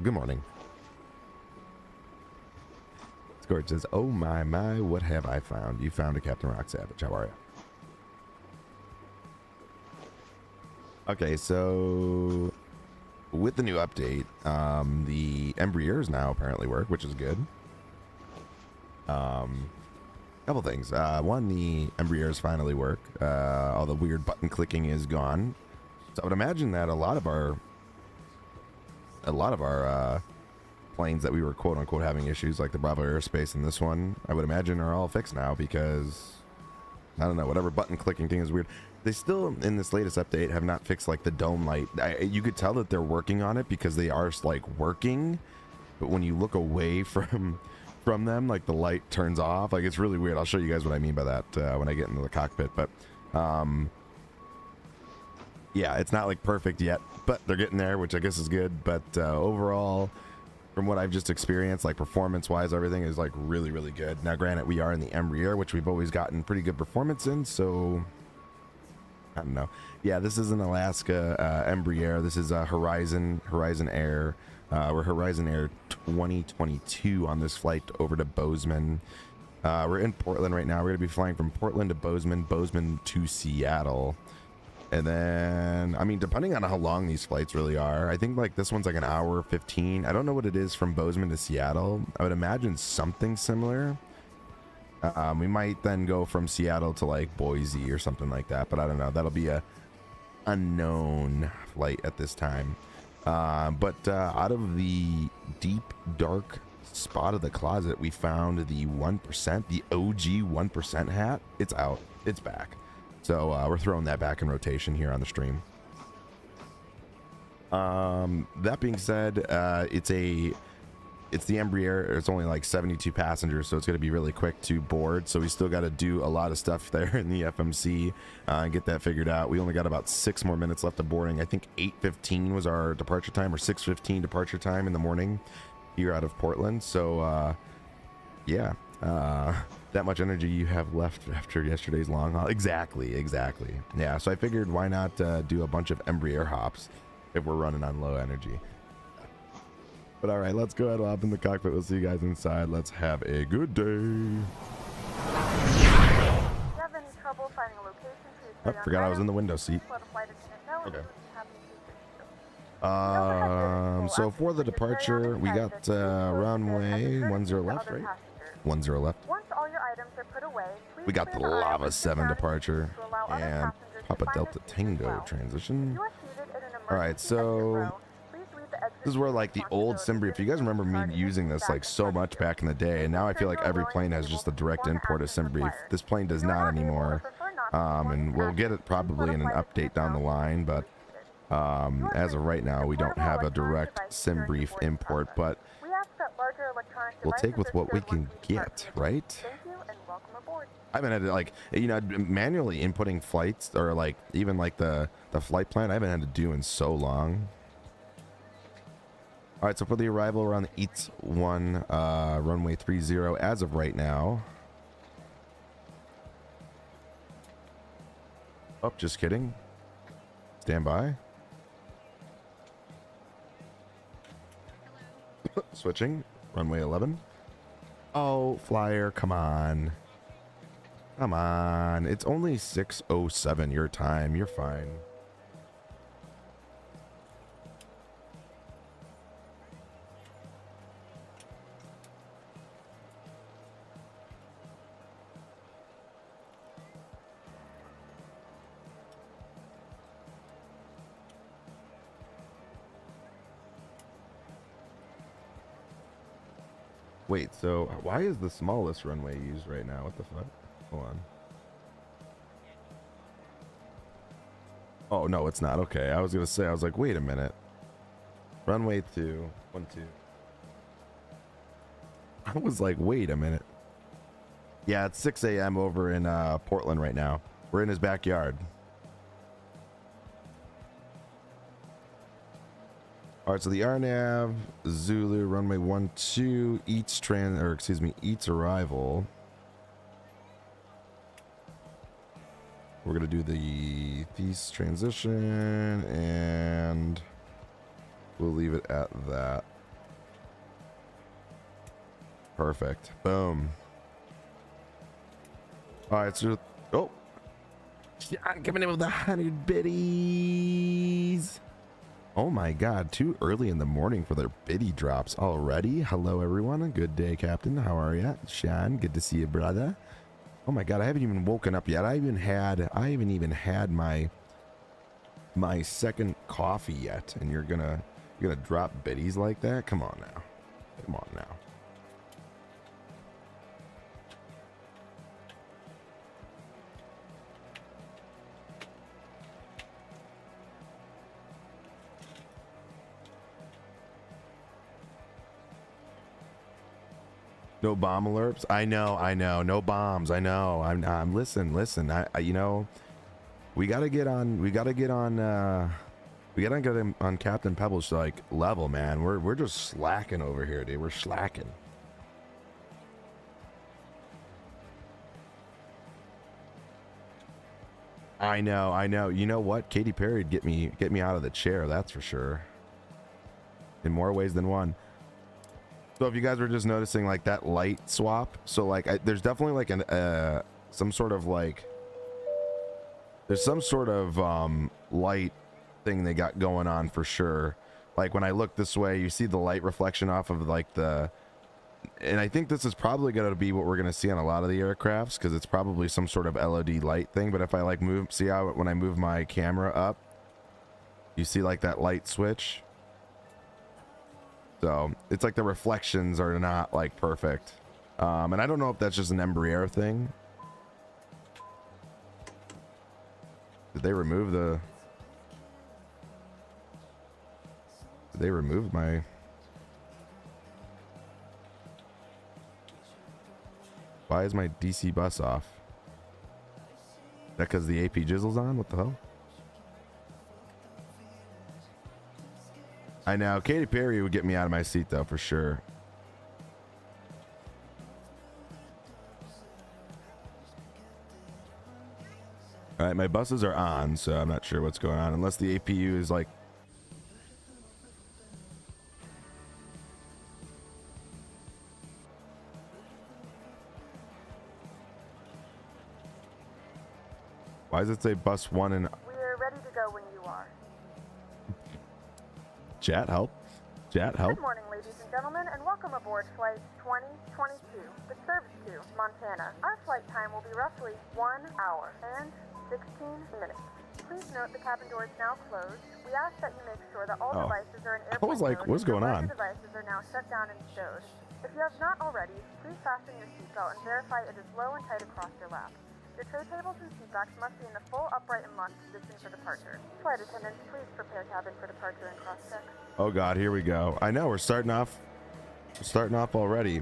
good morning. Scorch says, oh my, what have I found? You found a Captain Rock Savage. How are you? Okay, so with the new update, the Embriers now apparently work, which is good. Couple things. One, the Embriers finally work. All the weird button clicking is gone. So I would imagine that a lot of our planes that we were quote unquote having issues, like the Bravo Aerospace and this one, I would imagine are all fixed now, because I don't know, whatever button clicking thing is weird. They still, in this latest update, have not fixed like the dome light. You could tell that they're working on it because they are like working, but when you look away from them, like the light turns off. Like, it's really weird. I'll show you guys what I mean by that when I get into the cockpit. But yeah, it's not like perfect yet, but they're getting there, which I guess is good. But overall, from what I've just experienced, like performance wise, everything is like really, really good. Now granted, we are in the Embraer, which we've always gotten pretty good performance in, so I don't know. Yeah, this is an Alaska Embraer. This is Horizon Air. We're Horizon Air 2022 on this flight over to Bozeman. We're in Portland right now. We're going to be flying from Portland to Bozeman, Bozeman to Seattle. And then, I mean, depending on how long these flights really are, I think like this one's like an hour 15. I don't know what it is from Bozeman to Seattle. I would imagine something similar. We might then go from Seattle to like Boise or something like that, but I don't know. That'll be a unknown flight at this time. But out of the deep dark spot of the closet, we found the 1%, the OG 1% hat. It's out. It's back. So we're throwing that back in rotation here on the stream. That being said, it's the Embraer. It's only like 72 passengers, so it's going to be really quick to board. So we still got to do a lot of stuff there in the FMC and get that figured out. We only got about 6 more minutes left of boarding. I think 8:15 was our departure time, or 6:15 departure time in the morning here out of Portland. So yeah, that much energy you have left after yesterday's long haul. Exactly. Yeah, so I figured why not do a bunch of Embraer hops if we're running on low energy. But all right, let's go ahead and hop in the cockpit. We'll see you guys inside. Let's have a good day. Oh, forgot I was in the window seat. Okay. So for the departure, we got runway 10 left, right? 10 left. We got the Lava 7 departure and Papa Delta Tango transition. All right, so this is where like the old Cimbri, if you guys remember me using this like so much back in the day, and now I feel like every plane has just a direct import of Cimbri. This plane does not anymore, and we'll get it probably in an update down the line, but as of right now we don't have a direct Cimbrief import, but we'll take with what we can get, right? I haven't had to, like, you know, manually inputting flights, or like even like the flight plan, I haven't had to do in so long. All right, so for the arrival, we're on the EATS 1 runway 30 as of right now. Oh, just kidding. Stand by. Switching. Runway 11. Oh, flyer, come on. Come on. It's only 6:07 your time. You're fine. Wait, so why is the smallest runway used right now? What the fuck? Hold on. Oh, no, it's not. Okay, I was going to say, I was like, wait a minute. Runway 2. 1, 2. I was like, wait a minute. Yeah, it's 6 a.m. over in Portland right now. We're in his backyard. All right, so the RNAV Zulu runway 12 EATS arrival. We're gonna do the Feast transition, and we'll leave it at that. Perfect. Boom. All right, so oh, coming in with 100 biddies. Oh my God, too early in the morning for their biddy drops already. Hello everyone, good day, Captain. How are ya? Sean, good to see you, brother. Oh my God, I haven't even woken up yet. I haven't even had my second coffee yet, and you're gonna drop biddies like that? Come on now. Come on now. No bomb alerts. I know. No bombs. I know. I'm listen. I you know, we gotta get on Captain Pebble's like level, man. We're just slacking over here, dude. We're slacking. I know. You know what? Katy Perry'd get me out of the chair, that's for sure. In more ways than one. So if you guys were just noticing like that light swap, so like there's definitely like an some sort of like there's some sort of light thing they got going on for sure. Like when I look this way, you see the light reflection off of like and I think this is probably going to be what we're going to see on a lot of the aircrafts, because it's probably some sort of LED light thing. But if I like see how when I move my camera up, you see like that light switch. So it's like the reflections are not like perfect. And I don't know if that's just an Embraer thing. Did they remove my... Why is my DC bus off? Is that because the AP Jizzle's on? What the hell? I know. Katy Perry would get me out of my seat, though, for sure. All right, my buses are on, so I'm not sure what's going on. Unless the APU is, like... Why does it say bus 1 and... We're ready to go when you are. Chat, help. Chat, help. Good morning, ladies and gentlemen, and welcome aboard Flight 2022, that serves to Montana. Our flight time will be roughly 1 hour and 16 minutes. Please note the cabin door is now closed. We ask that you make sure that all devices are in airplane I was like, what's going on? Devices are now shut down and stowed. If you have not already, please fasten your seatbelt and verify it is low and tight across your lap. Your tray tables and seat backs must be in the full upright and locked position for departure. Flight attendants, please prepare cabin for departure and cross-check. Oh God, here we go. I know, we're starting off already.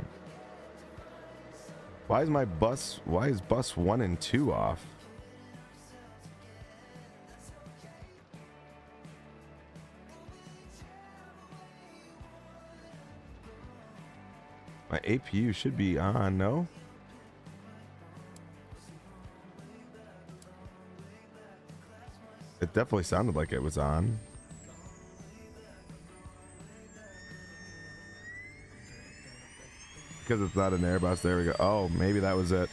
Why is bus 1 and 2 off? My APU should be on, no? It definitely sounded like it was on. Because it's not an Airbus. There we go. Oh, maybe that was it.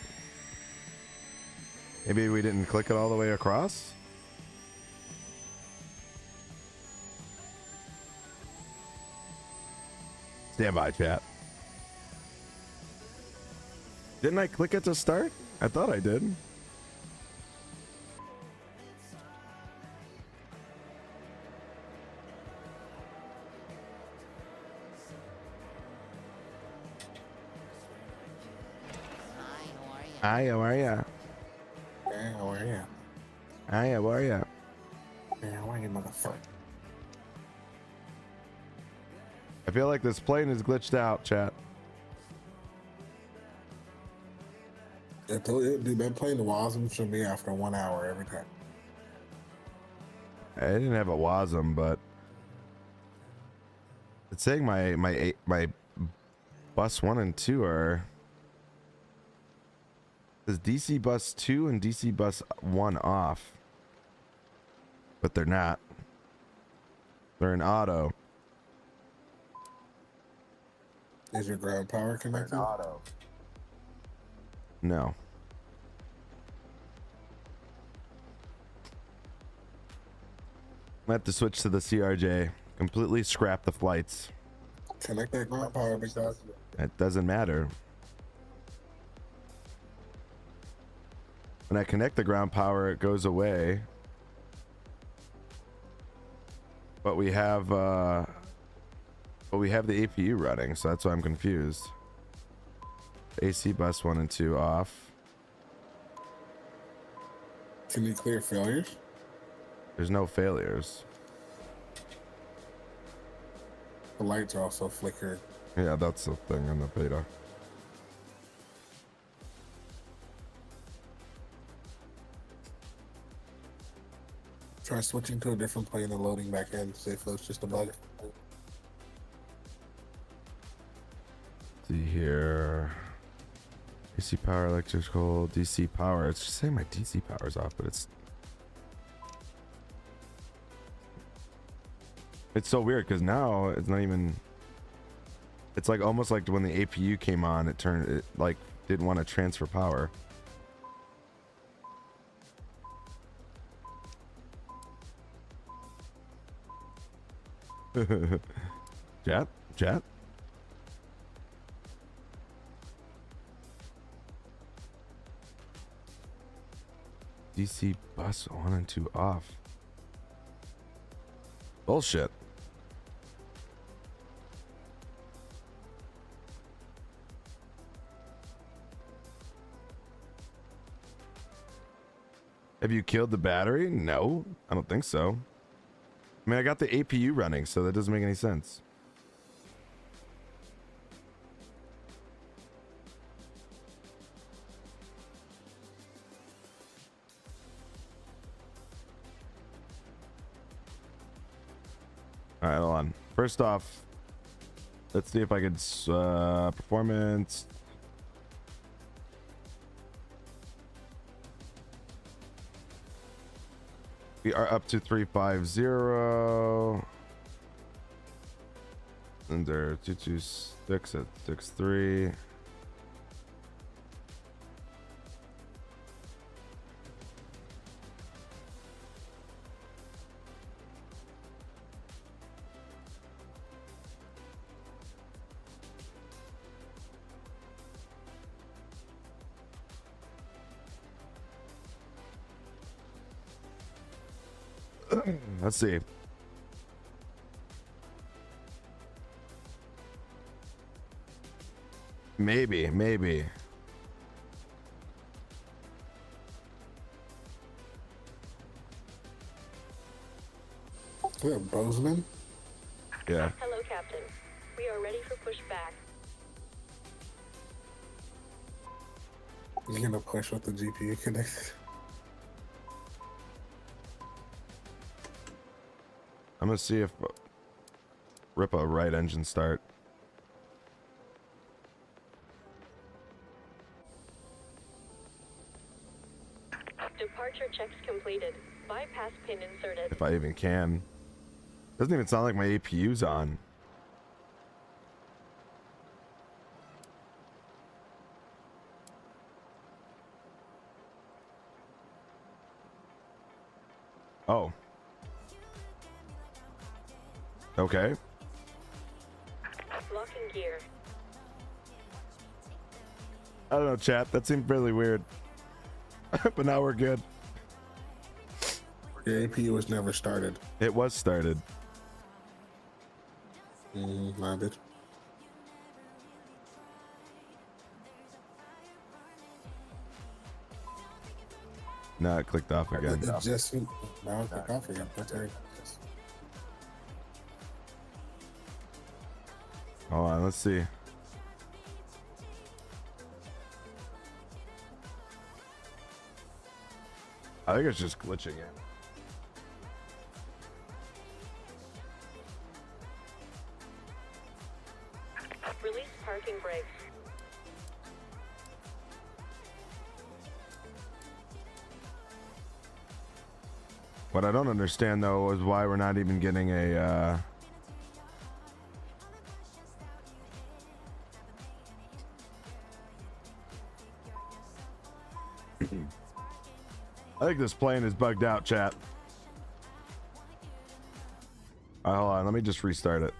Maybe we didn't click it all the way across? Stand by, chat. Didn't I click it to start? I thought I did. Hi, how are ya? Hey, how are ya? Hi, how are ya? Hey, how are you, motherfucker? I feel like this plane is glitched out, chat. I told you, dude, that plane WASM should be after 1 hour every time. I didn't have a WASM, but it's saying my bus 1 and 2 are... Is DC bus 2 and DC bus 1 off? But they're not. They're in auto. Is your ground power connected? Auto. No. I have to switch to the CRJ. Completely scrap the flights. Connect that ground power because It doesn't matter. When I connect the ground power, it goes away. But we have the APU running, so that's why I'm confused. AC bus 1 and 2 off. can you clear failures? There's no failures. The lights are also flickering. Yeah, that's the thing in the beta. Try switching to a different plane and loading back in. See if it's just a bug. See here. AC power, electrical, DC power. It's just saying my DC power's off, but it's so weird because now it's not even. It's like almost like when the APU came on, it like didn't want to transfer power. Chat. DC bus 1 and 2 off. Bullshit. Have you killed the battery? No, I don't think so. I mean, I got the APU running, so that doesn't make any sense. All right, hold on. First off, let's see if I could performance. We are up to 350. And they're 226 at 63. Let's see. Maybe. Is that Bozeman? Yeah. Hello, Captain. We are ready for pushback. You're gonna push with the GPU connected. I'm gonna see if rip a right engine start. Departure checks completed. Bypass pin inserted. If I even can. Doesn't even sound like my APU's on. Oh. Okay. Locking gear. I don't know, chat. That seemed really weird. But now we're good. Your APU was never started. It was started. My bitch. Nah, it clicked off again. It just now it clicked off again. That's very Hold on, let's see. I think it's just glitching it. Release parking brakes. What I don't understand though is why we're not even getting a I think this plane is bugged out, chat. Hold on, let me just restart it.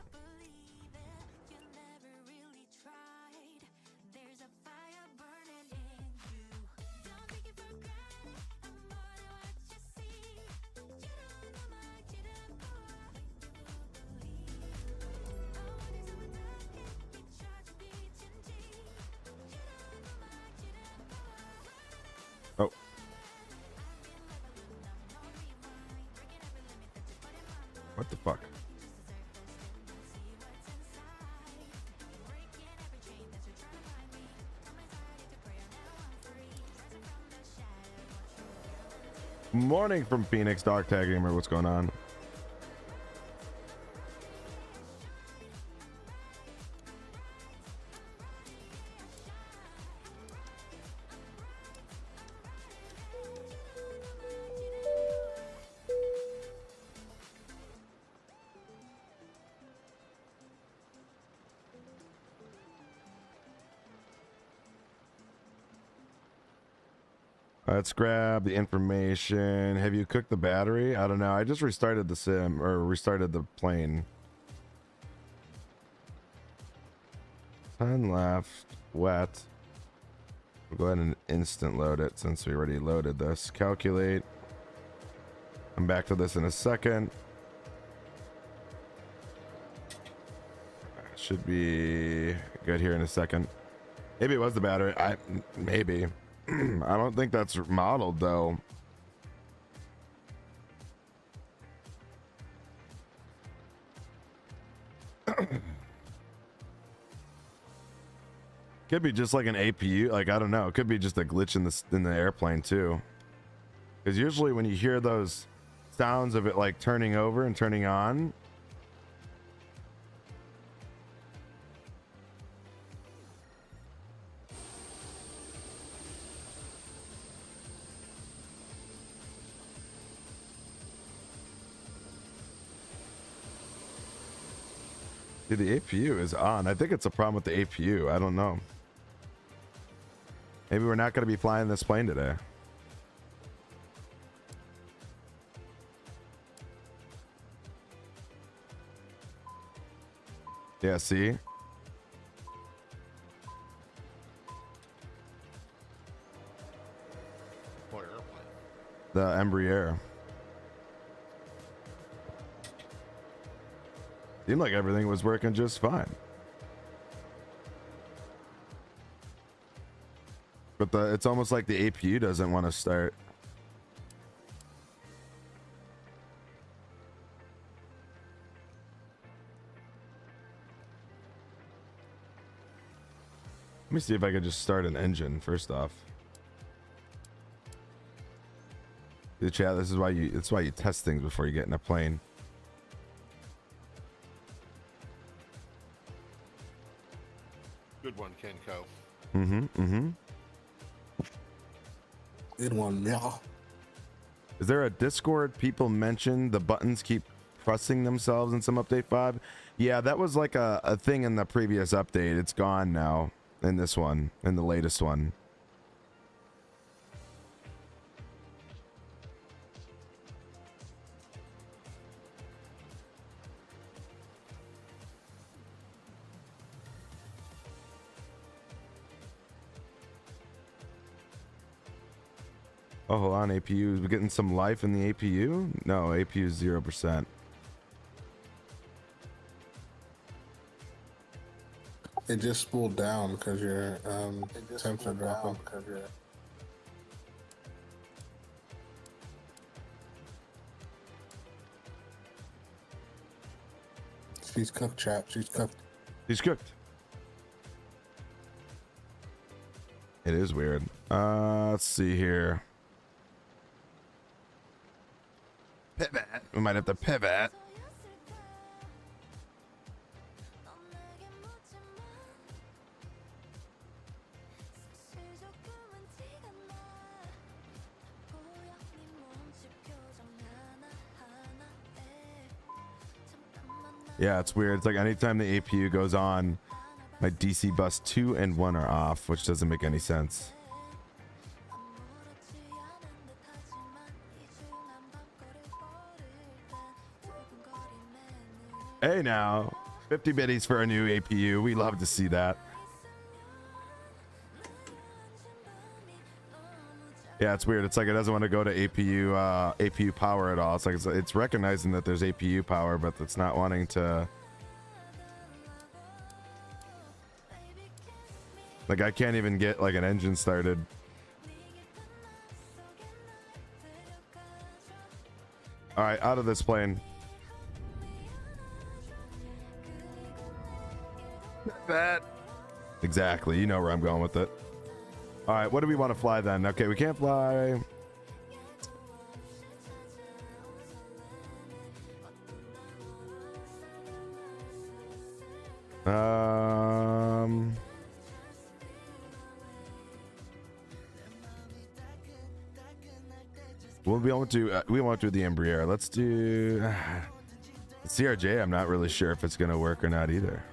Oh. What the fuck? Morning from Phoenix, Dark Tag Gamer. What's going on? Let's grab the information. Have you cooked the battery? I don't know. I just restarted the sim, or restarted the plane. 10 left. Wet. We'll go ahead and instant load it since we already loaded this. Calculate. I'm back to this in a second. Should be good here in a second. Maybe it was the battery. Maybe. I don't think that's modeled though. Could be just like an APU, like I don't know. It could be just a glitch in the airplane too. Because usually when you hear those sounds of it like turning over and turning on, dude, the APU is on. I think it's a problem with the APU. I don't know. Maybe we're not going to be flying this plane today. Yeah, see? The Embraer. Seemed like everything was working just fine. But it's almost like the APU doesn't want to start. Let me see if I could just start an engine first off. The chat, this is why it's why you test things before you get in a plane. Good one, Kenko. Good one, yeah. Is there a Discord people mentioned the buttons keep pressing themselves in some update 5? Yeah, that was like a thing in the previous update. It's gone now in this one, in the latest one. Oh, hold on, APU. We're getting some life in the APU? No, APU is 0%. It just spooled down because your temps are dropping. She's cooked, chat. She's cooked. He's cooked. It is weird. Let's see here. Pivot. We might have to pivot. Yeah, it's weird. It's like anytime the APU goes on, my DC bus 2 and 1 are off, which doesn't make any sense. Hey now, 50 biddies for a new APU. We love to see that. Yeah, it's weird. It's like it doesn't want to go to APU power at all. It's like it's recognizing that there's APU power, but it's not wanting to. Like I can't even get like an engine started. All right, out of this plane. That. Exactly. You know where I'm going with it. All right, what do we want to fly then? Okay, we can't fly. We'll be able to. We won't do the Embraer. Let's do the CRJ. I'm not really sure if it's gonna work or not either.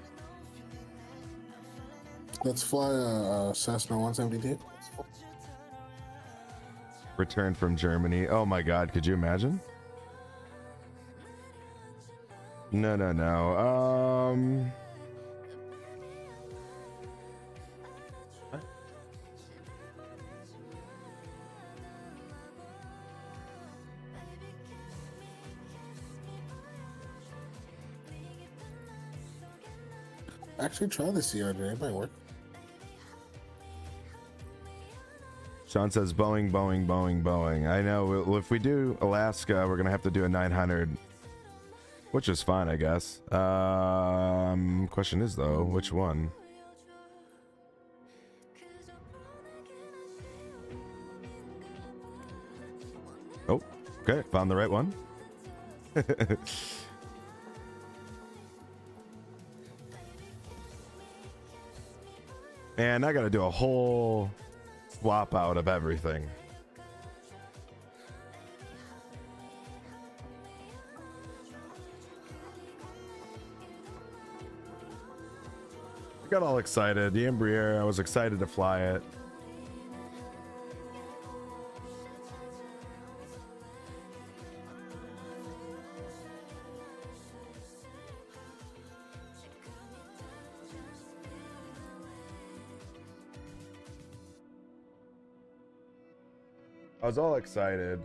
Let's fly a Cessna 172. Return from Germany. Oh my God, could you imagine? No. Actually, try the CRJ. It might work. Sean says Boeing. I know. If we do Alaska, we're gonna have to do a 900, which is fine, I guess. Question is though, which one? Oh, okay, found the right one. And I gotta do a whole swap out of everything. I got all excited. The Embraer, I was excited to fly it. I was all excited.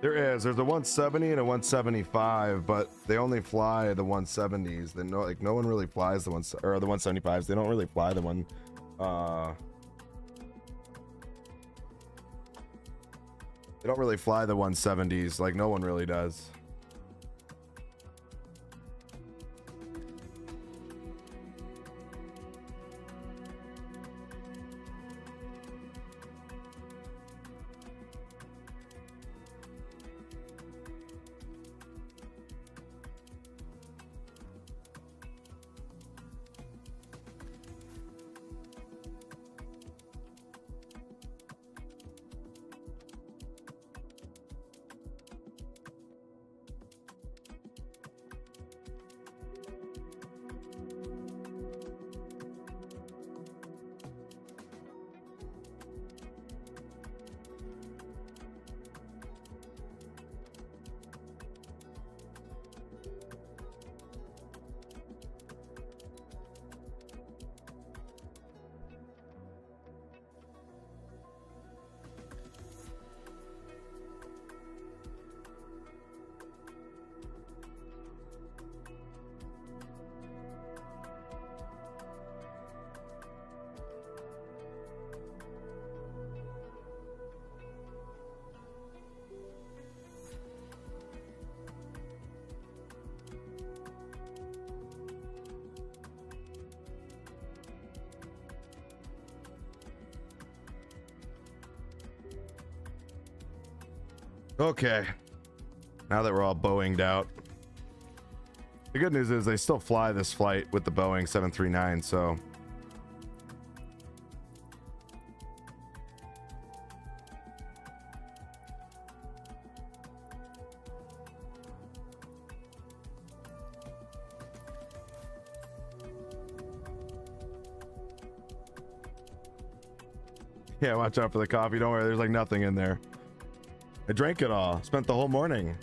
There's a 170 and a 175, but they only fly the 170s. Then no one really flies the or the 175s. They don't really fly the one. They don't really fly the 170s. Like no one really does. Okay, now that we're all Boeinged out, the good news is they still fly this flight with the Boeing 739, so Yeah, watch out for the coffee. Don't worry, there's like nothing in there. I drank it all. Spent the whole morning.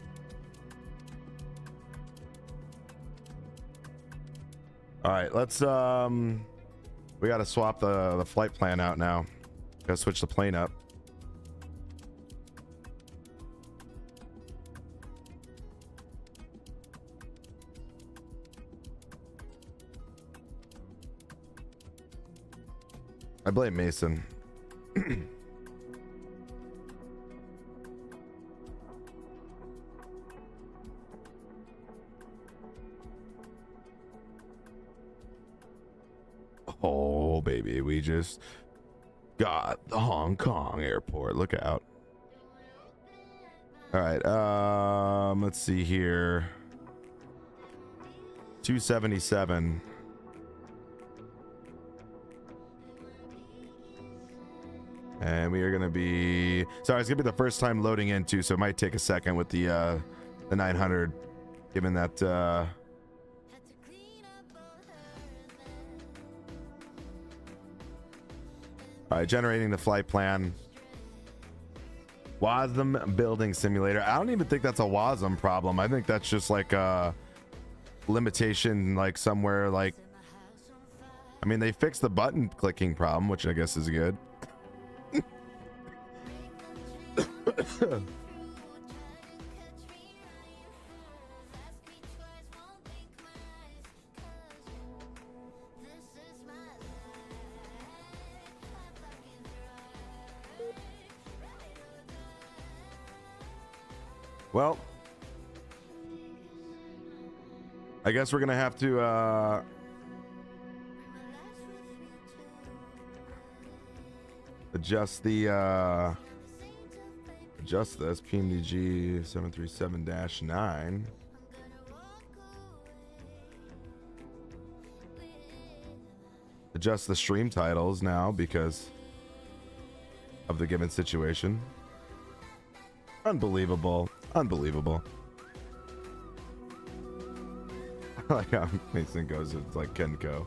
All right, let's we gotta swap the flight plan out now. Gotta switch the plane up. I blame Mason. Oh, baby, we just got the Hong Kong airport. Look out. All right, let's see here. 277. And we are gonna be, sorry, it's gonna be the first time loading into, so it might take a second with the 900, given that all right, generating the flight plan. WASM building simulator. I don't even think that's a WASM problem. I think that's just like a limitation, like somewhere like, I mean, they fixed the button clicking problem, which I guess is good. Well, I guess we're gonna have to adjust the adjust this PMDG 737-9. Adjust the stream titles now because of the given situation. Unbelievable. Unbelievable. I like how Mason goes, it's like Kenko.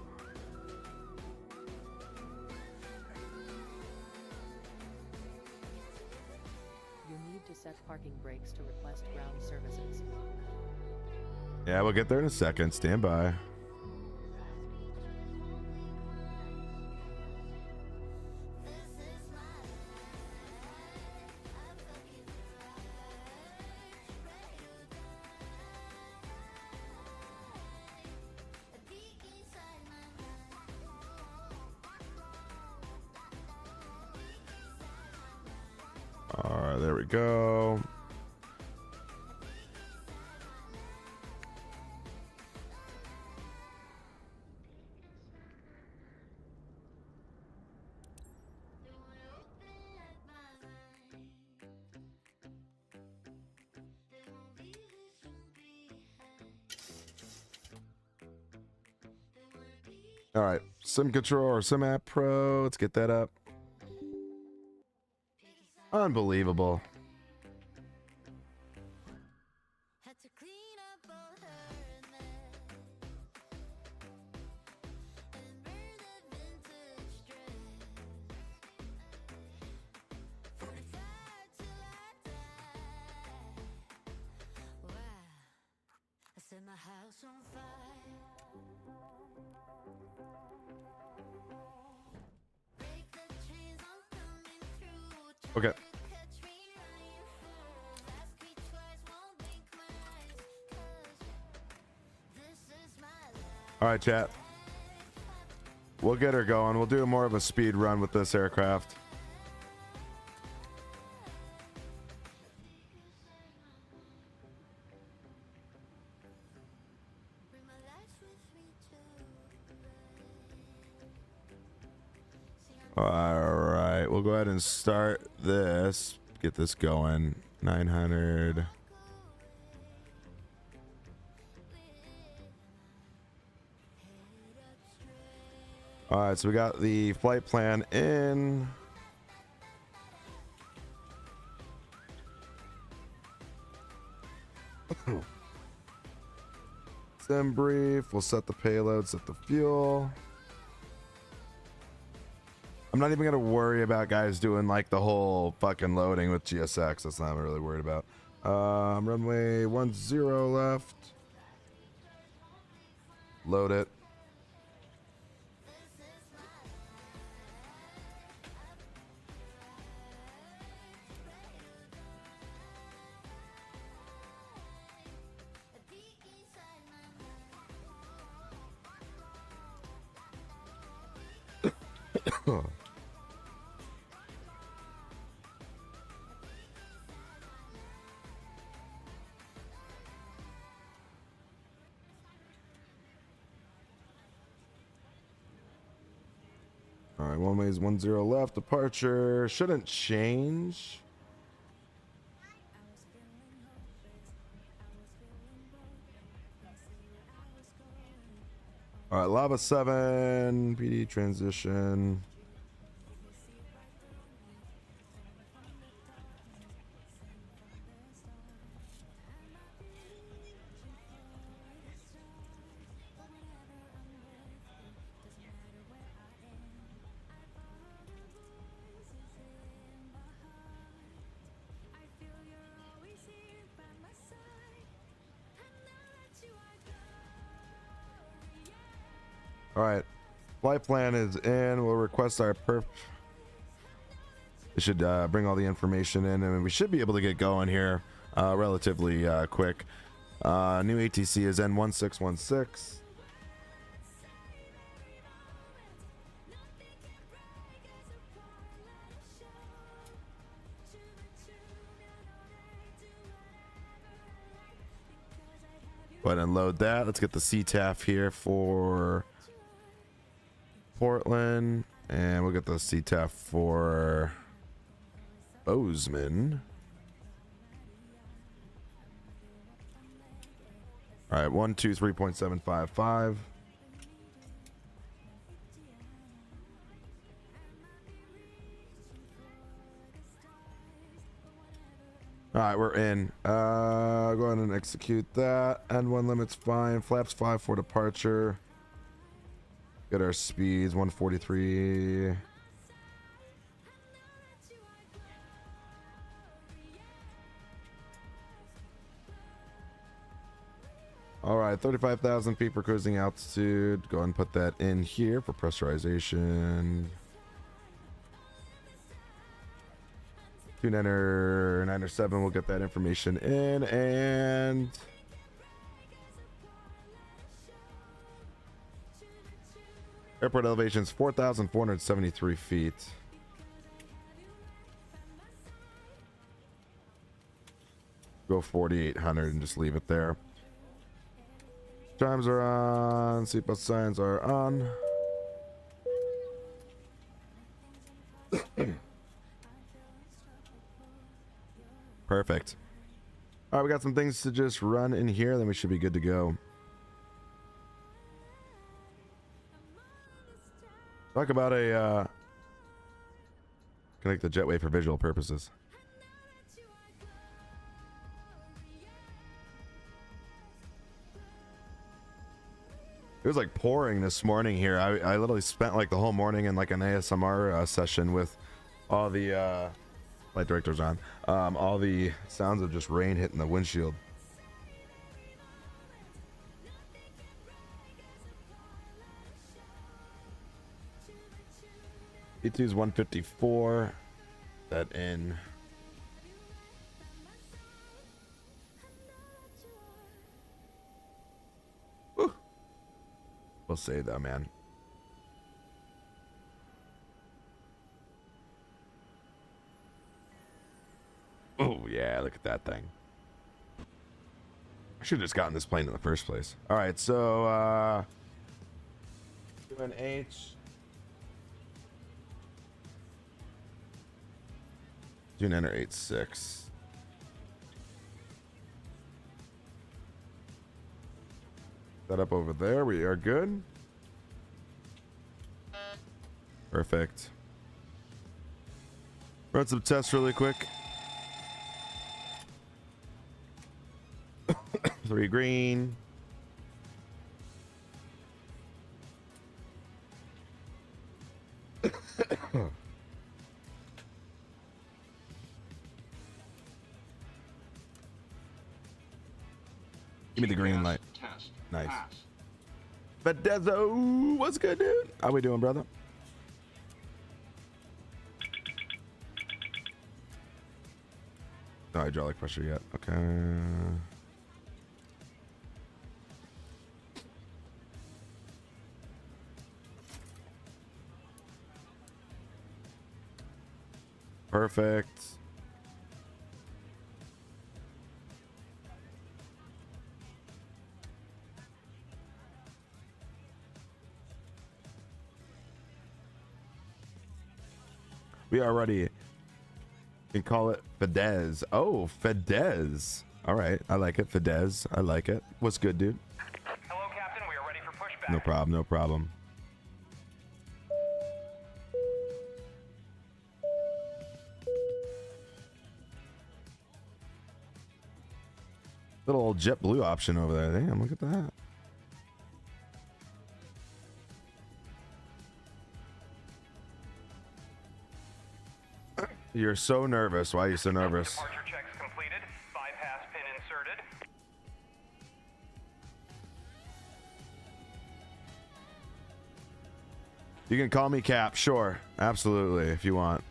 You need to set parking brakes to request ground services. Yeah, we'll get there in a second. Stand by. All right, there we go. All right, Sim Control or Sim App Pro. Let's get that up. Unbelievable. Okay. All right, chat. We'll get her going. We'll do more of a speed run with this aircraft. All right, we'll go ahead and start this. Get this going. 900. All right, so we got the flight plan in. Sim brief. We'll set the payload, set the fuel. I'm not even gonna worry about guys doing like the whole fucking loading with GSX. That's not what I'm really worried about. Runway 10 left. Load it. All right, one way's 10 left. Departure shouldn't change. All right, Lava 7, PD transition. All right, flight plan is in. We'll request our perf. It should bring all the information in, and we should be able to get going here relatively quick. New ATC is N1616. Go ahead and load that. Let's get the CTAF here for Portland, and we'll get the CTAF for Bozeman. All right, 123.755. All right, we're in. Go ahead and execute that. N1 limit's fine. Flaps 5 for departure. Get our speeds 143. All right, 35,000 feet for cruising altitude. Go ahead and put that in here for pressurization. 2997, we'll get that information in, and airport elevation is 4,473 feet. Go 4,800 and just leave it there. Chimes are on, seatbelt signs are on. Perfect. All right, we got some things to just run in here, then we should be good to go. Talk about a connect the jetway for visual purposes. It was like pouring this morning here. I literally spent like the whole morning in like an ASMR session with all the light directors on. All the sounds of just rain hitting the windshield. E2's 154. That in. Woo. We'll save that, man. Oh yeah, look at that thing. I should have just gotten this plane in the first place. All right, so UNH. June enter 86. That up over there. We are good. Perfect. Run some tests really quick. 3 green. Give me the green light. Test. Nice. Pass. Bedezo, what's good, dude? How we doing, brother? No hydraulic pressure yet. Okay. Perfect. We are ready. You can call it Fidesz. Oh, Fidesz. All right. I like it. Fidesz. I like it. What's good, dude? Hello, Captain. We are ready for pushback. No problem. No problem. Little old JetBlue option over there. Damn, look at that. You're so nervous. Why are you so nervous? Departure checks completed. Bypass pin inserted. You can call me Cap. Sure. Absolutely. If you want.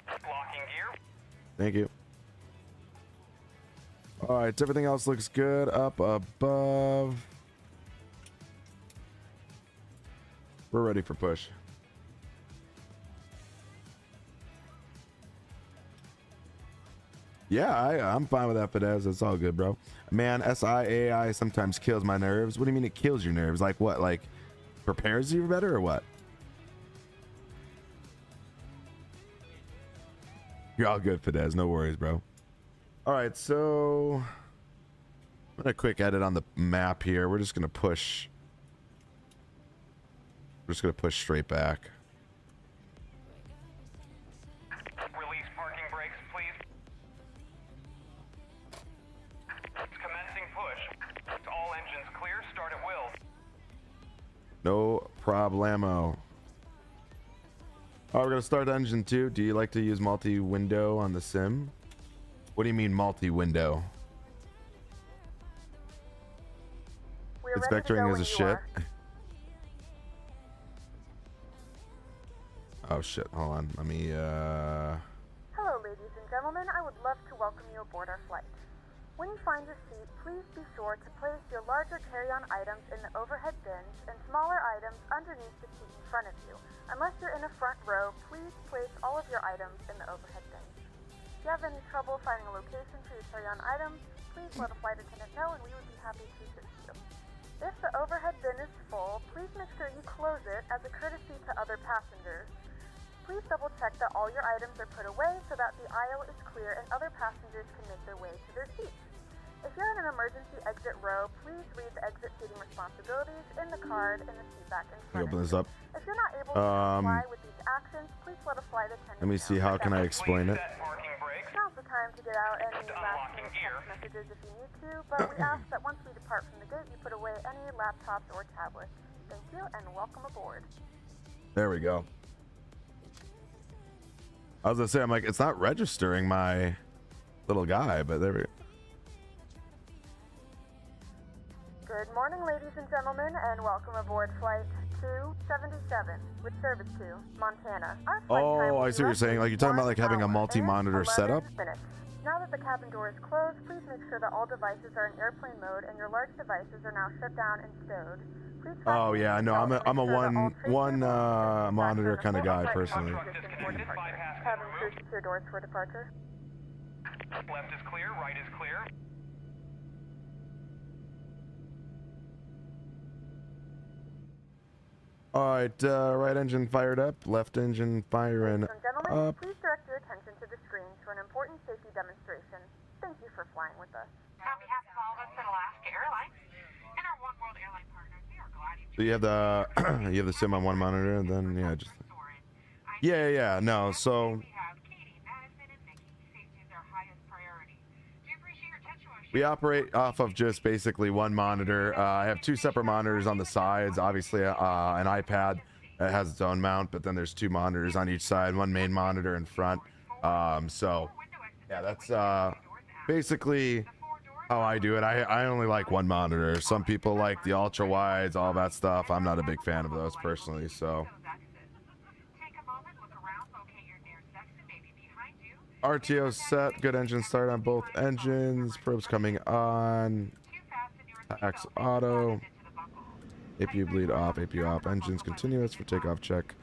Locking gear. Thank you. All right, everything else looks good up above. We're ready for push. Yeah, I'm fine with that, Fidesz. It's all good, bro. Man, SIAI sometimes kills my nerves. What do you mean it kills your nerves? Like what? Like prepares you better or what? You're all good, Fidesz. No worries, bro. All right, so I'm gonna quick edit on the map here. We're just gonna push. We're just gonna push straight back. Release parking brakes, please. Commencing push. All engines clear. Start at will. No problemo. Oh, we're gonna start engine 2. Do you like to use multi-window on the sim? What do you mean multi-window? It's vectoring as a shit. Oh shit, hold on. Let me Hello, ladies and gentlemen. I would love to welcome you aboard our flight. When you find your seat, please be sure to place your larger carry-on items in the overhead bins and smaller items underneath the seat in front of you. Unless you're in a front row, please place all of your items in the overhead bins. If you have any trouble finding a location for your carry-on items, please let a flight attendant know and we would be happy to assist you. If the overhead bin is full, please make sure you close it as a courtesy to other passengers. Please double check that all your items are put away so that the aisle is clear and other passengers can make their way to their seats. If you're in an emergency exit row, please read the exit seating responsibilities in the card in the seat back in front open of this you. up. If you're not able to comply with these actions, please let a flight attendant Let me see, how can I explain it? Set parking brakes. Now's the time to get out any last Unlocking minute gear. text messages if you need to, but we ask that once we depart from the gate, you put away any laptops or tablets. Thank you and welcome aboard. There we go. I was gonna say, I'm like, it's not registering my little guy, but there we go. Good morning, ladies and gentlemen, and welcome aboard Flight 277 with service to Montana. Our flight time will I be see what you're saying. Like, you're talking about like having a 1 hour multi-monitor and 11 setup. minutes. Now that the cabin door is closed, please make sure that all devices are in airplane mode and your large devices are now shut down and stowed. Please Oh yeah, no, I'm a make sure that all one traceable monitor facts kind are of full guy flight personally. control system for departure. Cabin crew secure doors for departure. Left is clear. Right is clear. All right, right engine fired up, left engine firing Ladies and gentlemen, up. please direct your attention to the screens for an important safety demonstration. Thank you for flying with us. On behalf of all of us at Alaska Airlines and our One World Airline partners, we are glad you So you have the you have the sim on one monitor, and then yeah, just soaring. I Yeah. No, so We have Katie, Madison, and Nikki. Safety is our highest priority. Do you appreciate your attention? we operate off of just basically one monitor. I have two separate monitors on the sides. Obviously, an iPad that has its own mount, but then there's two monitors on each side, one main monitor in front. So yeah, that's basically how I do it. I only like one monitor. Some people like the ultra wides, all that stuff. I'm not a big fan of those personally, so. RTO set, good engine start on both engines. Probes coming on. X auto. APU bleed off, APU off. Engines continuous for takeoff check.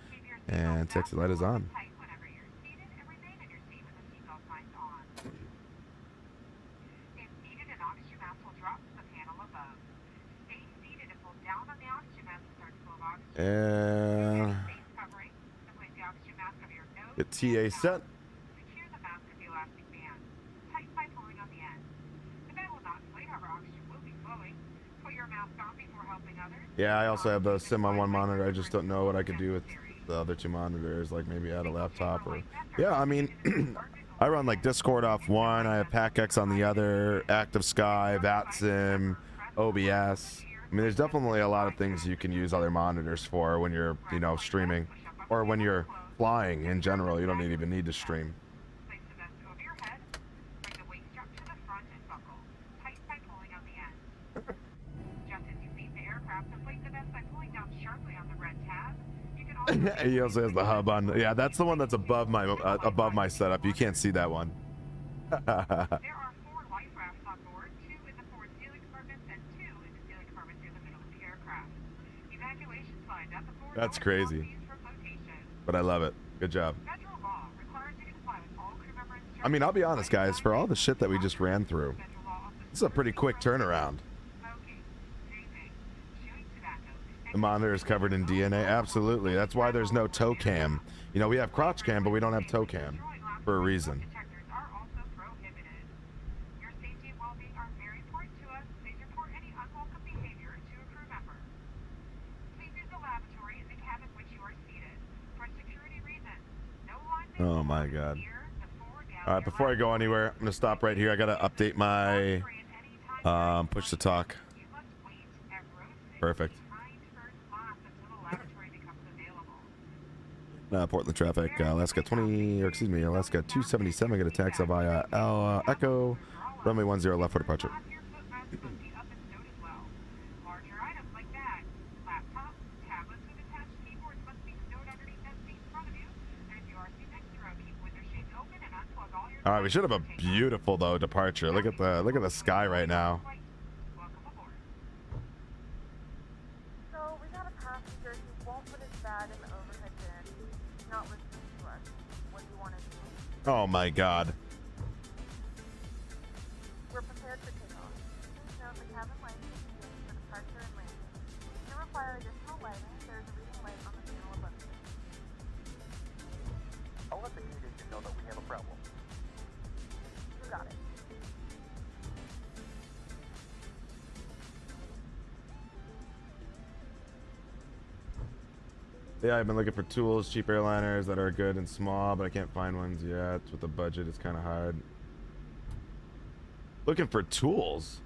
And taxi light is on. And get TA set. Yeah, I also have the sim on one monitor. I just don't know what I could do with the other two monitors, like maybe add a laptop or... Yeah, I mean, I run like Discord off one, I have PackX on the other, Active Sky, VatSim, OBS. I mean, there's definitely a lot of things you can use other monitors for when you're, you know, streaming. Or when you're flying in general, you don't even need to stream. He also has the hub on. Yeah, that's the one that's above my setup. You can't see that one. There are 4 life rafts on board, 2 in the forward ceiling compartments and 2 in the ceiling compartments in the middle of the aircraft. Evacuation signed at the forward. That's crazy. But I love it. Good job. Federal law requires you to comply with all crew member instructions. I mean, I'll be honest, guys. For all the shit that we just ran through, this is a pretty quick turnaround. The monitor is covered in DNA. Absolutely. That's why there's no toe cam. You know, we have crotch cam, but we don't have toe cam for a reason. Your safety and well-being are very important to us. Please report any unwelcome behavior to a crew member. Please use the lavatory in the cabin which you are seated. For security reasons, no line. Oh my God. All right, before I go anywhere, I'm gonna stop right here. I gotta update my push to talk. Perfect. Portland traffic, Alaska 20, or excuse me, Alaska 277, get a taxi via Echo, runway 10 left for departure. All right, we should have a beautiful though departure. Look at the sky right now. So we got a passenger who won't put his bag in the overhead bin. He's not listening to us. What do you want to do? Oh my God. We're prepared for takeoff. Please note the cabin light is used for departure and landing. If you require additional lighting, there is a reading light on the panel above you. I'll let the heat engine know that we have a problem. You got it. Yeah, I've been looking for tools, cheap airliners that are good and small, but I can't find ones yet. With the budget, it's kind of hard. Looking for tools?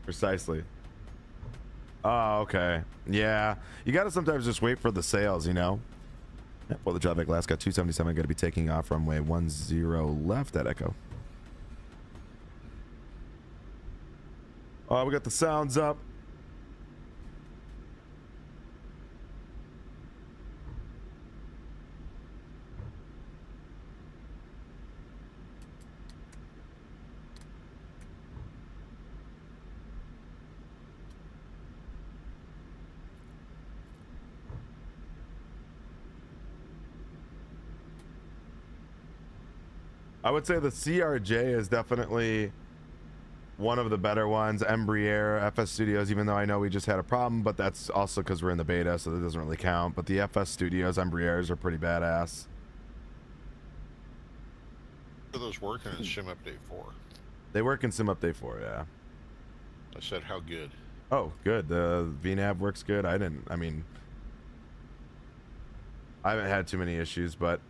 Precisely. Oh, okay. Yeah. You gotta sometimes just wait for the sales, you know? For the traffic, Alaska 277, going to be taking off runway 10 left at Echo. Oh, we got the sounds up. I would say the CRJ is definitely one of the better ones. Embraer, FS Studios, even though I know we just had a problem, but that's also because we're in the beta, so that doesn't really count. But the FS Studios Embraers are pretty badass. For those working in Shim Update 4. They work in Sim Update 4, yeah. I said how good. Oh, good. The VNAV works good. I mean, I haven't had too many issues, but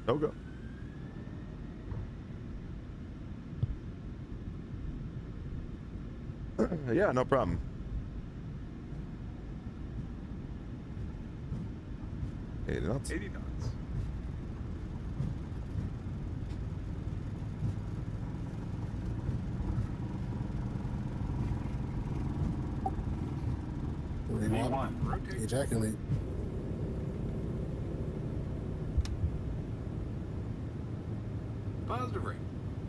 no go. Yeah, no problem. Hey, nuts. 80 knots. V1. Rotate. Ejaculate. Positive ring.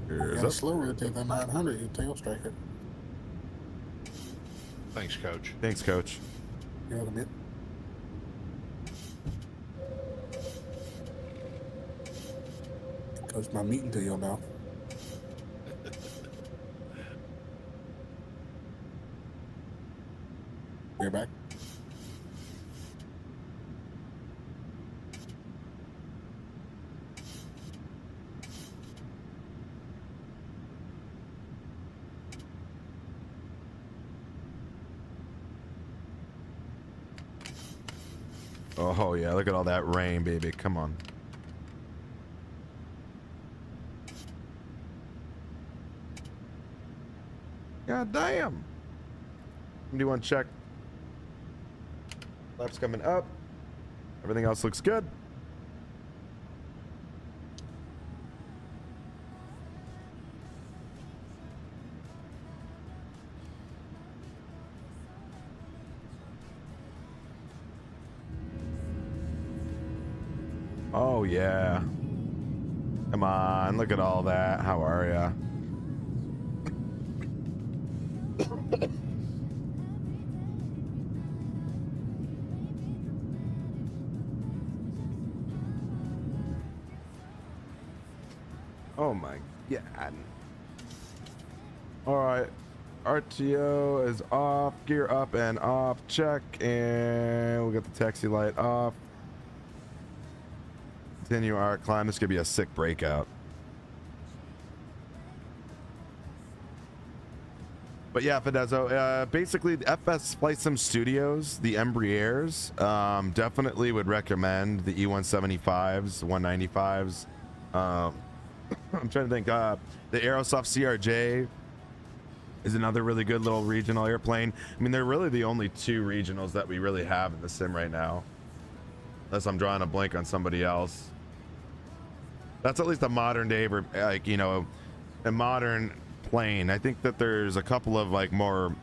Here's Got up. slow rotate that 900. You tail strike it. Thanks, Coach. Thanks, Coach. You're welcome, man. Coach, my meeting to your mouth. You're back. Oh yeah, look at all that rain, baby. Come on. God damn. Do you want to check? Laps coming up. Everything else looks good. Oh yeah. Come on, look at all that. How are ya? Oh my god. Alright. RTO is off. Gear up and off. Check. And we'll get the taxi light off. Continue our climb. This could be a sick breakout. But yeah, Fidezzo, basically the FS Flight Sim Studios, the Embraers, definitely would recommend the E175s, 195s. I'm trying to think, the Aerosoft CRJ is another really good little regional airplane. I mean, they're really the only two regionals that we really have in the sim right now. Unless I'm drawing a blank on somebody else. That's at least a modern day, like, you know, a modern plane. I think that there's a couple of like more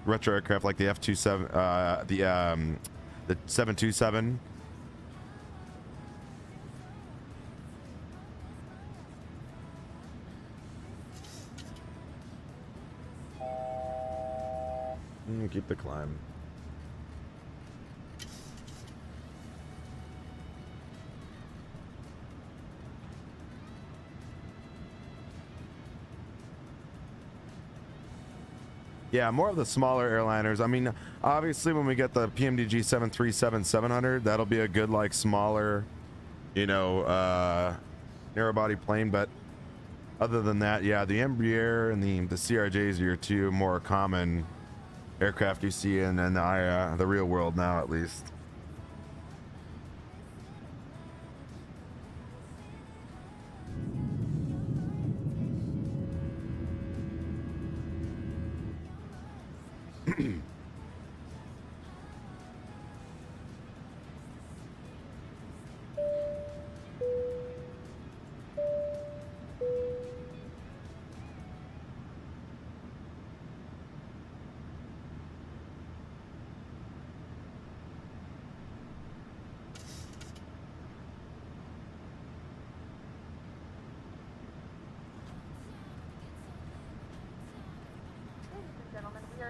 retro aircraft like the F-27, the 727. Keep the climb. Yeah, more of the smaller airliners. I mean, obviously when we get the PMDG 737-700, that'll be a good, like, smaller, you know, narrow body plane. But other than that, yeah, the Embraer and the CRJs are your two more common aircraft you see in the real world now, at least.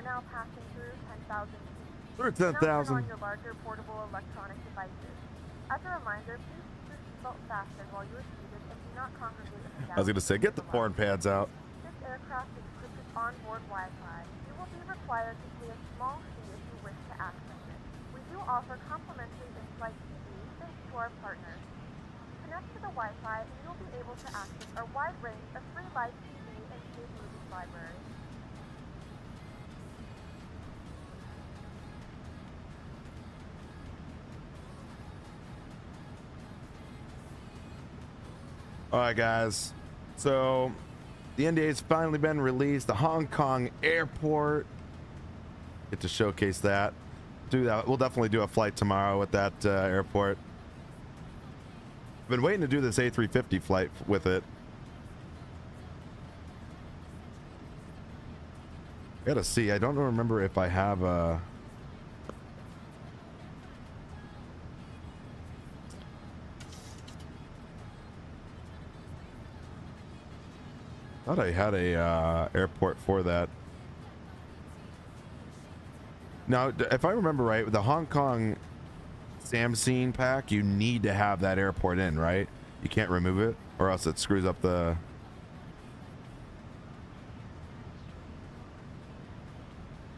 Now passing through 10,000 feet. Through 10,000. On your larger portable electronic devices. As a reminder, please keep your seatbelt fastened while you are seated and do not congregate in the I was gonna say, get the porn pads out. This aircraft is equipped with onboard Wi-Fi. You will be required to pay a small fee if you wish to access it. We do offer complimentary in-flight TV our partners. Connect to the Wi-Fi and you'll be able to access our wide range of free live TV and paid movies library. All right, guys. So the NDA's finally been released. The Hong Kong airport. Get to showcase that. Do that. We'll definitely do a flight tomorrow at that airport. I've been waiting to do this A350 flight with it. I gotta see. I don't remember if I have a. Thought I had a airport for that. Now, if I remember right, with the Hong Kong Samsung pack, you need to have that airport in, right? You can't remove it, or else it screws up the.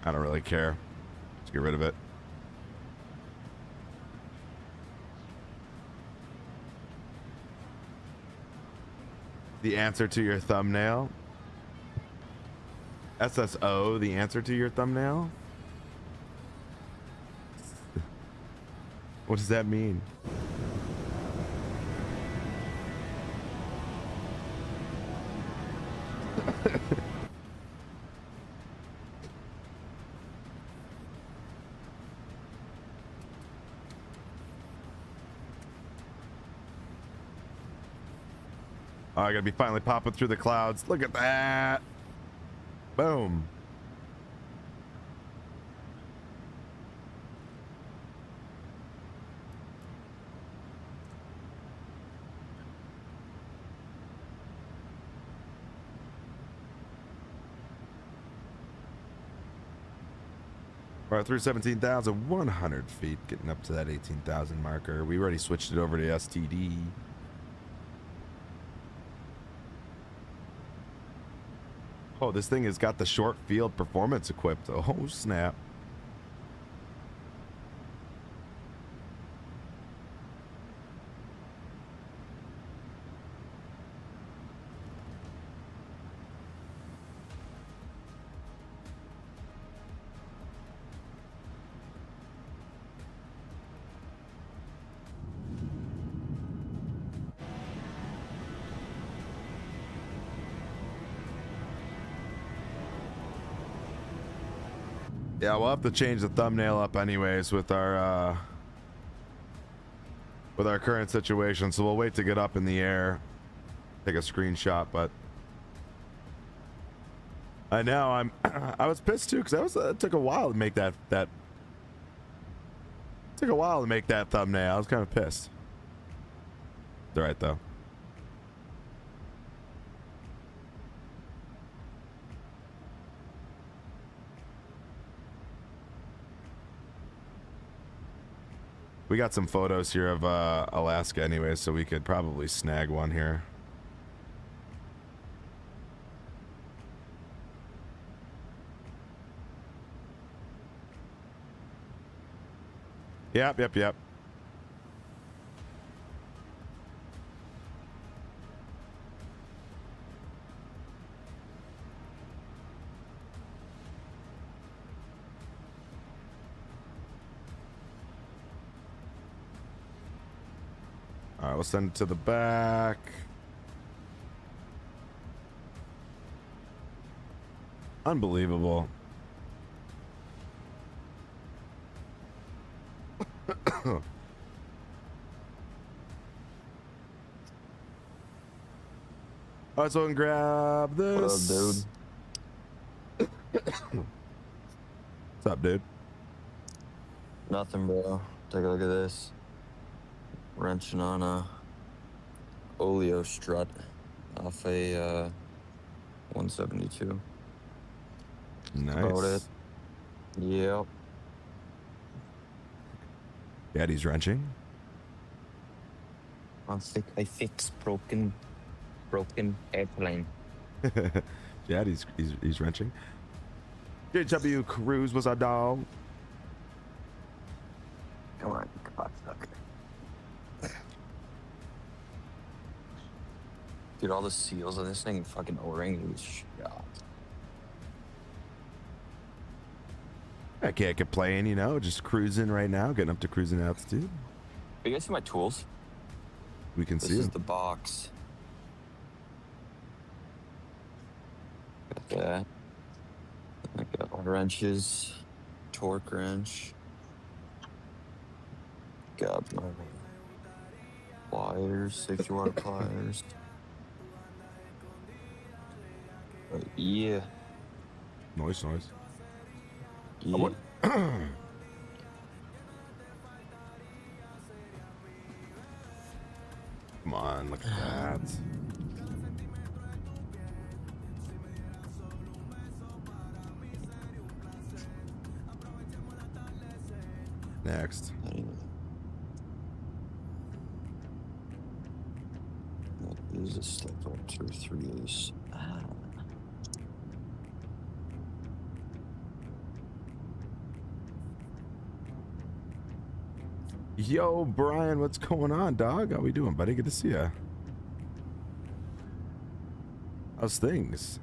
I don't really care. Let's get rid of it. The answer to your thumbnail. SSO, the answer to your thumbnail? What does that mean? Oh, I gotta be finally popping through the clouds. Look at that. Boom. All right, through 17,100 feet, getting up to that 18,000 marker. We already switched it over to STD. Oh, this thing has got the short field performance equipped. Oh, snap. Yeah, we'll have to change the thumbnail up anyways with our current situation, so we'll wait to get up in the air, take a screenshot. But I know I was pissed too, because it took a while to make that took a while to make that thumbnail. I was kind of pissed. It's all right though. We got some photos here of Alaska anyway, so we could probably snag one here. Yep. All right, we'll send it to the back. Unbelievable. All right, so I can grab this. What up, dude? What's up, dude? Nothing, bro. Take a look at this. Wrenching on a oleo strut off a 172. Nice. About it. Yep. Daddy's wrenching. I fix broken airplane. Yeah, he's wrenching. JW Cruz was our dog. Come on, cocksucker. Dude, all the seals on this thing fucking O-ring is shot. I can't complain, you know, just cruising right now, getting up to cruising altitude. You guys see my tools? We can This see is them. the box. Got that. I got wrenches, torque wrench. Got my pliers, safety wire pliers. Yeah. Noise. Yeah. What? Come on, look at that. Next. Use a step up to 3/8. Yo, Brian, what's going on, dog? How we doing, buddy? Good to see ya. How's things?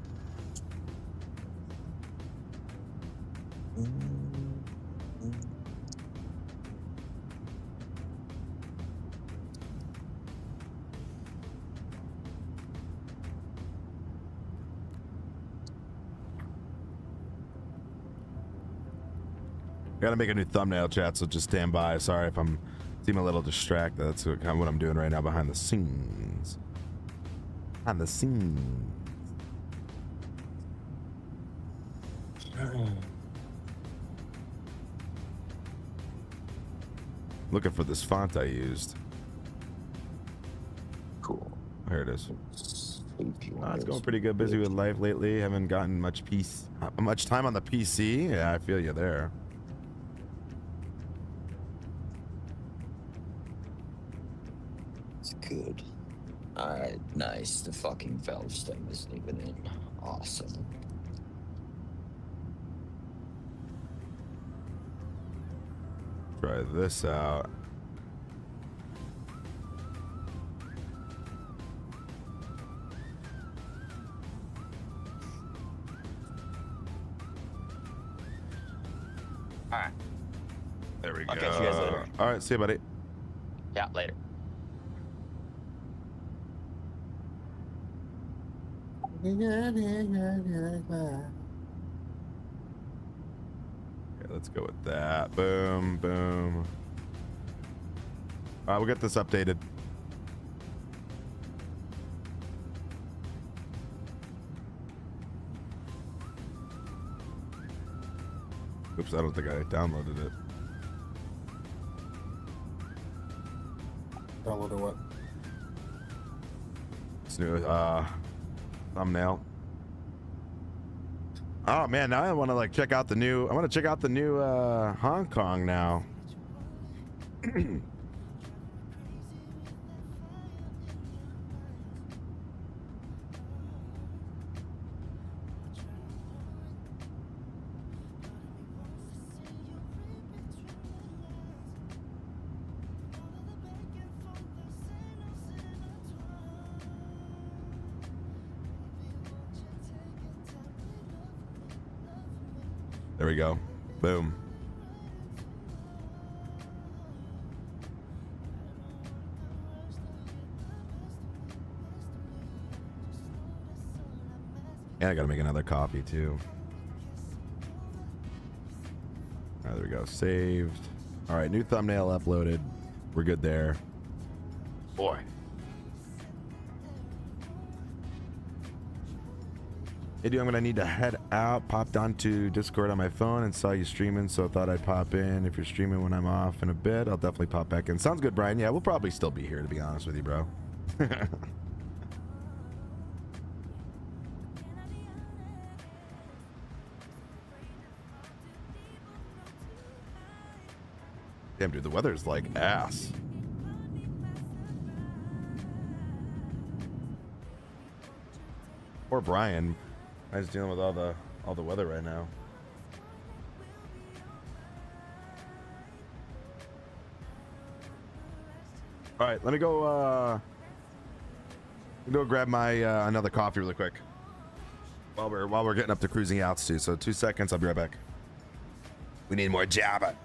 Gotta make a new thumbnail, chat, so just stand by. Sorry if I'm seem a little distracted. That's kind of what I'm doing right now behind the scenes. Behind the scenes. Looking for this font I used. Cool. Here it is. It's going pretty good. Busy with life lately. Haven't gotten much time on the PC. Yeah, I feel you there. It's good. Alright, nice. The fucking valve stem isn't even in. Awesome. Try this out. Alright. There we go. I'll catch you guys later. All right, see you, buddy. Yeah, later. Okay, let's go with that. Boom, boom. All right, we'll get this updated. Oops, I don't think I downloaded it. Downloaded what? It's new thumbnail. Oh man, now I want to like check out the new. I want to check out the new Hong Kong now. There we go. Boom. And I gotta make another copy too. All right, there we go. Saved. All right, new thumbnail uploaded. We're good there. Boy. Hey, dude, I'm gonna need to head out. Popped onto Discord on my phone and saw you streaming, so I thought I'd pop in. If you're streaming when I'm off in a bit, I'll definitely pop back in. Sounds good, Brian. Yeah, we'll probably still be here, to be honest with you, bro. Damn, dude, the weather's like ass. Poor Brian. I was dealing with all the weather right now. All right, let me go Go grab my another coffee really quick while we're getting up to cruising altitude. So 2 seconds. I'll be right back. We need more Java.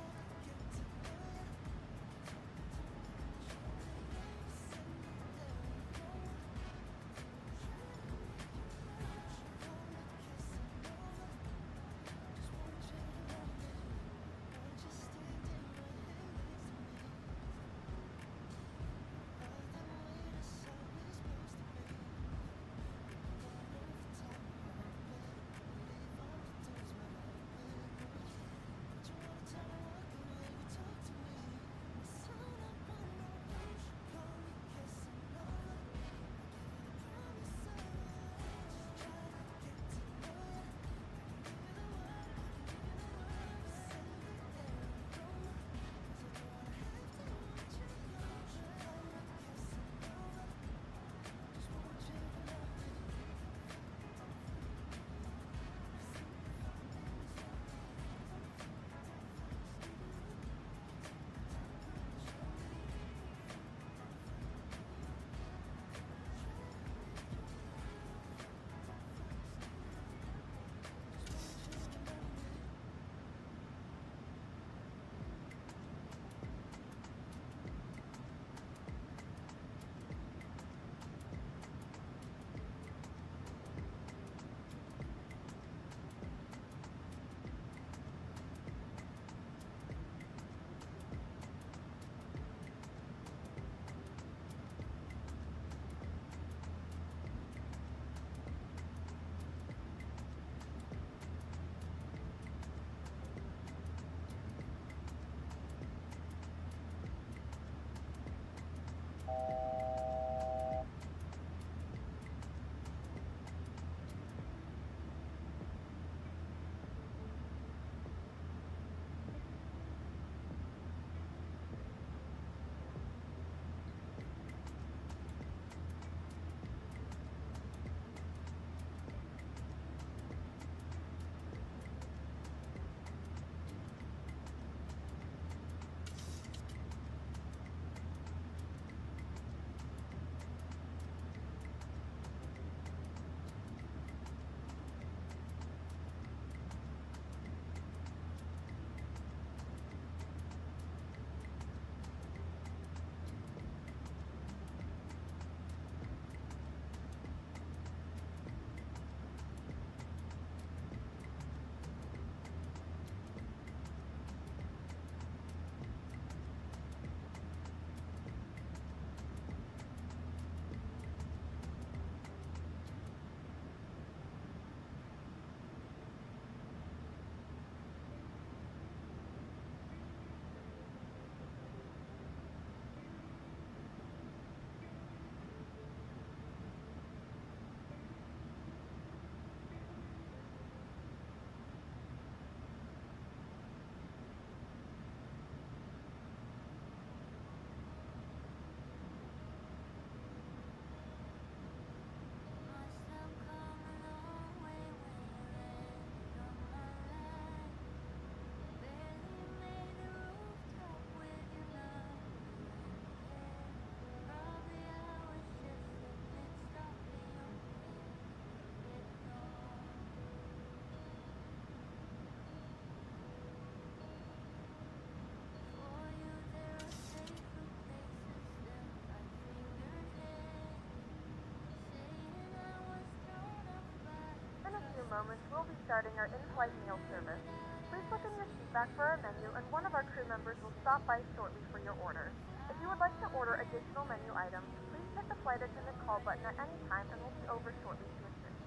Moments, we'll be starting our in-flight meal service. Please look in your seat back for our menu, and one of our crew members will stop by shortly for your order. If you would like to order additional menu items, please hit the flight attendant call button at any time, and we'll be over shortly to assist.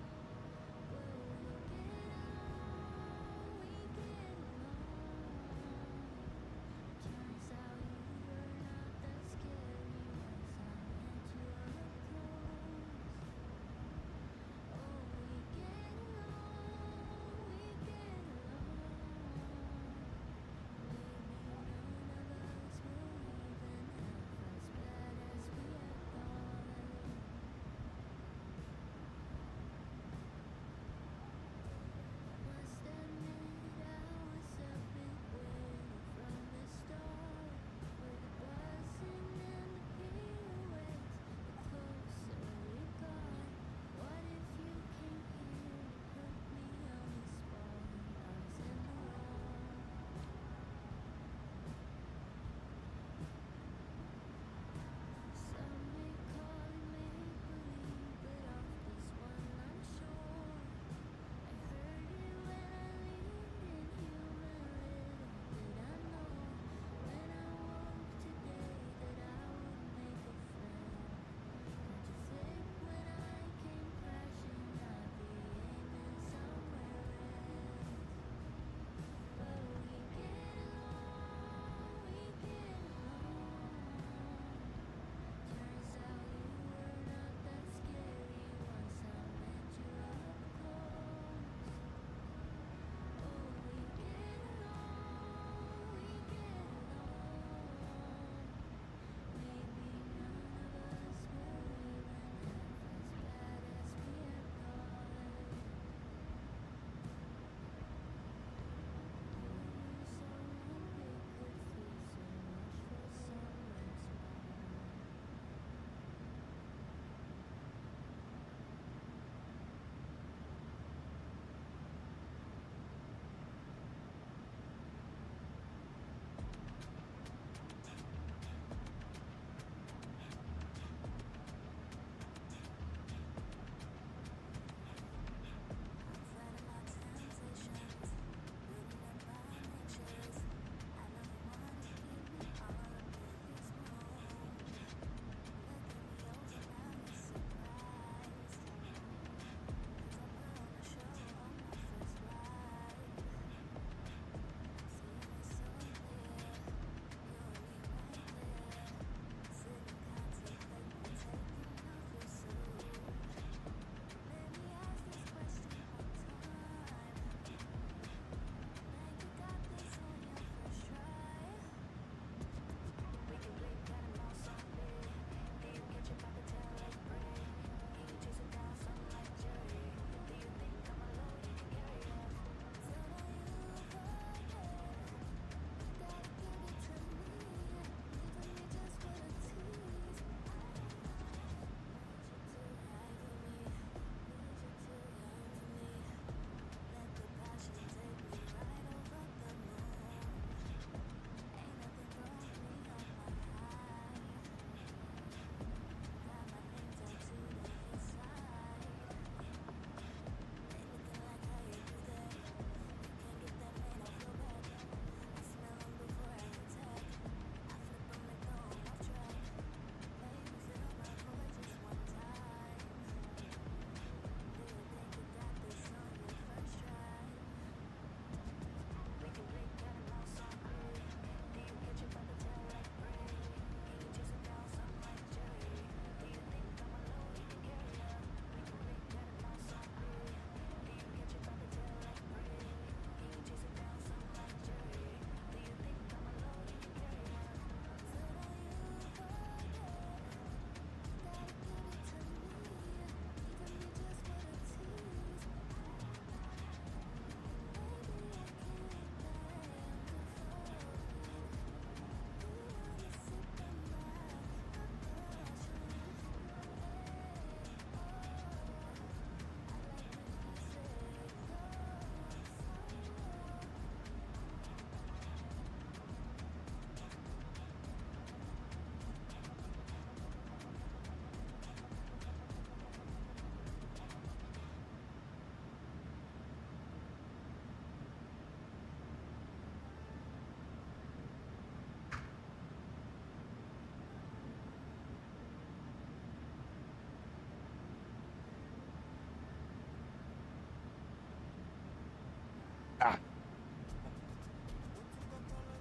Ah.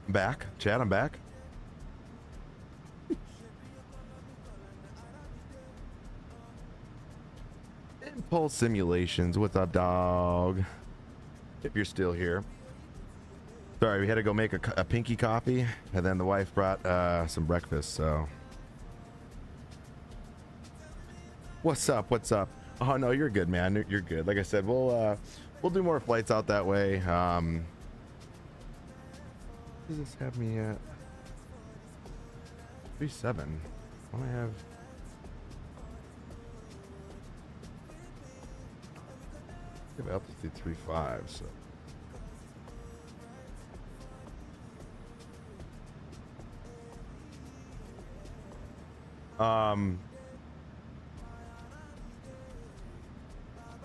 I'm back. Chad, I'm back. Impulse Simulations. What's up, dog? If you're still here. Sorry, we had to go make a pinky coffee, and then the wife brought some breakfast, so. What's up? What's up? Oh, no, you're good, man. You're good. Like I said, we'll do more flights out that way. What does this have me at? 3.7. What do I have? I have altitude 3.5, so.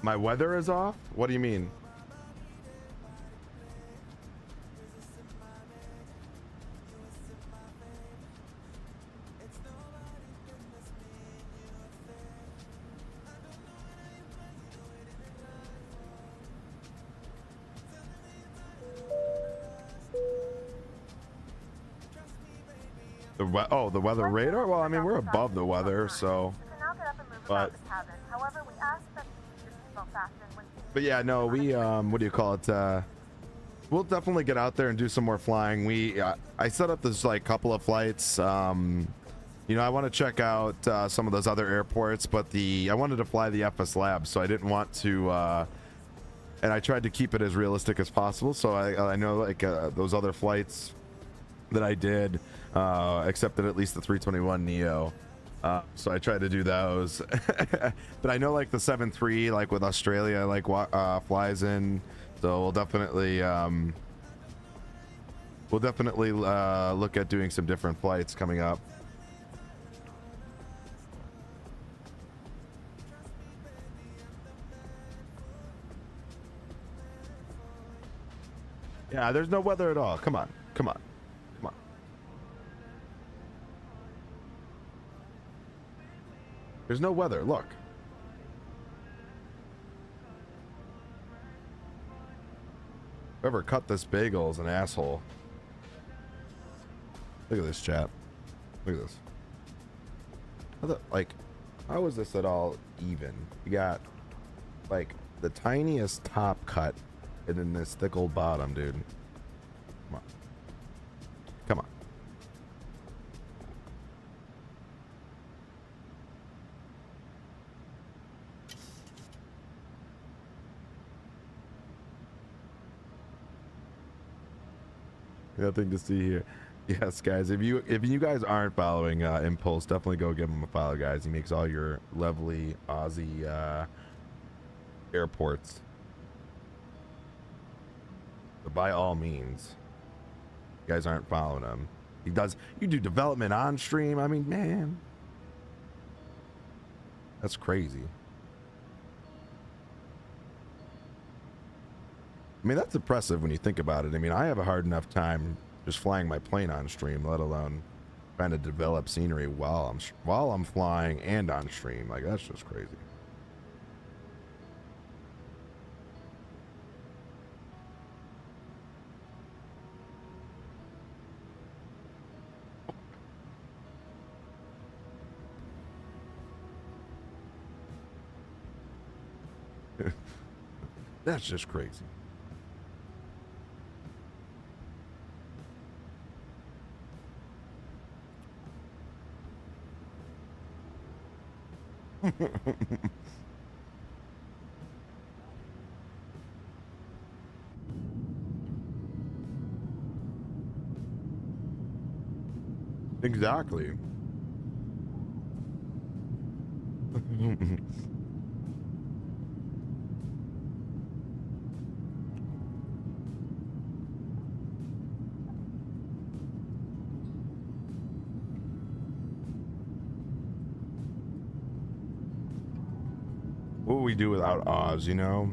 My weather is off? What do you mean? The weather radar? Well, I mean, we're above the weather, so. You can now get up and move But about the cabin. However, we ask that you keep your seatbelt fastened when you. But yeah, no, we what do you call it? We'll definitely get out there and do some more flying. I set up this like couple of flights. You know, I want to check out some of those other airports, but I wanted to fly the FS Lab, so I didn't want to. And I tried to keep it as realistic as possible. So I know like those other flights that I did accepted at least the 321 Neo. So I tried to do those. But I know like the 7.3, like with Australia, like flies in. So we'll definitely look at doing some different flights coming up. Yeah, there's no weather at all. Come on, come on, come on. There's no weather. Look. Whoever cut this bagel is an asshole. Look at this, chat. Look at this. How is this at all even? You got like the tiniest top cut and then this thick old bottom, dude. Come on. Come on. Nothing to see here. Yes, guys. If you guys aren't following Impulse, definitely go give him a follow, guys. He makes all your lovely Aussie airports. But by all means, you guys aren't following him. You do development on stream. I mean, man, that's crazy. I mean, that's impressive when you think about it. I mean, I have a hard enough time just flying my plane on stream, let alone trying to develop scenery while I'm flying and on stream. Like, that's just crazy. That's just crazy. Exactly. What would we do without Oz, you know?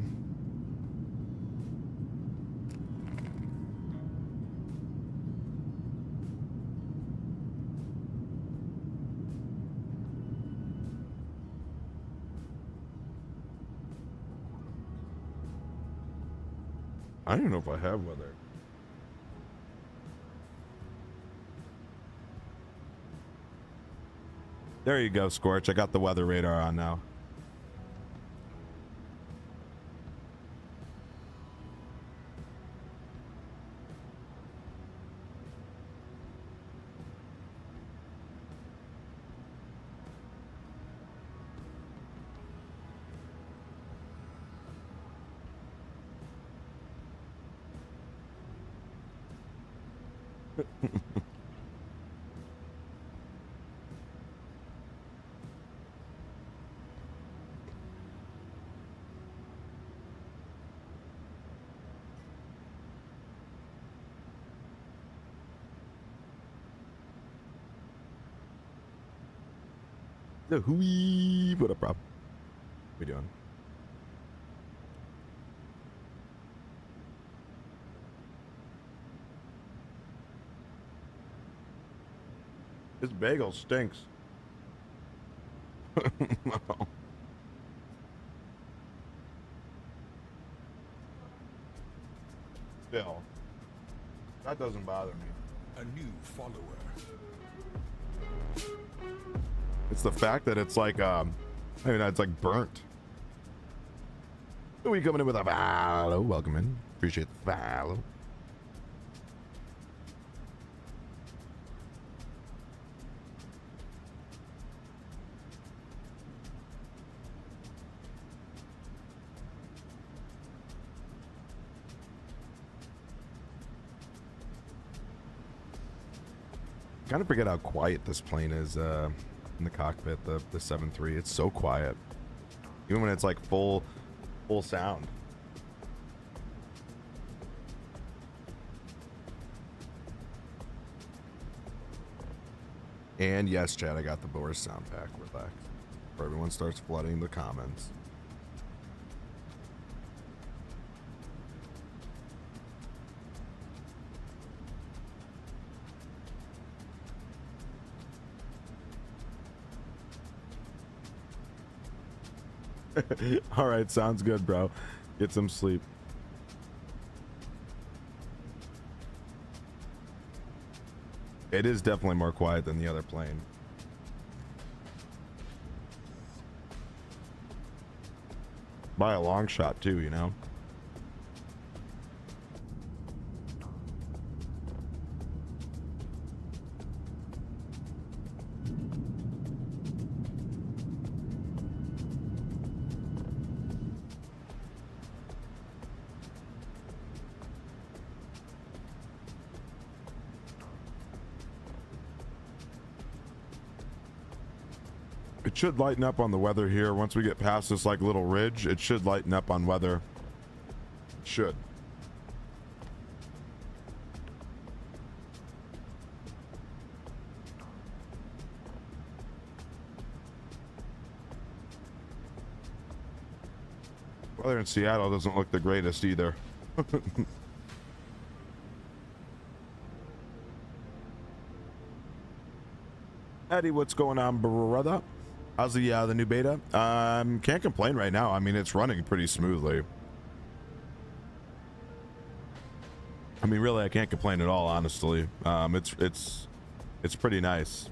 I don't know if I have weather. There you go, Scorch. I got the weather radar on now. The hooey. What up, Rob? What are we doing? This bagel stinks. Still, that doesn't bother me. A new follower. It's the fact that it's like, I mean, it's like burnt. Who are we coming in with a follow? Welcome in. Appreciate the follow. Kind of forget how quiet this plane is in the cockpit, the 7.3. It's so quiet. Even when it's like full sound. And yes, Chad, I got the Boris sound pack. Relax. Before everyone starts flooding the comments. All right, sounds good, bro. Get some sleep. It is definitely more quiet than the other plane. By a long shot, too, you know? It should lighten up on the weather here. Once we get past this like little ridge, it should lighten up on weather. It should. Weather in Seattle doesn't look the greatest either. Eddie, what's going on, brother? How's the new beta? Can't complain right now. I mean, it's running pretty smoothly. I mean, really, I can't complain at all, honestly. It's pretty nice.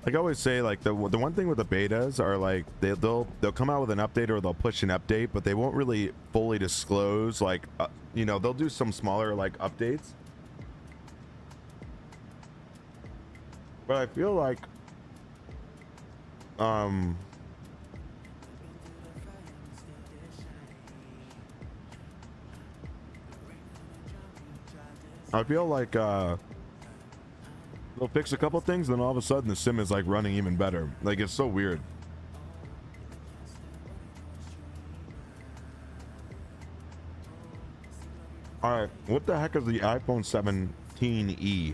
Like I always say, like the one thing with the betas are like they'll come out with an update or they'll push an update, but they won't really fully disclose. Like you know, they'll do some smaller like updates. But I feel like they'll fix a couple things, then all of a sudden the sim is like running even better. Like it's so weird. All right, what the heck is the iPhone 17e?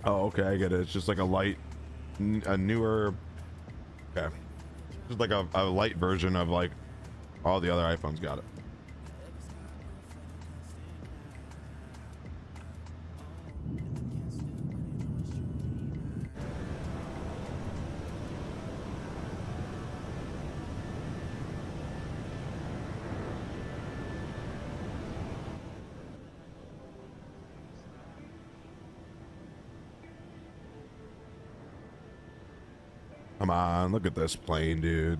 Oh, okay, I get it. It's just like a light, a newer, okay. Just like a light version of like all the other iPhones got it. Come on, look at this plane, dude.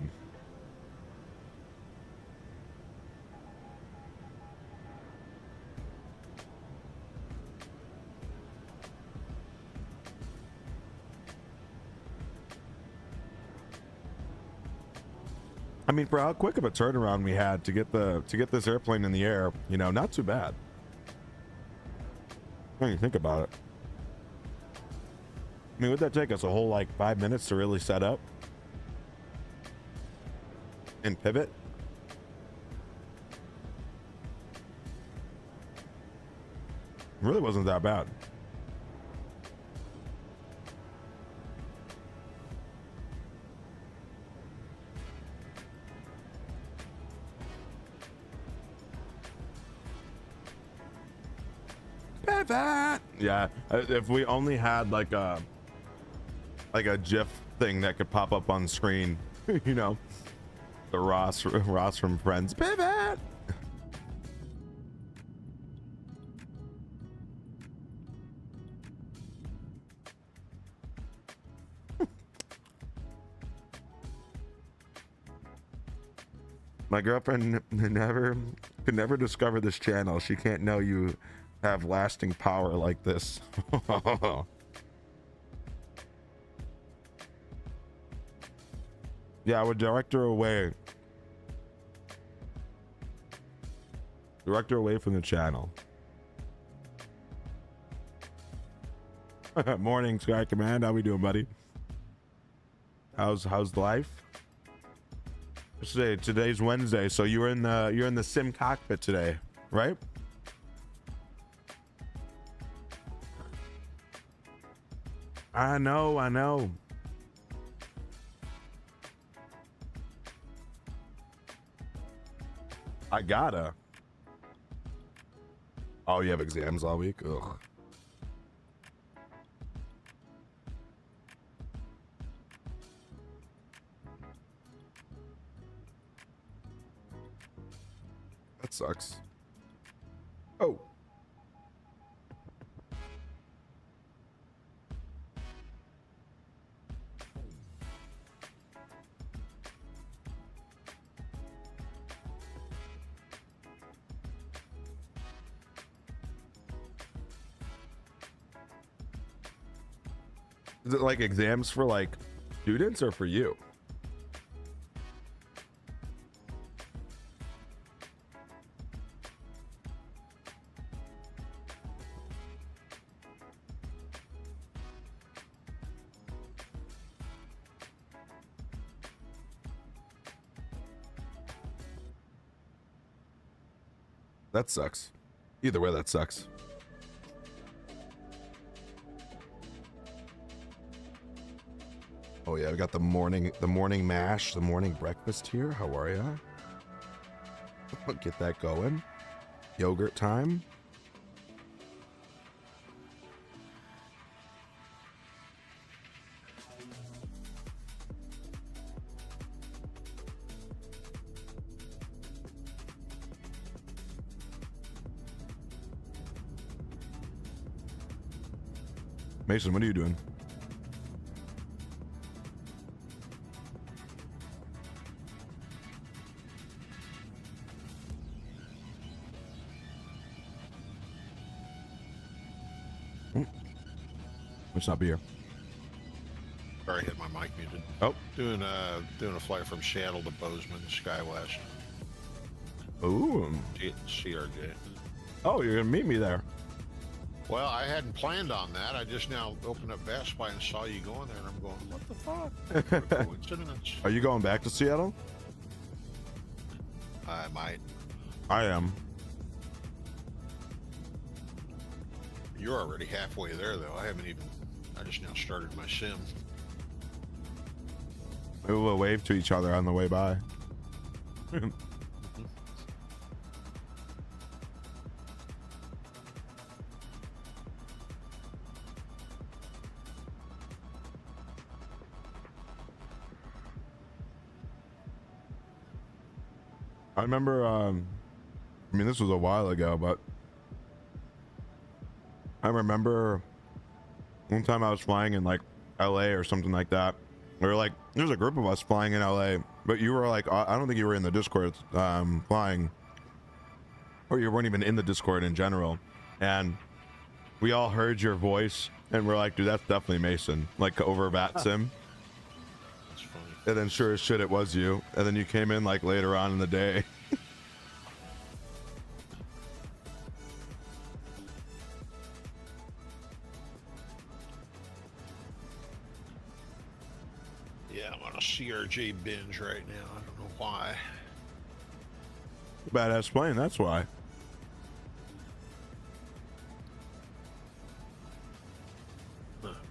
I mean, for how quick of a turnaround we had to get this airplane in the air, you know, not too bad. When you think about it. I mean, would that take us a whole like 5 minutes to really set up and pivot? It really wasn't that bad. Pivot. Yeah, if we only had like a GIF thing that could pop up on screen, you know, the Ross from Friends. Pivot. My girlfriend could never discover this channel. She can't know you have lasting power like this. Yeah, I would direct her away. Direct her away from the channel. Morning, Sky Command. How we doing, buddy? How's life? Today's Wednesday, so you're in the sim cockpit today, right? I know. I gotta. Oh, you have exams all week? Ugh. That sucks. Oh. Is it like exams for like students or for you? That sucks. Either way, that sucks. Oh yeah, we got the morning mash, the morning breakfast here. How are ya? Get that going. Yogurt time. Mason, what are you doing? Let's not be here. Sorry, I had my mic muted. Oh, doing a flight from Seattle to Bozeman, SkyWest. Ooh. CRJ. Oh, you're gonna meet me there. Well, I hadn't planned on that. I just now opened up Best Buy and saw you going there, and I'm going, what the fuck? What a coincidence. Are you going back to Seattle? I might. I am. You're already halfway there, though. I haven't even I just now started my sim. Maybe we'll wave to each other on the way by. I remember, I mean, this was a while ago, but I remember one time I was flying in like LA or something like that. We were like, there's a group of us flying in LA, but you were like, I don't think you were in the Discord flying, or you weren't even in the Discord in general. And we all heard your voice and we're like, dude, that's definitely Mason, like over VATSIM. That's funny. And then sure as shit, it was you. And then you came in like later on in the day. Yeah, I'm on a CRJ binge right now. I don't know why. Badass plane, that's why.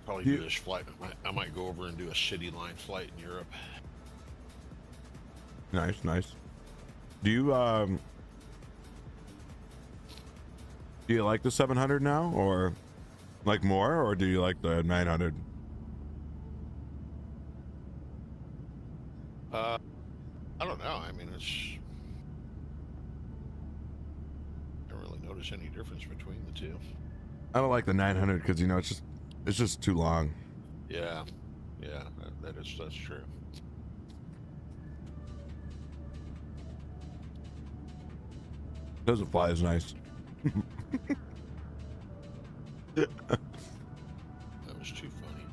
Probably do this flight. I might go over and do a city line flight in Europe. Nice, nice. Do you like the 700 now, or like more, or do you like the 900? I don't know. I mean, I don't really notice any difference between the two. I don't like the 900 because, you know, it's just too long. Yeah, that's true. Doesn't fly as nice. That was too funny.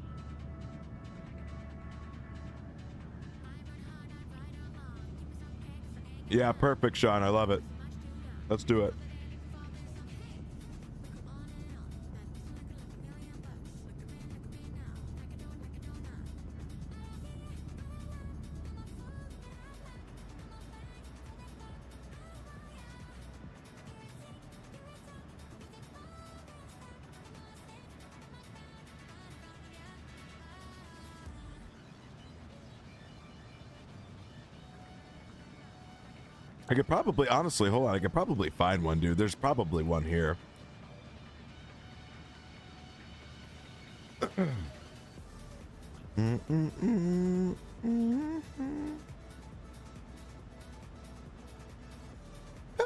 Yeah, perfect, Sean. I love it. Let's do it. I could probably, honestly, hold on. I could probably find one, dude. There's probably one here.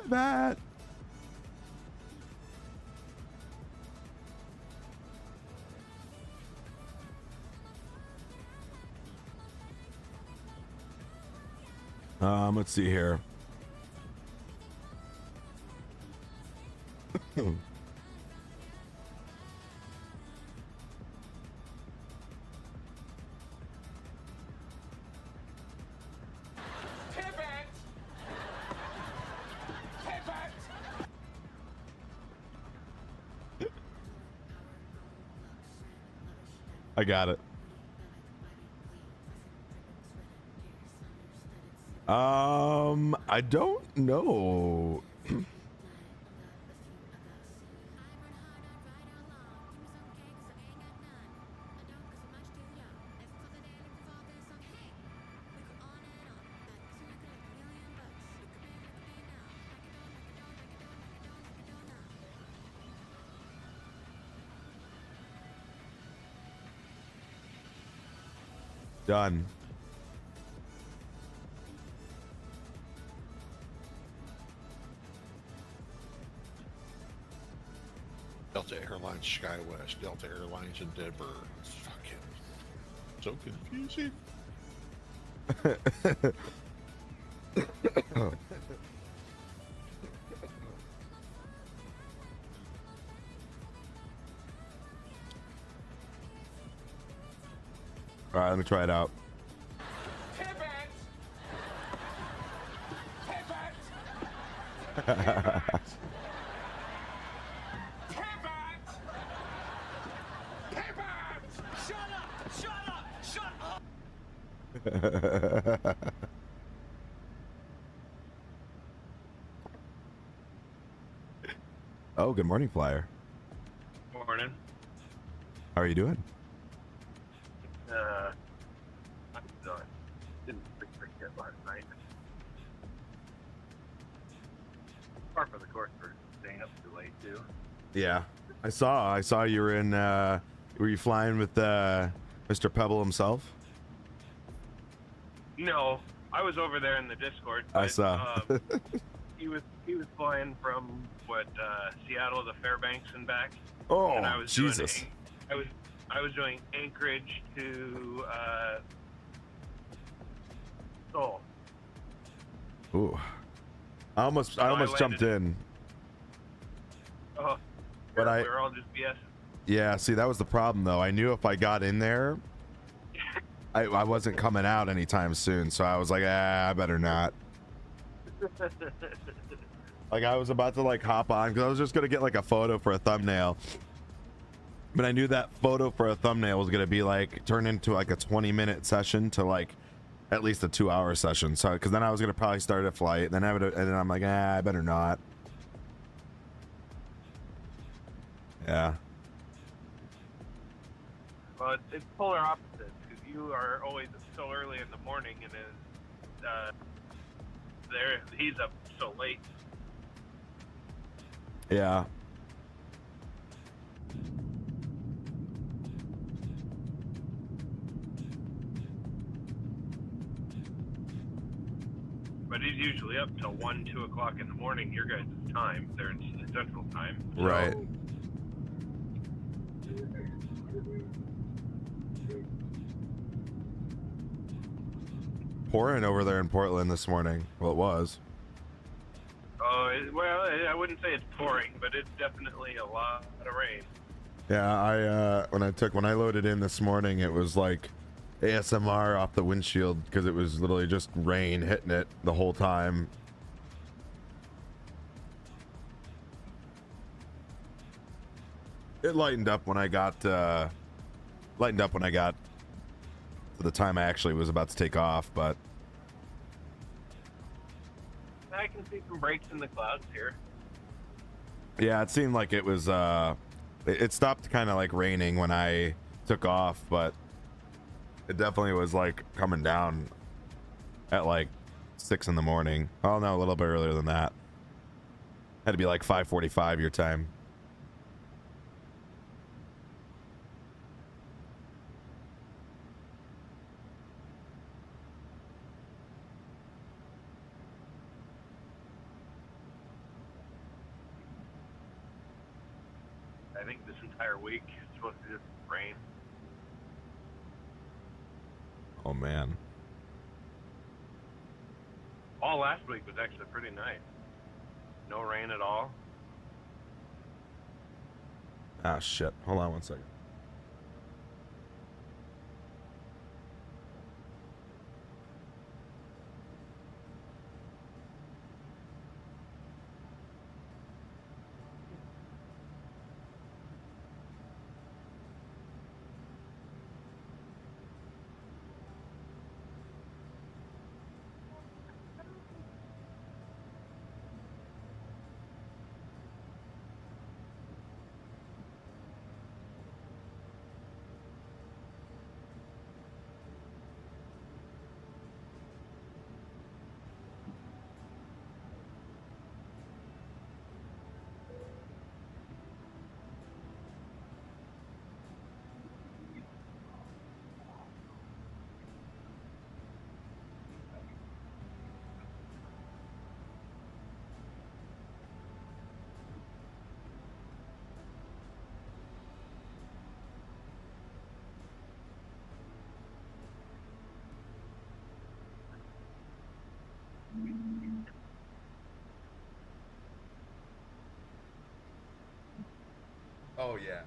That. Let's see here. I got it. I don't know. Done. Delta Airlines SkyWest, Delta Airlines Endeavor. It's fucking so confusing. All right, let me try it out. Oh, good morning, Flyer. Morning. How are you doing? I'm done. Didn't sleep yet last night. Part of the course for staying up too late too. Yeah, I saw you were in. Were you flying with Mr. Pebble himself? No, I was over there in the Discord. I But, saw. he was flying from Seattle to Fairbanks and back. Oh, and I was Jesus! I was doing Anchorage to Seoul. Ooh, I almost jumped in. Oh, But we're all just BS. Yeah, see, that was the problem though. I knew if I got in there, I wasn't coming out anytime soon, so I was like, I better not. Like, I was about to like hop on because I was just gonna get like a photo for a thumbnail, but I knew that photo for a thumbnail was gonna be like turn into like a 20-minute session to like at least a 2-hour session. So, because then I was gonna probably start a flight, and then and then I'm like, I better not. Yeah. Well, it's polar opposites because you are always so early in the morning, and then he's up so late. Yeah. But he's usually up till 1, 2 o'clock in the morning. Your guys' time, they're in Central Time. So. Right. Pouring over there in Portland this morning. Well, it was. Oh, well, I wouldn't say it's pouring, but it's definitely a lot of rain. Yeah, when I loaded in this morning, it was like ASMR off the windshield because it was literally just rain hitting it the whole time. It lightened up when I got to the time I actually was about to take off, but I can see some breaks in the clouds here. yeah, it seemed like it was it stopped kind of like raining when I took off, but it definitely was like coming down at like 6 in the morning. Oh no, a little bit earlier than that. Had to be like 5:45 your time. I think this entire week is supposed to just rain. Oh man. All last week was actually pretty nice. No rain at all. Ah shit. Hold on one second. Oh yeah.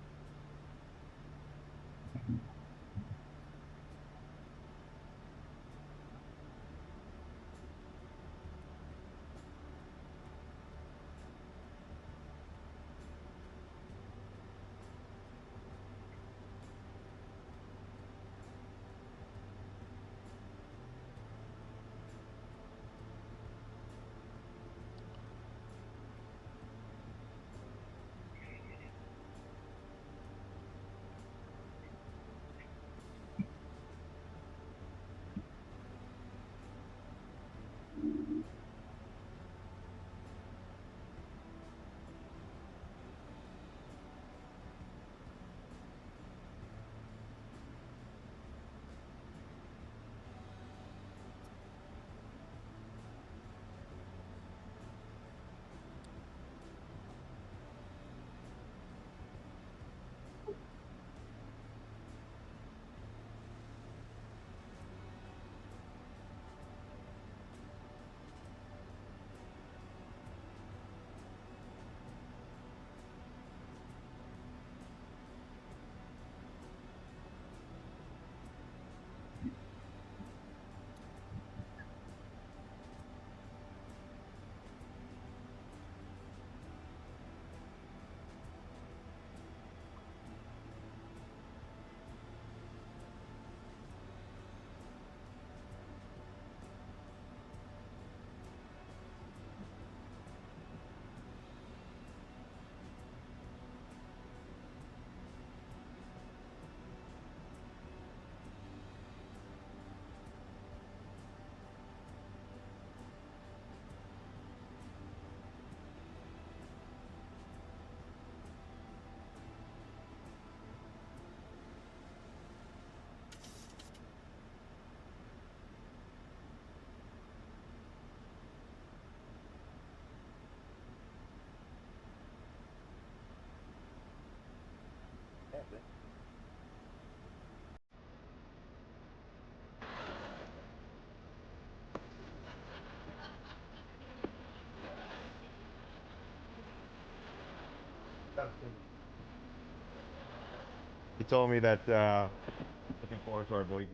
He told me that looking forward to our boy.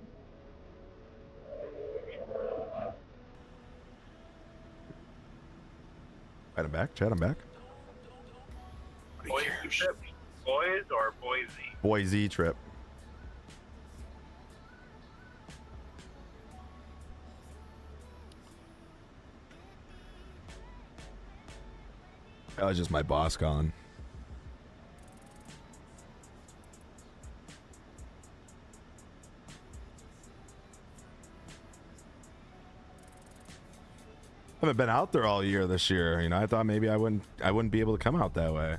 Chat him back. Chat him back. Boise trip. Boys or Boise? Boise trip. That was just my boss calling. I haven't been out there all year this year. You know, I thought maybe I wouldn't be able to come out that way.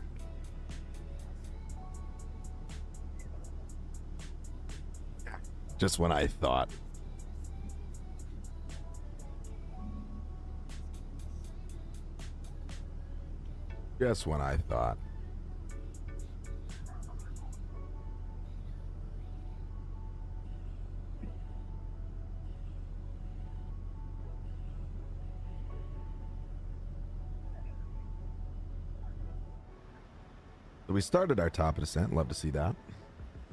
Just when I thought. Just when I thought. So we started our top of descent. Love to see that.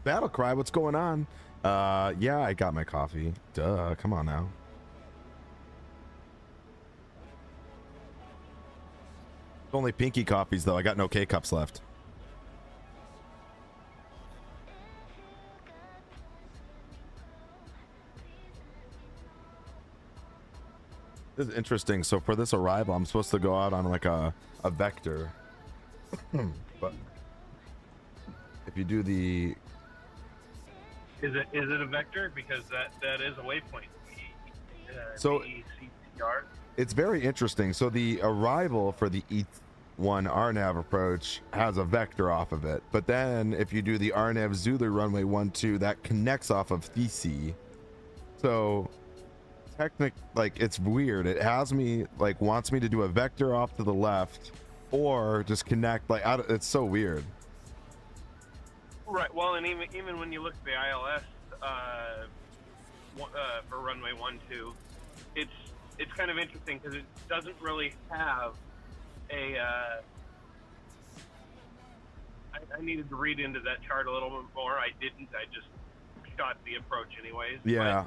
Battle Cry, what's going on? Yeah, I got my coffee. Duh, come on now. Only pinky coffees though. I got no K-cups left. This is interesting. So for this arrival, I'm supposed to go out on like a vector. But if you do the... Is it a vector? Because that is a waypoint. So VCTR. It's very interesting. So the arrival for the E1 RNAV approach has a vector off of it. But then if you do the RNAV Zulu runway 12, that connects off of TC. So like it's weird. It has me like wants me to do a vector off to the left or just connect like it's so weird. Right. Well, and even when you look at the ILS for runway 12, it's kind of interesting because it doesn't really have a. I needed to read into that chart a little bit more. I didn't. I just shot the approach anyways. Yeah.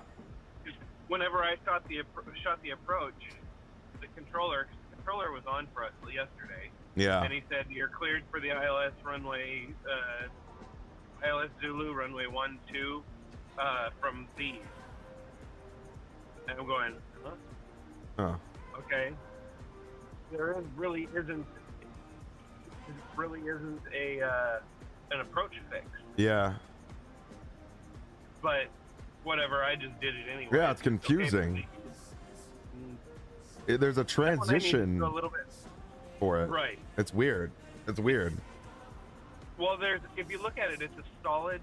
But whenever I shot the approach, the controller was on for us yesterday. Yeah. And he said you're cleared for the ILS runway. ILS Zulu runway 12 from these. And I'm going, huh? Oh. Okay. There really isn't a an approach fix. Yeah. But whatever, I just did it anyway. Yeah, it's confusing. There's a transition a little bit for it. Right. It's weird. It's weird. Well, if you look at it, it's a solid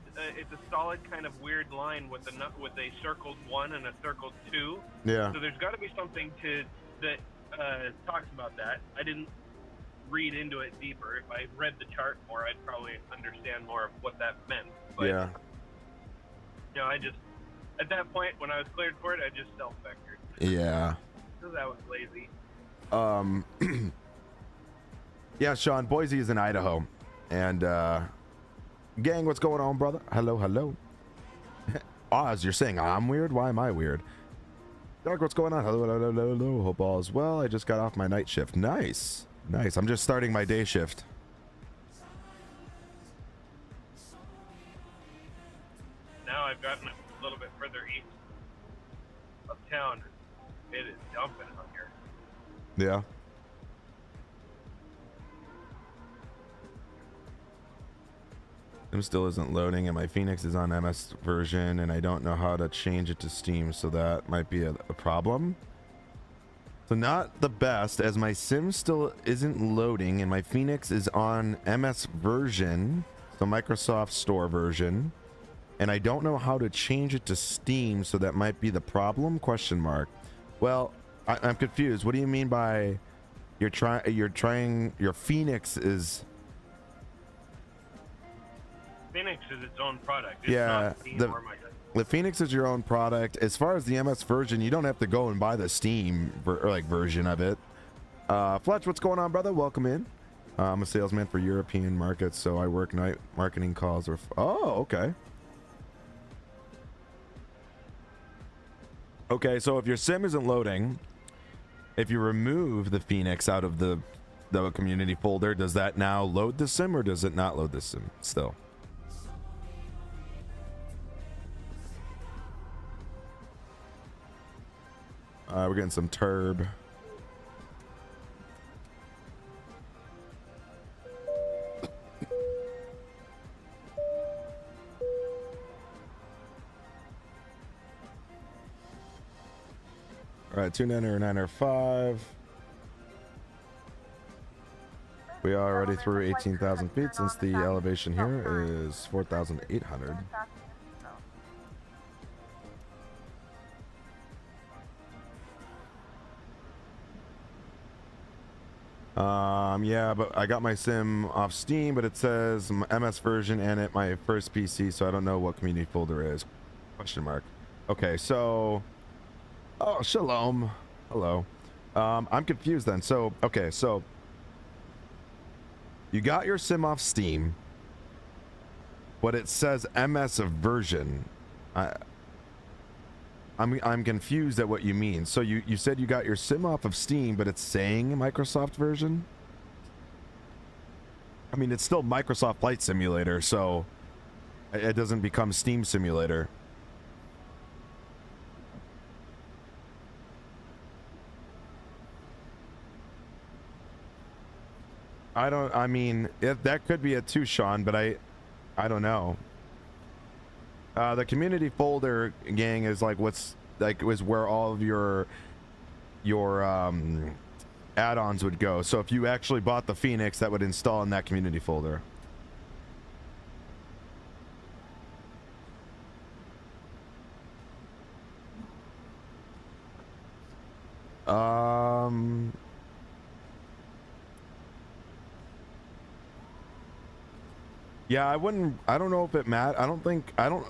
kind of weird line with a circled 1 and a circled 2. Yeah. So there's got to be something that talks about that. I didn't read into it deeper. If I read the chart more, I'd probably understand more of what that meant. But, yeah. You know, I just at that point when I was cleared for it, I just self-vectored. Yeah. Because I was lazy. Yeah, Sean, Boise is in Idaho. And gang, what's going on, brother? Hello. Oz, you're saying I'm weird? Why am I weird? Dark, what's going on? Hello. Hope all is well. I just got off my night shift. Nice. I'm just starting my day shift. Now I've gotten a little bit further east of town. It is dumping out here. Yeah. It still isn't loading, and my Phoenix is on MS version, and I don't know how to change it to Steam, so that might be a problem. So not the best, as my sim still isn't loading, and my Phoenix is on MS version, so Microsoft Store version, and I don't know how to change it to Steam, so that might be the problem? Question mark. Well, I'm confused. What do you mean by you're trying? Your Phoenix is. Phoenix is its own product. It's Yeah, not Steam or Microsoft. the Phoenix is your own product. As far as the MS version, you don't have to go and buy the Steam version of it. Fletch, what's going on, brother? Welcome in. I'm a salesman for European markets, so I work night marketing calls. Oh, okay. Okay, so if your sim isn't loading, if you remove the Phoenix out of the community folder, does that now load the sim or does it not load the sim still? We're getting some turb. All right, 29905. We are already through 18,000 feet since the elevation here is 4,800. Yeah, but I got my sim off Steam, but it says MS version and at my first PC, so I don't know what community folder is. Question mark. Okay, so, oh, shalom. Hello. I'm confused then. So, okay, so you got your sim off Steam, but it says MS version. I'm confused at what you mean. So you said you got your sim off of Steam, but it's saying Microsoft version? I mean, it's still Microsoft Flight Simulator, so it doesn't become Steam Simulator. I mean, that could be it too, Sean, but I don't know. The community folder, gang, is like is where all of your add-ons would go. So if you actually bought the Phoenix, that would install in that community folder. Yeah, I don't know if it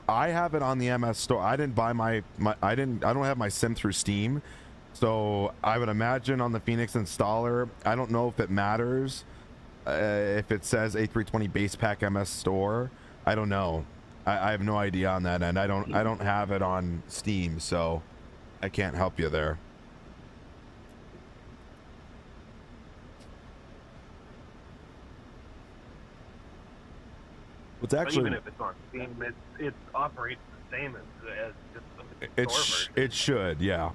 I have it on the MS store. I didn't buy I don't have my sim through Steam. So I would imagine on the Phoenix installer, I don't know if it matters if it says A320 base pack MS store. I don't know. I have no idea on that end. I don't have it on Steam, so I can't help you there. It's actually, but even if it's on Steam, it operates the same as just the it should, yeah.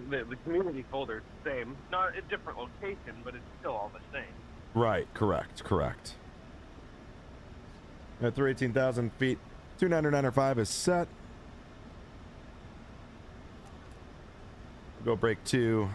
The community folder is the same, not a different location, but it's still all the same. Right, correct. At 18,000 feet, 29905 is set. Go break 2.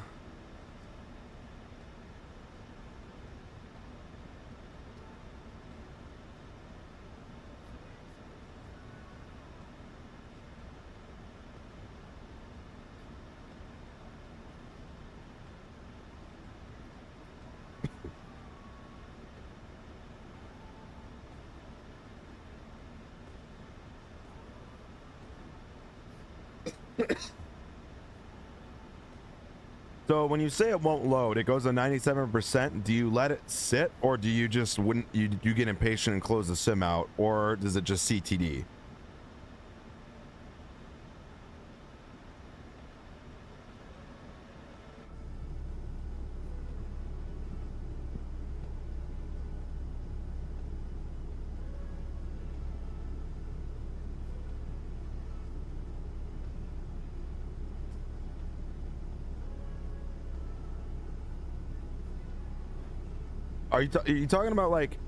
So when you say it won't load, it goes to 97%. Do you let it sit, or do you just you get impatient and close the sim out, or does it just CTD? Are you talking about like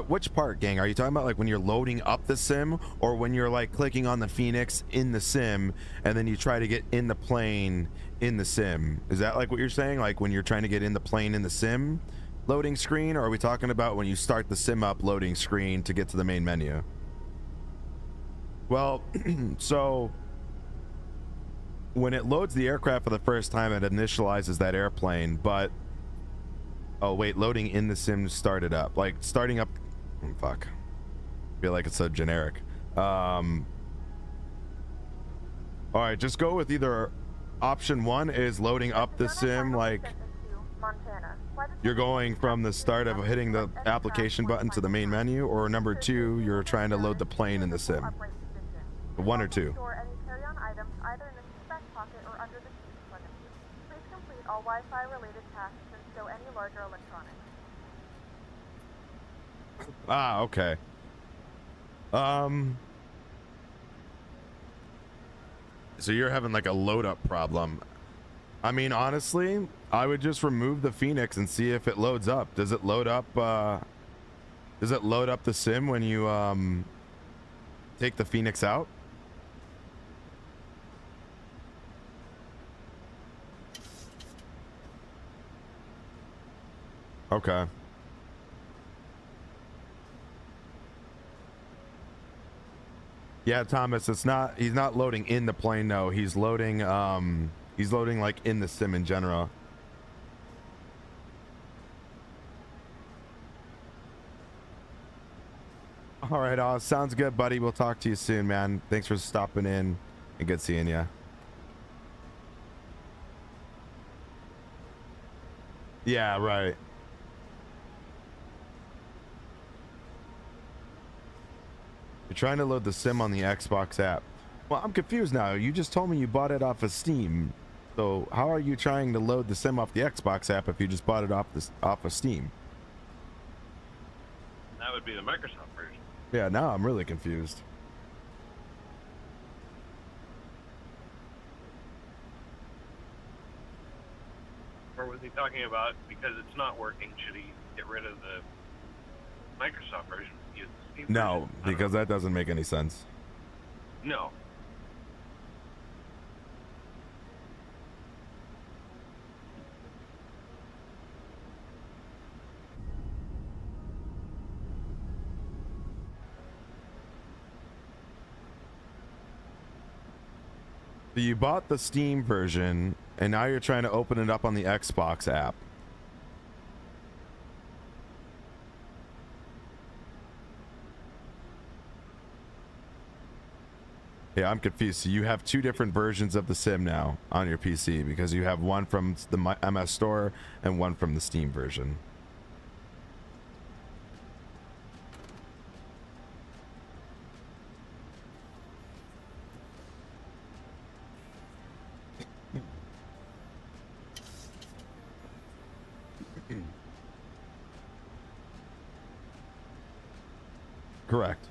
which part, gang? Are you talking about like when you're loading up the sim, or when you're like clicking on the Phoenix in the sim and then you try to get in the plane in the sim? Is that like what you're saying, like when you're trying to get in the plane in the sim loading screen, or are we talking about when you start the sim up loading screen to get to the main menu? Well, so when it loads the aircraft for the first time, it initializes that airplane, but oh wait, loading in the sim started up. Like starting up, fuck. I feel like it's so generic. All right, just go with either option 1 is loading up the sim, like. Montana. you're going from the start of hitting the application button to the main menu, or number 2, you're trying to load the plane in the sim. 1 or 2. Store any carry-on items either in the back pocket or under the seat in front of you. Please complete all Wi-Fi related tasks and stow any larger electronics. Ah, okay. So you're having like a load up problem. I mean, honestly, I would just remove the Phoenix and see if it loads up. Does it load up the sim when you take the Phoenix out? Okay. Yeah, Thomas, he's not loading in the plane, no. He's loading like in the sim in general. All right, Oz, sounds good, buddy. We'll talk to you soon, man. Thanks for stopping in and good seeing you. Yeah, right. You're trying to load the sim on the Xbox app. Well, I'm confused now. You just told me you bought it off of Steam. So how are you trying to load the sim off the Xbox app if you just bought it off of Steam? That would be the Microsoft version. Yeah, now I'm really confused. Or was he talking about because it's not working, should he get rid of the Microsoft version? Use the Steam No, version? because that doesn't make any sense. No. So you bought the Steam version, and now you're trying to open it up on the Xbox app. Yeah, I'm confused. So you have two different versions of the sim now on your PC because you have one from the MS Store and one from the Steam version. Correct.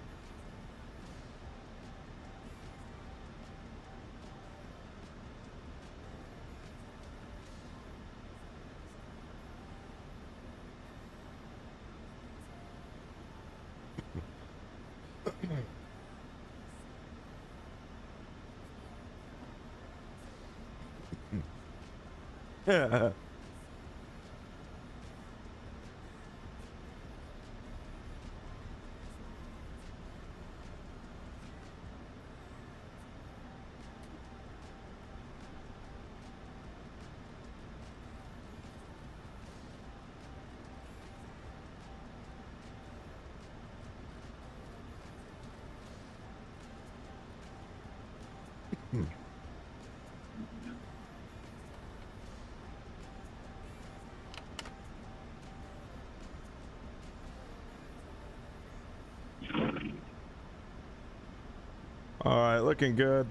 Yeah. All right, looking good.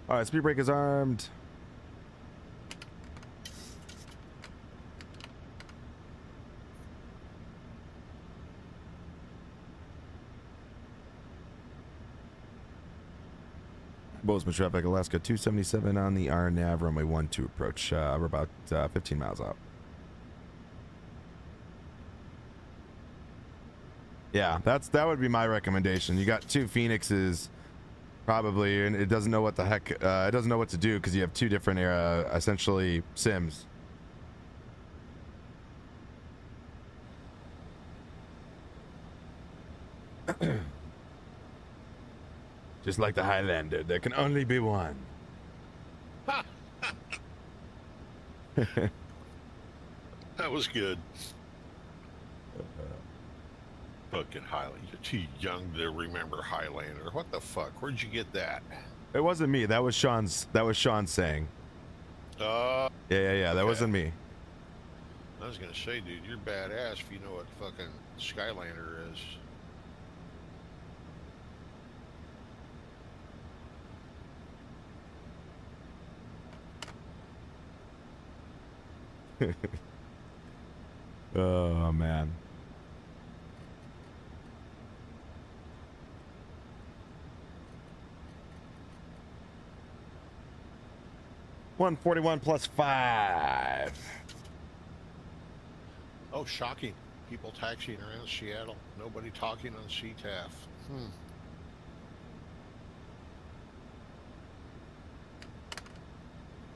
All right, speed brake is armed. Bozeman traffic, Alaska 277 on the RNAV, runway 12 approach. We're about 15 miles out. Yeah, that would be my recommendation. You got two Phoenixes, probably, and it doesn't know what the heck, it doesn't know what to do because you have two different essentially sims. Just like the Highlander, there can only be one. That was good. Fucking Highlander. You're too young to remember Highlander. What the fuck? Where'd you get that? It wasn't me. That was Sean's. That was Sean saying. Yeah. That okay. wasn't me. I was gonna say, dude, you're badass if you know what fucking Skylander is. Oh man. $141 plus 5. Oh, shocking. People taxiing around Seattle. Nobody talking on CTAF.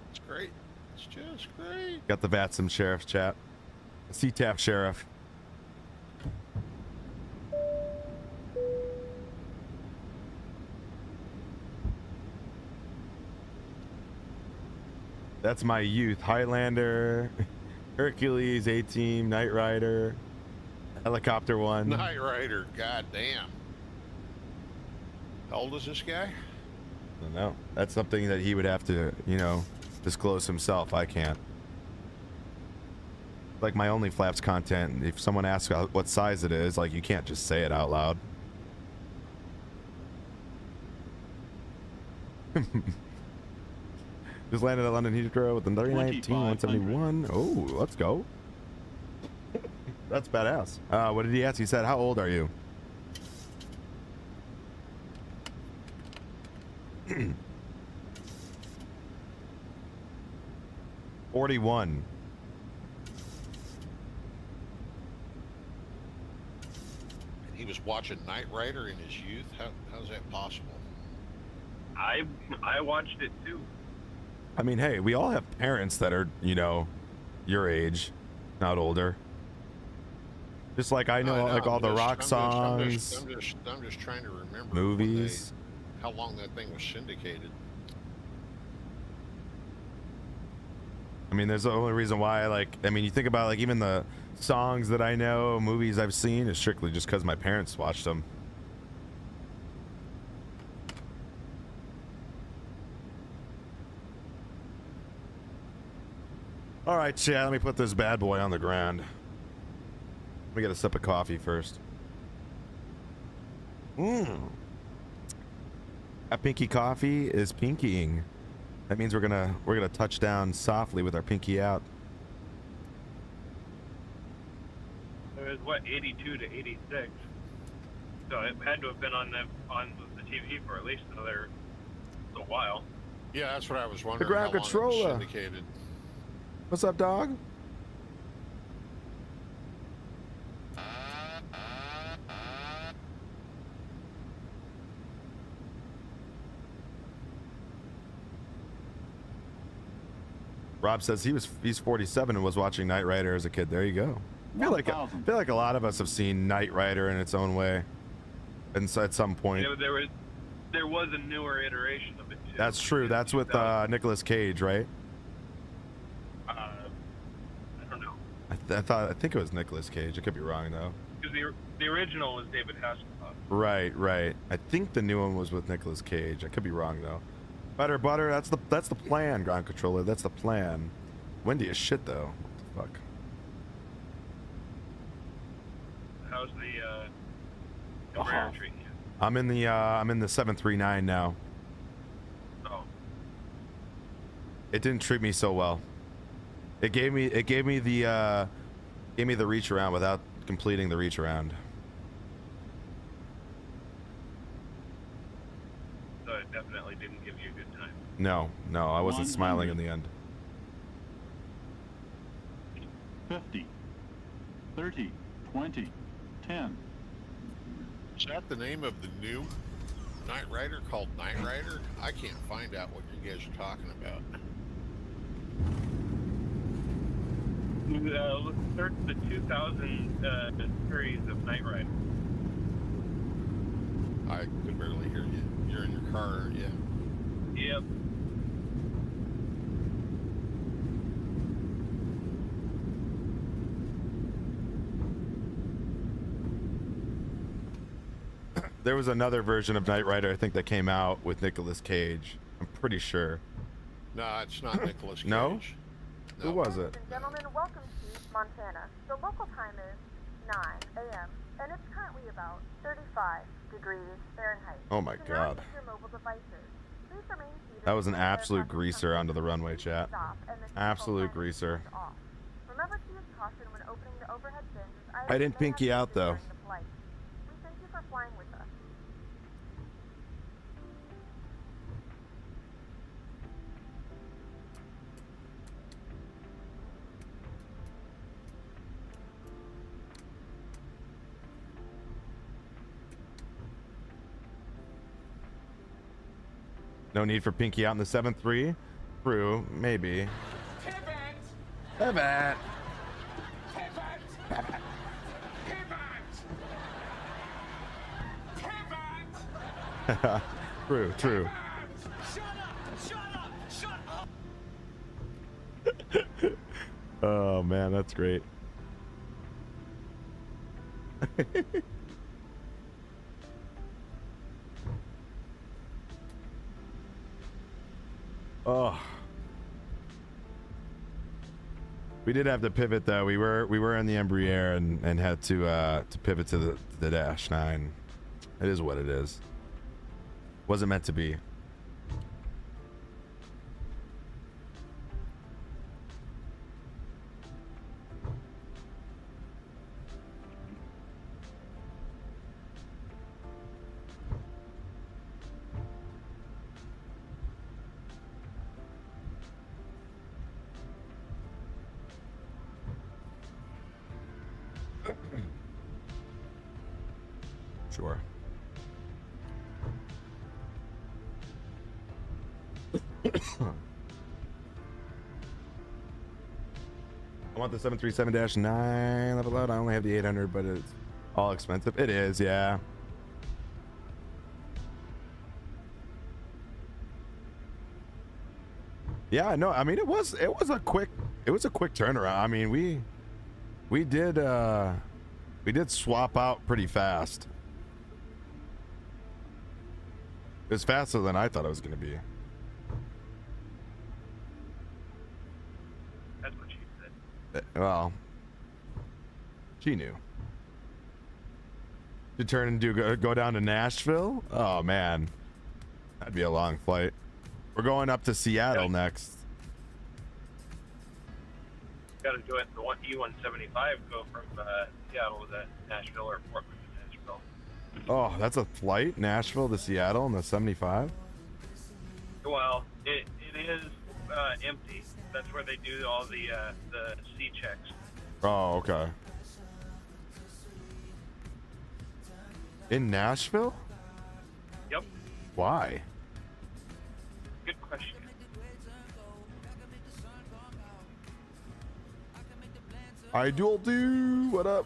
It's great. It's just great. Got the Vatsum Sheriff's chat. CTAF Sheriff. That's my youth. Highlander, Hercules, A-Team, Knight Rider, Helicopter One. Knight Rider, goddamn. How old is this guy? I don't know. That's something that he would have to, you know, disclose himself. I can't. Like my only Flaps content, if someone asks what size it is, like you can't just say it out loud. Just landed at London Heathrow with the 319 171. Oh, let's go. That's badass. What did he ask? He said, how old are you? $41. And he was watching Knight Rider in his youth? How's that possible? I watched it too. I mean, hey, we all have parents that are, you know, your age, not older. Just like I know, like all the rock songs. I'm just trying to remember movies. How long that thing was syndicated. I mean, there's the only reason why, like, I mean, you think about, like, even the songs that I know, movies I've seen, is strictly just because my parents watched them. All right, chat, let me put this bad boy on the ground. Let me get a sip of coffee first. That pinky coffee is pinkying. That means we're gonna touch down softly with our pinky out. It was what, 82 to 86. So it had to have been on the TV for at least another a while. Yeah, that's what I was wondering. The ground how long it was controller. syndicated. What's up, dog? Rob says he's 47 and was watching Knight Rider as a kid. There you go. I feel like a lot of us have seen Knight Rider in its own way, and so at some point. There was a newer iteration of it too. That's true. That's with Nicolas Cage, right? I don't know. I think it was Nicolas Cage. I could be wrong though. Because the original was David Hasselhoff. Right. I think the new one was with Nicolas Cage. I could be wrong though. Butter. That's the plan, ground controller. That's the plan. Windy as shit though. What the fuck? How's the Embraer treating you? I'm in the 739 now. Oh. It didn't treat me so well. It gave me the reach around without completing the reach around. So it definitely didn't give you a good time. No, I wasn't smiling in the end. 50, 30, 20, 10. Is that the name of the new Knight Rider called Knight Rider? I can't find out what you guys are talking about. Let's search the 2000 series of Knight Rider. I could barely hear you. You're in your car, aren't you? Yep. There was another version of Knight Rider, I think, that came out with Nicolas Cage. I'm pretty sure. No, it's not Nicolas Cage. No? Who was it? Ladies and gentlemen, welcome to Montana. The local time is 9 a.m. and it's currently about 35 degrees Fahrenheit. Oh my Do not God. use your mobile devices. Please remain seated That was an until absolute aircraft greaser comes onto the to runway, chat. stop and the seatbelt Absolute sign is greaser. turned off. Remember to use caution when opening the overhead bins. as I didn't items may pinky have out, issues though. during the flight. We thank you for flying with us. No need for pinky out in the 7-3. True, maybe. Pivot. True, true. Oh man, that's great. Oh, we did have to pivot though. We were in the Embraer and had to pivot to the Dash 9. It is what it is. Wasn't meant to be. Sure. I want the 737-9 level out. I only have the 800, but it's all expensive. It is, yeah. Yeah, no, I mean it was a quick turnaround. I mean we did swap out pretty fast. It was faster than I thought it was going to be. That's what she said. Well, she knew. To turn and go down to Nashville? Oh man, that'd be a long flight. We're going up to Seattle next. Got to do it. The one E-175 go from Seattle to Nashville or Portland to Nashville. Oh, that's a flight, Nashville to Seattle in the 75? Well, it is empty. That's where they do all the C checks. Oh, okay. In Nashville? Yep. Why? Good question. I dual do. What up?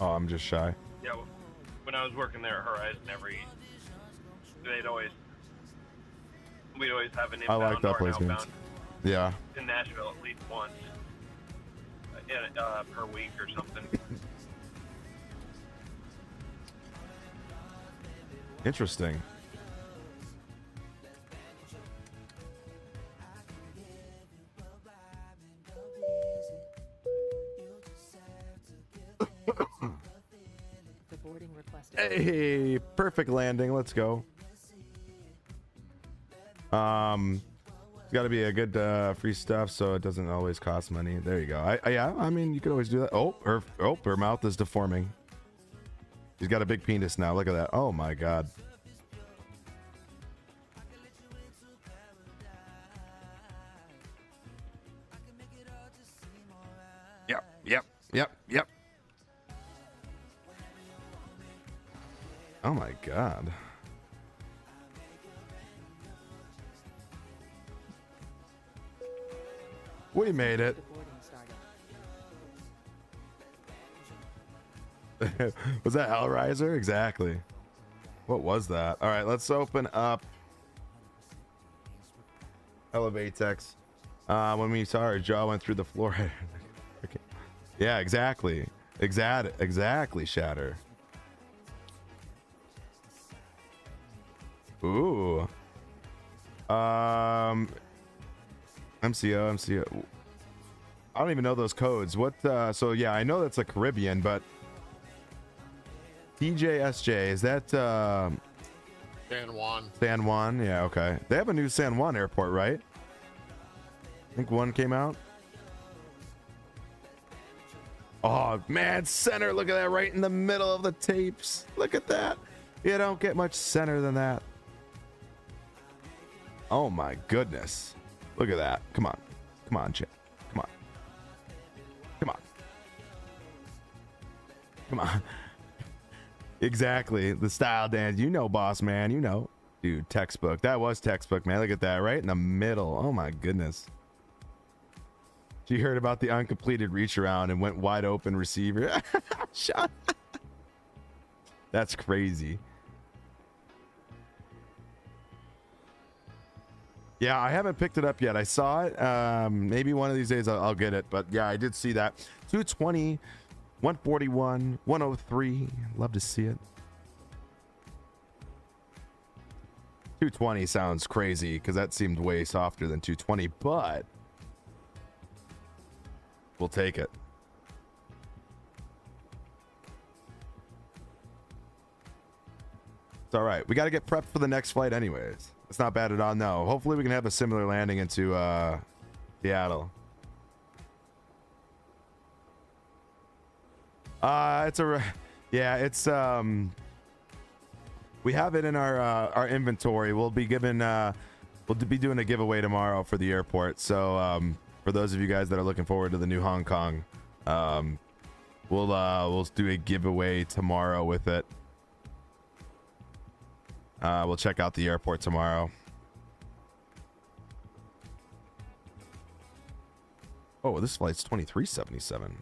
Oh, I'm just shy. Yeah. When I was working there at Horizon, we'd always have an I inbound like that or an placement. outbound Yeah. in Nashville at least once per week or something. Interesting. The boarding request. Hey, perfect landing. Let's go. It's got to be a good free stuff, so it doesn't always cost money. There you go. Yeah, I mean, you could always do that. Oh, her mouth is deforming. She's got a big penis now. Look at that. Oh my god. Yep. Oh my god. We made it. Was that Hellraiser? Exactly. What was that? All right, let's open up Elevatex. When we saw her jaw went through the floor. Okay. Yeah, exactly. Exactly, Shatter. Ooh. MCO. I don't even know those codes. What? So yeah, I know that's a Caribbean, but TJSJ, is that San Juan. San Juan? Yeah, okay. They have a new San Juan airport, right? I think one came out. Oh man, center! Look at that, right in the middle of the tapes. Look at that. You don't get much center than that. Oh my goodness. Look at that. Come on, Chip. Come on. Exactly. The style dance. You know, boss man. You know. Dude, textbook. That was textbook, man. Look at that. Right in the middle. Oh my goodness. She heard about the uncompleted reach around and went wide open receiver. Shut. That's crazy. Yeah, I haven't picked it up yet. I saw it. Maybe one of these days I'll get it. But yeah, I did see that. 220, 141, 103. Love to see it. 220 sounds crazy because that seemed way softer than 220, but we'll take it. It's all right. We got to get prepped for the next flight anyways. It's not bad at all. No, hopefully we can have a similar landing into Seattle. It's we have it in our inventory. We'll be given we'll be doing a giveaway tomorrow for the airport. So for those of you guys that are looking forward to the new Hong Kong, we'll do a giveaway tomorrow with it. We'll check out the airport tomorrow. Oh, this flight's 2377.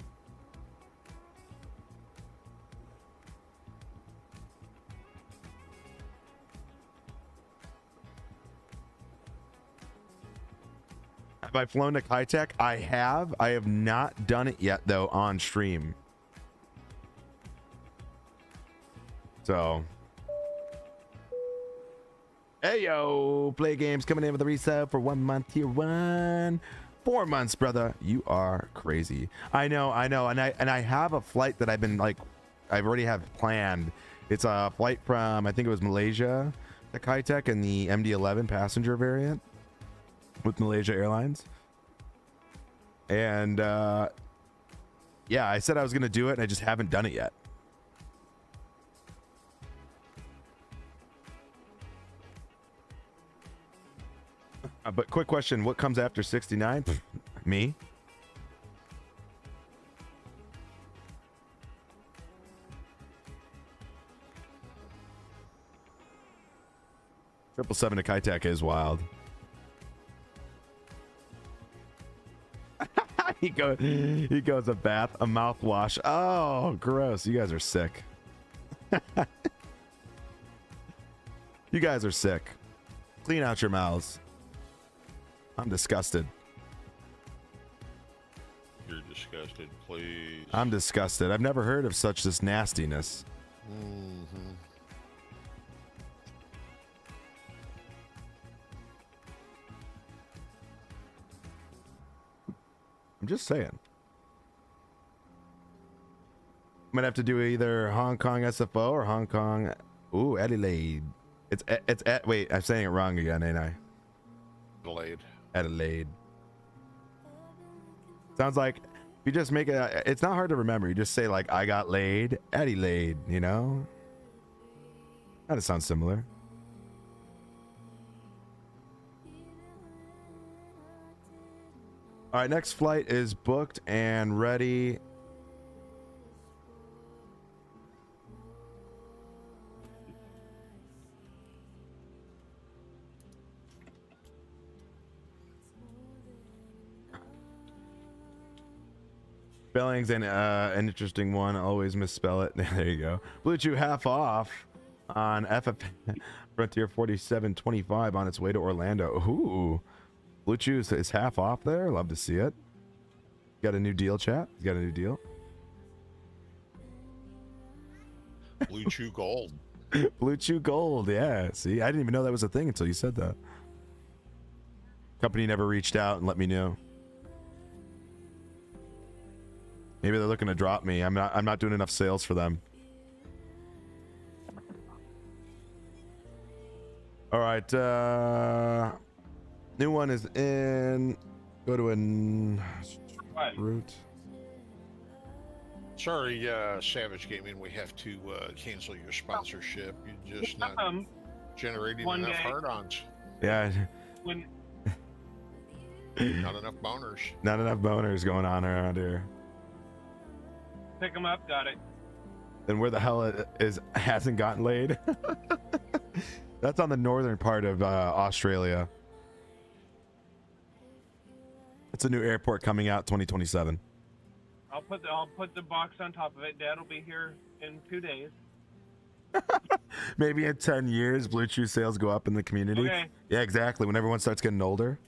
Have I flown to Kitech? I have. I have not done it yet, though, on stream. So... Hey yo, Play Games coming in with a resub for 1 month, tier 1. 4 months, brother. You are crazy. I know, and I have a flight that I've been like, I've already have planned. It's a flight from, I think it was Malaysia to Kitech in the MD-11 passenger variant with Malaysia Airlines. And yeah, I said I was gonna do it, and I just haven't done it yet. But quick question, what comes after 69? Me? Triple 7 to Kitech is wild. he goes a bath, a mouthwash. Oh, gross. You guys are sick. You guys are sick. Clean out your mouths. I'm disgusted. You're disgusted, please. I'm disgusted. I've never heard of such this nastiness. Mm-hmm. I'm just saying. I'm gonna have to do either Hong Kong SFO or Hong Kong. Ooh, Adelaide. It's wait, I'm saying it wrong again, ain't I? Adelaide. Sounds like if you just make it, it's not hard to remember. You just say like, I got laid, Adelaide, you know? Kind of sounds similar. All right, next flight is booked and ready. Spelling's an interesting one. Always misspell it. There you go. Blue Chew half off on FF Frontier 4725 on its way to Orlando. Ooh. Blue Chew is half off there. Love to see it. Got a new deal, chat. He's got a new deal. Blue Chew Gold. Blue Chew Gold, yeah. See, I didn't even know that was a thing until you said that. Company never reached out and let me know. Maybe they're looking to drop me. I'm not doing enough sales for them. All right, new one is in. Go to an route. Sorry, Savage Gaming, we have to cancel your sponsorship. You're just not generating one enough day- hard-ons. Yeah. When Not enough boners. Not enough boners going on around here. pick them up, got it. Then where the hell it is hasn't gotten laid? That's on the northern part of Australia. It's a new airport coming out 2027. I'll put the box on top of it. Dad will be here in 2 days. Maybe in 10 years, Blue Chew sales go up in the community. Okay. Yeah, exactly. When everyone starts getting older.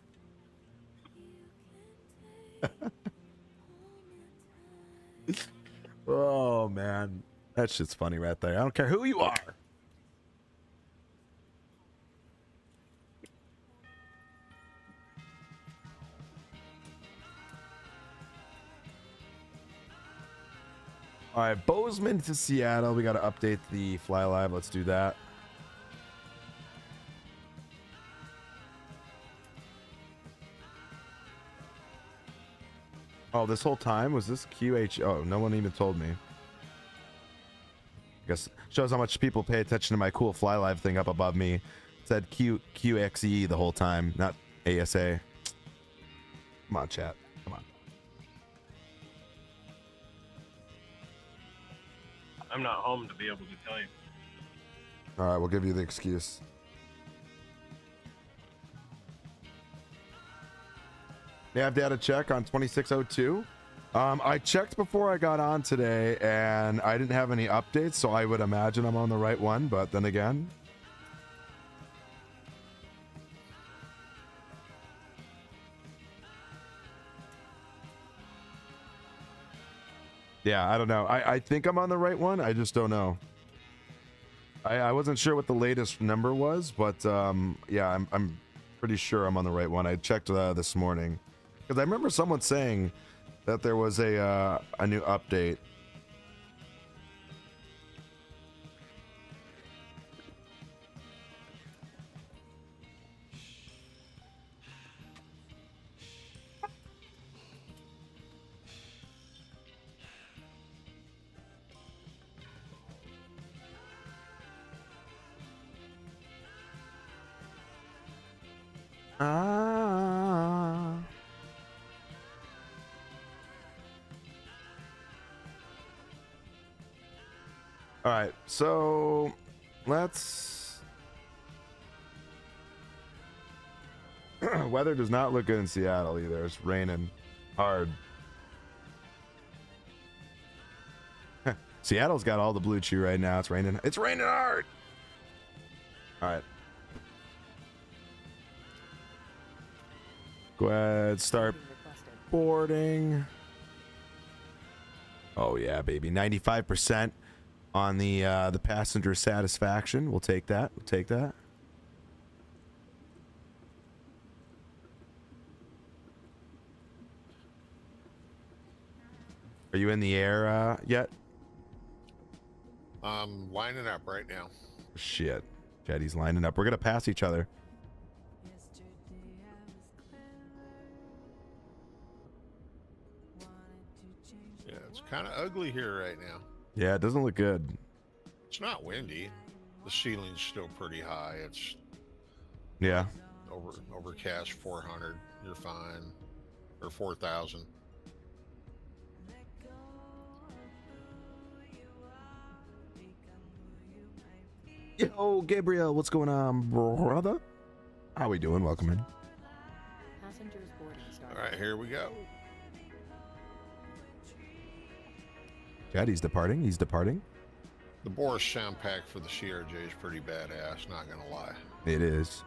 Oh, man. That shit's funny right there. I don't care who you are. All right, Bozeman to Seattle. We got to update the Fly Live. Let's do that. Oh, this whole time was this QH? Oh, no one even told me. I guess shows how much people pay attention to my cool Fly Live thing up above me. It said QXE the whole time, not ASA. Come on, chat. Come on. I'm not home to be able to tell you. All right, we'll give you the excuse. Nav data check on 2602. I checked before I got on today, and I didn't have any updates, so I would imagine I'm on the right one, but then again. Yeah, I don't know. I think I'm on the right one. I just don't know. I wasn't sure what the latest number was, but yeah, I'm pretty sure I'm on the right one. I checked this morning because I remember someone saying that there was a new update. All right, so let's. Weather does not look good in Seattle either. It's raining hard. Seattle's got all the Blue Chew right now. It's raining. It's raining hard. All right. Go ahead, start boarding. Oh yeah, baby. 95% on the passenger satisfaction. We'll take that. We'll take that. Are you in the air yet? I'm lining up right now. Shit. Jetty's lining up. We're gonna pass each other. Yeah, it's kind of ugly here right now. Yeah, it doesn't look good. It's not windy. The ceiling's still pretty high. It's Yeah. overcast 400. You're fine. Or 4,000. Yo, Gabriel, what's going on, brother? How we doing? Welcome in. Passengers boarding started. All right, here we go. Jetty's departing. He's departing. The Boris sound pack for the CRJ is pretty badass, not gonna lie. It is.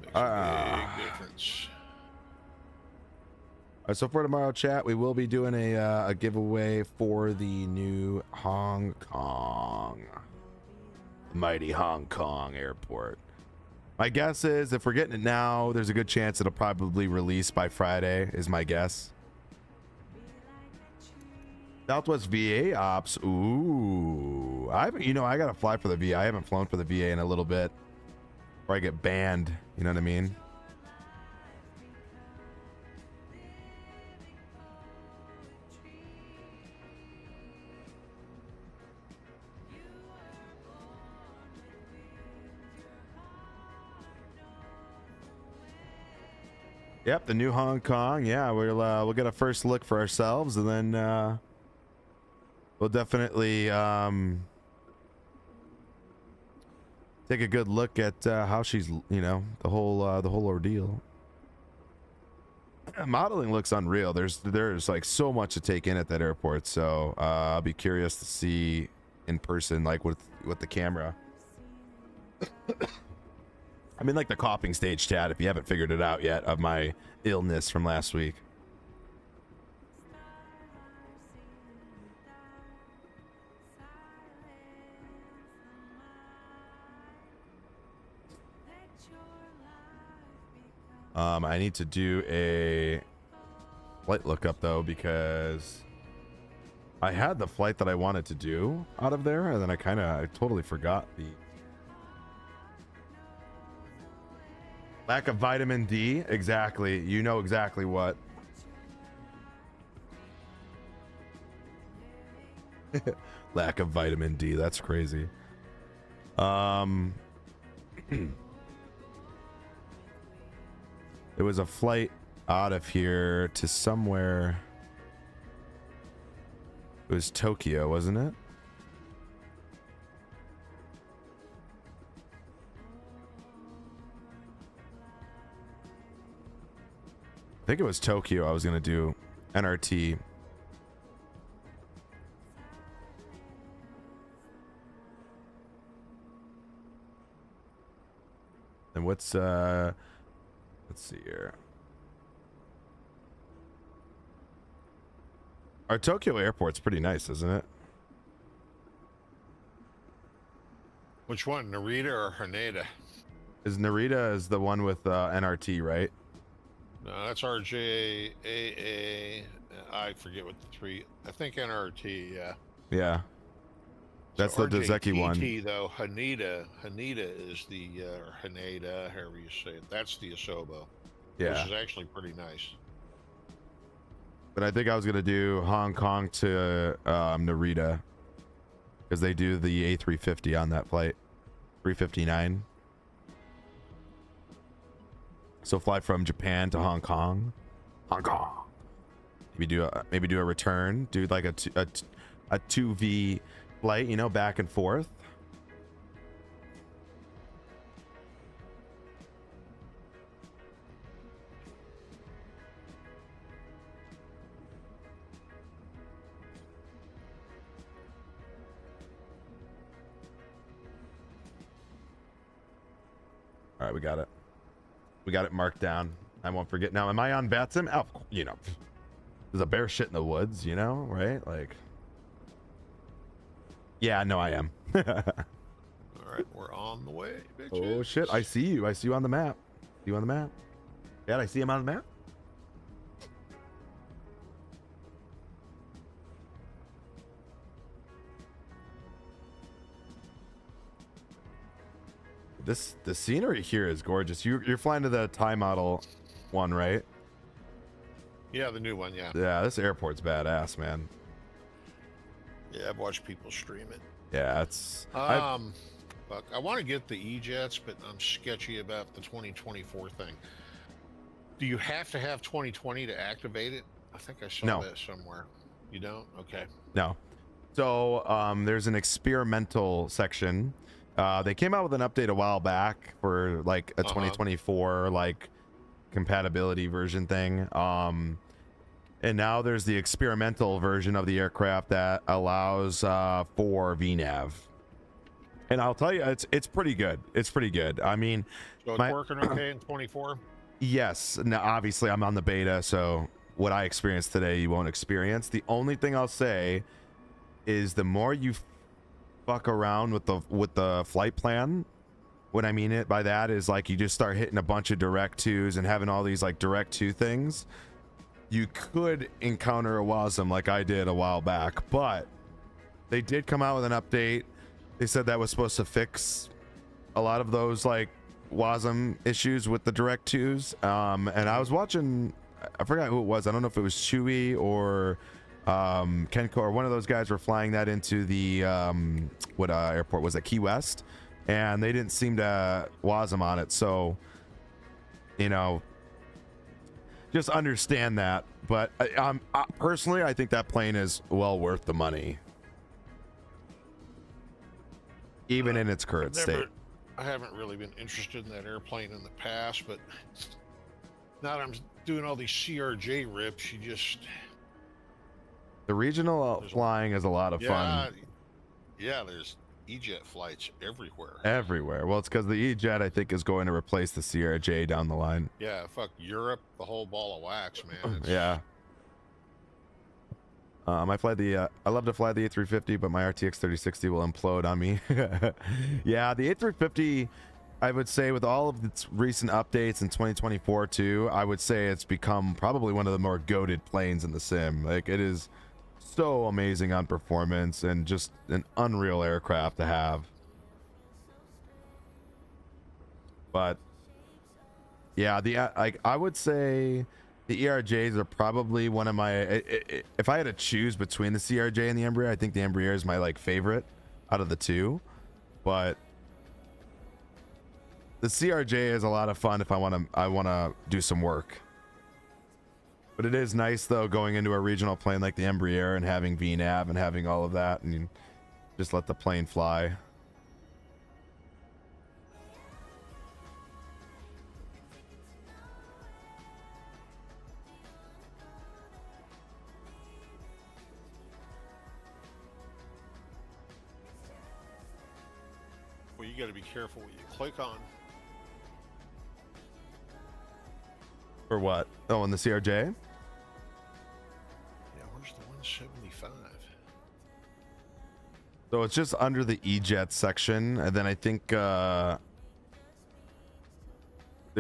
Makes a big difference. So for tomorrow, chat, we will be doing a giveaway for the new Hong Kong, mighty Hong Kong airport. My guess is if we're getting it now, there's a good chance it'll probably release by Friday, is my guess. Southwest VA ops. Ooh, I gotta fly for the VA. I haven't flown for the VA in a little bit, or I get banned. You know what I mean? Yep, the new Hong Kong. Yeah, we'll get a first look for ourselves, and then we'll definitely take a good look at how she's, the whole ordeal. Modeling looks unreal. There's like so much to take in at that airport, so I'll be curious to see in person, like with the camera. I'm in like the coughing stage, chat, if you haven't figured it out yet, of my illness from last week. I need to do a flight lookup though, because I had the flight that I wanted to do out of there, and then I totally forgot the lack of vitamin D. Exactly. You know exactly what. Lack of vitamin D. That's crazy. There was a flight out of here to somewhere. It was Tokyo, wasn't it? I think it was Tokyo. I was going to do NRT. And what's let's see here. Our Tokyo airport's pretty nice, isn't it? Which one, Narita or Haneda? Narita is the one with NRT, right? No, that's RJAA. I forget what the three. I think NRT. Yeah. Yeah. That's so the Dezeki one. RJTT, though, Haneda is the or Haneda, however you say it. That's the Asobo. Yeah. Which is actually pretty nice. But I think I was gonna do Hong Kong to Narita, because they do the A350 on that flight, 359. So fly from Japan to Hong Kong. Maybe do a return. Do like a 2V flight, back and forth. All right, we got it. We got it marked down. I won't forget. Now, am I on Batsim? Oh, there's a bear shit in the woods, right? Like, yeah, no, I am. All right, we're on the way, bitches. Oh shit! I see you. I see you on the map. You on the map? Yeah, I see him on the map. The scenery here is gorgeous. You're flying to the Thai model one, right? Yeah, the new one, yeah. Yeah, this airport's badass, man. Yeah, I've watched people stream it. Yeah, it's Fuck, I want to get the E-Jets, but I'm sketchy about the 2024 thing. Do you have to have 2020 to activate it? I think I saw that somewhere. You don't? Okay. No. So there's an experimental section. They came out with an update a while back for like a 2024 like compatibility version thing. And now there's the experimental version of the aircraft that allows for VNAV. And I'll tell you, it's pretty good. It's pretty good. I mean, so it's working okay in 24. Yes. Now, obviously, I'm on the beta, so what I experienced today you won't experience. The only thing I'll say is the more you fuck around with the flight plan, what I mean it by that is like you just start hitting a bunch of direct twos and having all these like direct two things, you could encounter a WASM like I did a while back. But they did come out with an update. They said that was supposed to fix a lot of those like WASM issues with the direct twos. And I was watching, I forgot who it was. I don't know if it was Chewy or Kenko or one of those guys were flying that into the what airport was it, Key West, and they didn't seem to WASM on it. So, you know, just understand that. But personally, I think that plane is well worth the money, even in its current state. I haven't really been interested in that airplane in the past, but now that I'm doing all these CRJ rips, you just... The regional flying is a lot of fun. Yeah, there's E-jet flights everywhere. Everywhere. Well, it's because the E-jet, I think, is going to replace the CRJ down the line. Yeah, fuck Europe, the whole ball of wax, man. It's... Yeah. I love to fly the A350, but my RTX 3060 will implode on me. Yeah, the A350, I would say with all of its recent updates in 2024 too, I would say it's become probably one of the more goated planes in the sim. Like, it is so amazing on performance and just an unreal aircraft to have. But yeah, I would say the ERJs are probably one of my, if I had to choose between the CRJ and the Embraer, I think the Embraer is my like favorite out of the two. But the CRJ is a lot of fun if I want to do some work. But it is nice though going into a regional plane like the Embraer and having VNAV and having all of that, and you just let the plane fly. Well, you got to be careful what you click on. For what? Oh, in the CRJ? Yeah, where's the 175? So it's just under the E-Jet section, and then I think there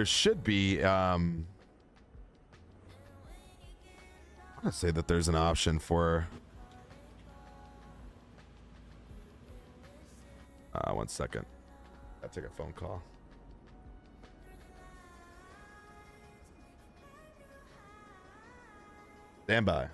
should be I want to say that there's an option for 1 second. I took a phone call. Stand by.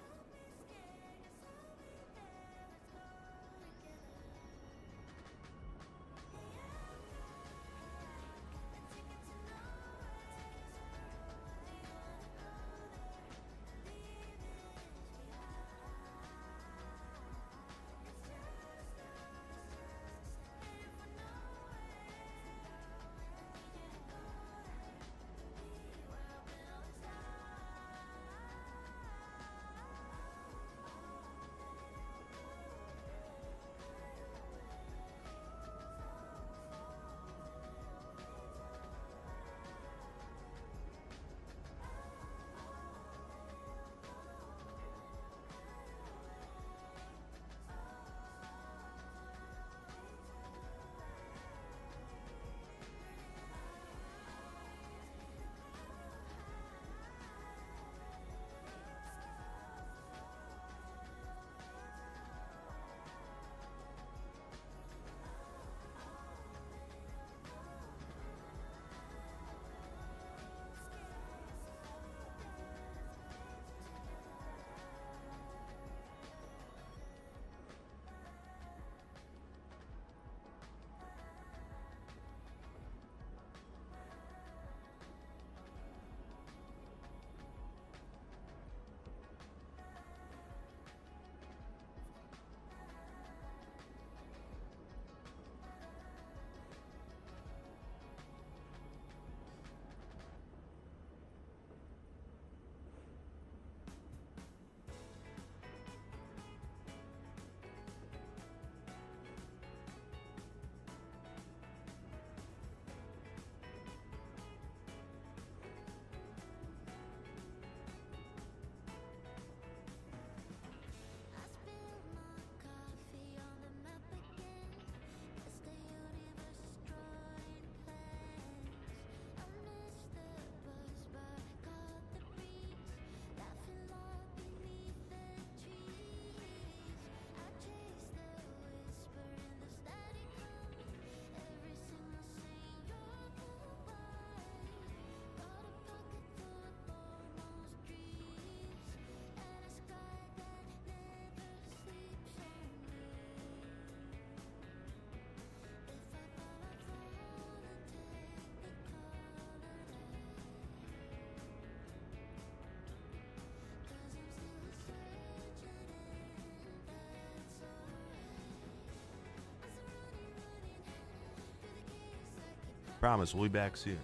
Promise, we'll be back soon.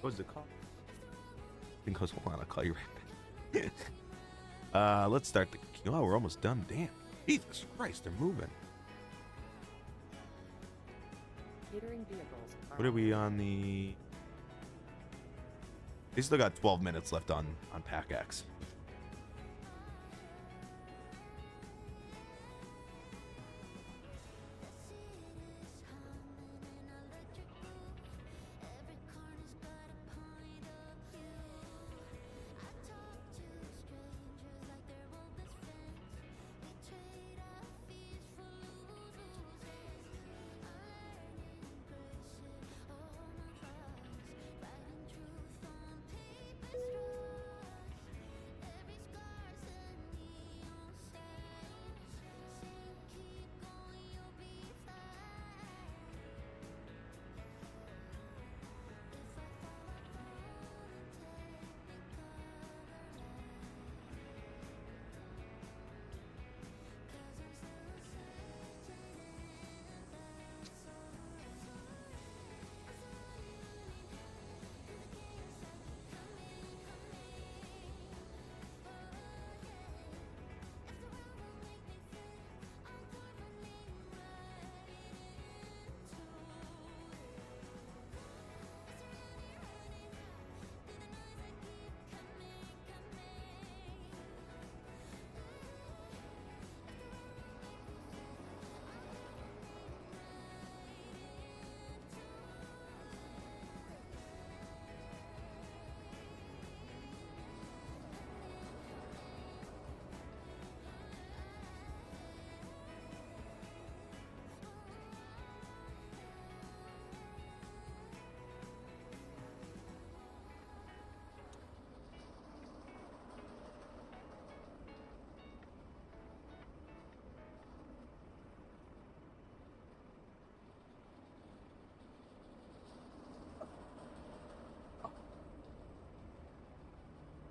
What's the call? I think hold on, I'll call you right back. Let's start the. Oh, we're almost done. Damn. Jesus Christ, they're moving. Catering vehicles. What are we on the? They still got 12 minutes left on Pack X.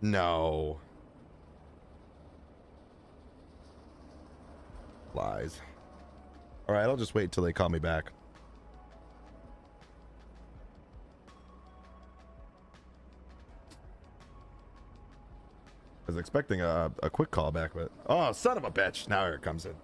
No. Lies. All right, I'll just wait till they call me back. I was expecting a quick call back, but oh, son of a bitch! Now here it comes in.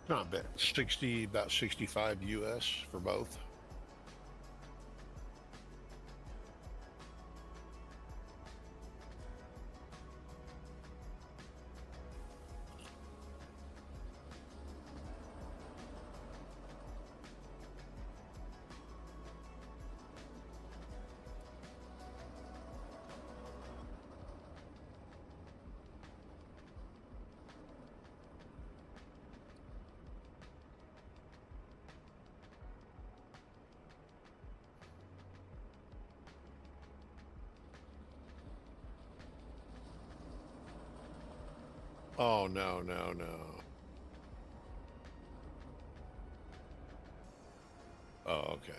Not bad. 60, about 65 US for both. Oh, no, no, no. Oh, okay.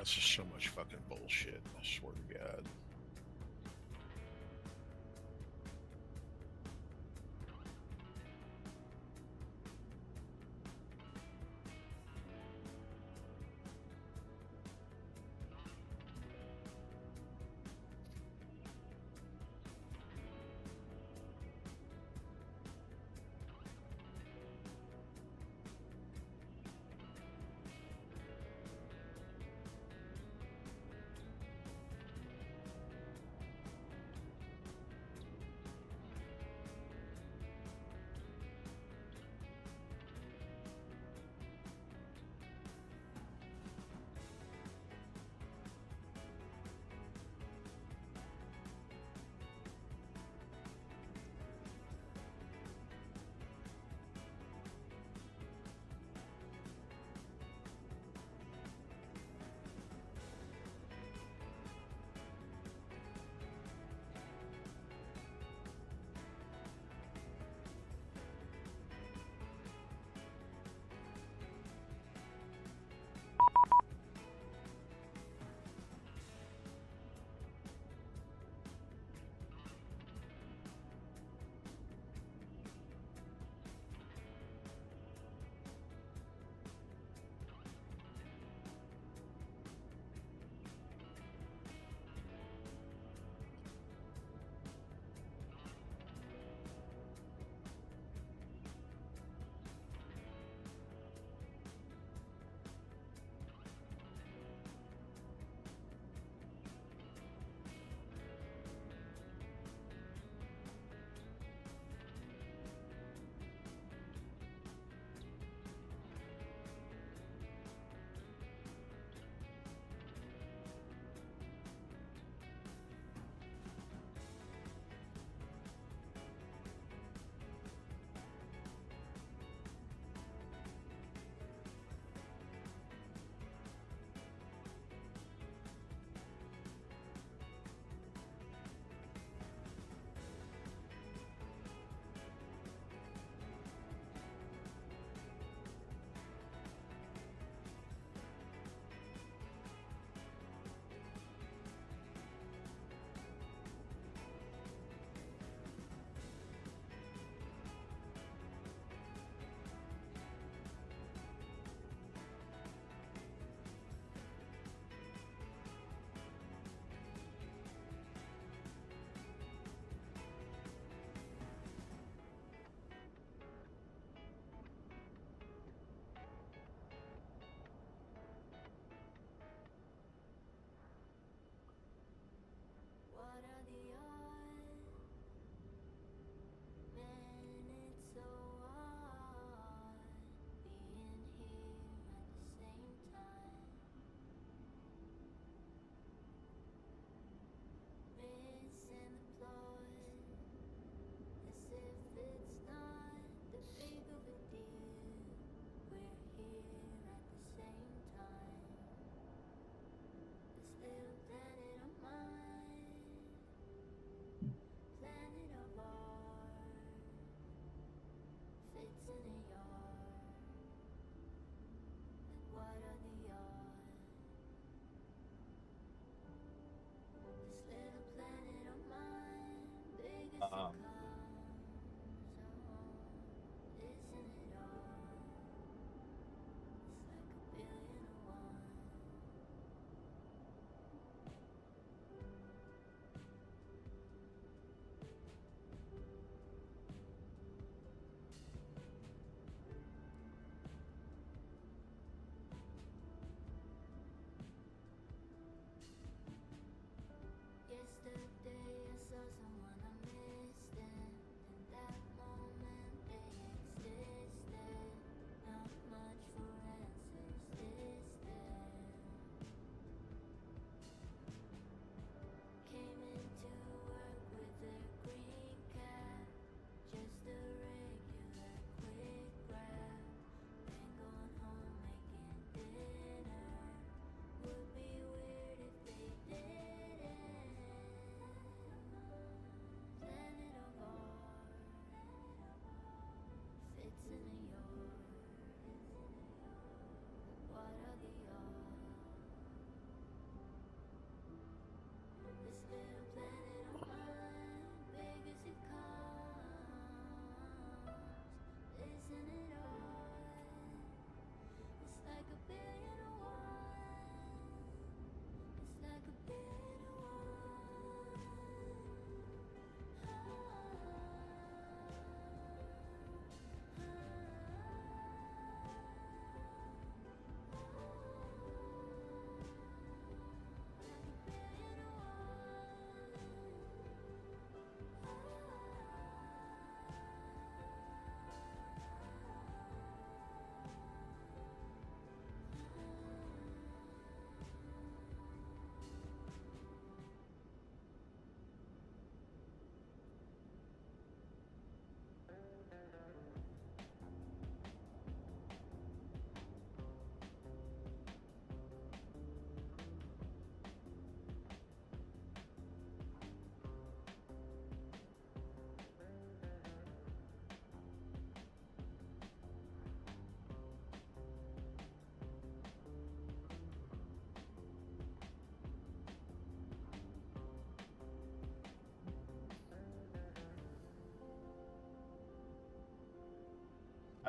That's just so much fucking bullshit. I swear to God.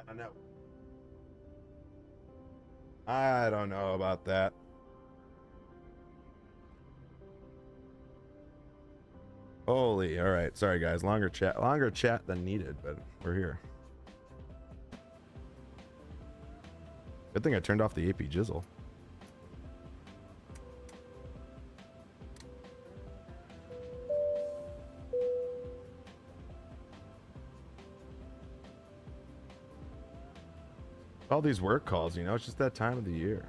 my network. I don't know about that. Holy, all right. Sorry guys, longer chat than needed, but we're here. Good thing I turned off the AP jizzle. All these work calls, you know, it's just that time of the year.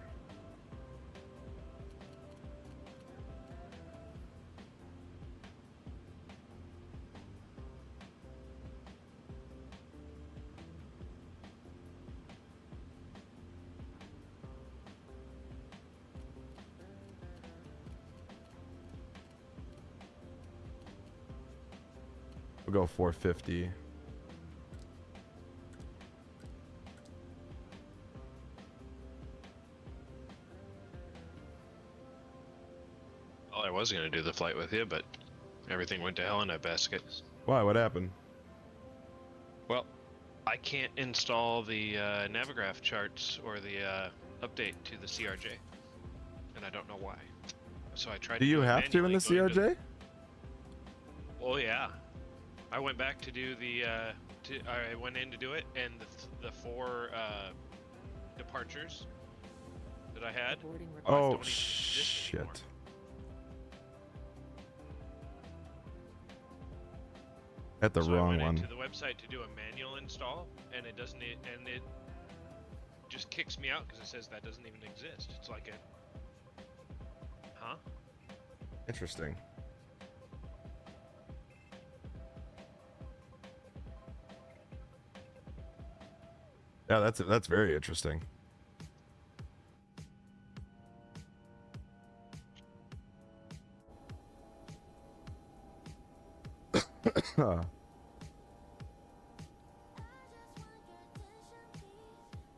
We'll go 450. Well, I was gonna do the flight with you, but everything went to hell in a basket. Why? What happened? Well, I can't install the Navigraph charts or the update to the CRJ, and I don't know why. So I tried. Do you have to in the CRJ? Oh yeah, I went back to do the. I went in to do it, and the four departures that I had. Oh shit! At the wrong I went one. into the website to do a manual install, and it doesn't. And it just kicks me out because it says that doesn't even exist. It's like a. Huh? Interesting. Yeah, that's very interesting.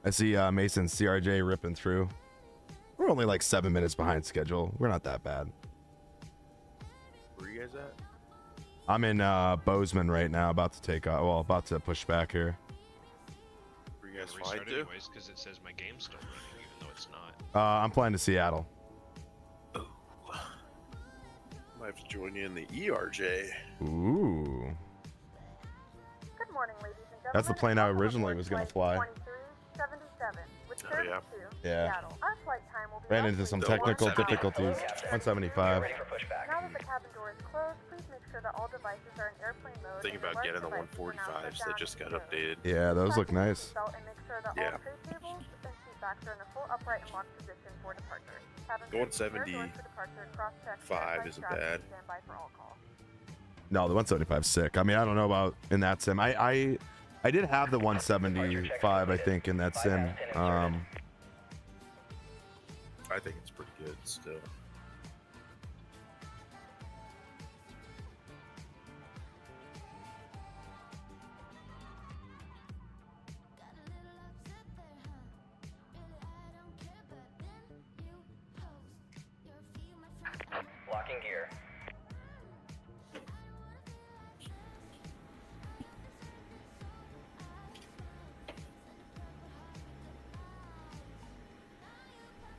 I see Mason's CRJ ripping through. We're only like 7 minutes behind schedule. We're not that bad. Where are you guys at? I'm in Bozeman right now, about to take off. Well, about to push back here. Where you guys flying Restart to? anyways because it says my game's still running, even though it's not. I'm flying to Seattle. Might have to join you in the ERJ. Ooh. Good morning, ladies and gentlemen. That's the plane I originally was going to fly. 2377 with Oh, service yeah. to Yeah. Seattle. Our flight time will be Ran into roughly some The technical 170. difficulties. 175. Now that the cabin door is closed, please make sure that all devices are in airplane mode. Thinking and your about getting the large devices are now 145s shut that down just got and updated. Yeah, those look Fasten your nice. seatbelt and make sure that Yeah. all tray tables and seat backs are in a full upright and locked position for departure. Cabin The crew, prepare doors 175 for departure, cross-check, verify isn't straps, bad. and stand by for all calls. No, the 175 is sick. I mean, I don't know about in that sim. I did have the 175, I think, in that sim. I think it's pretty good still. Locking gear.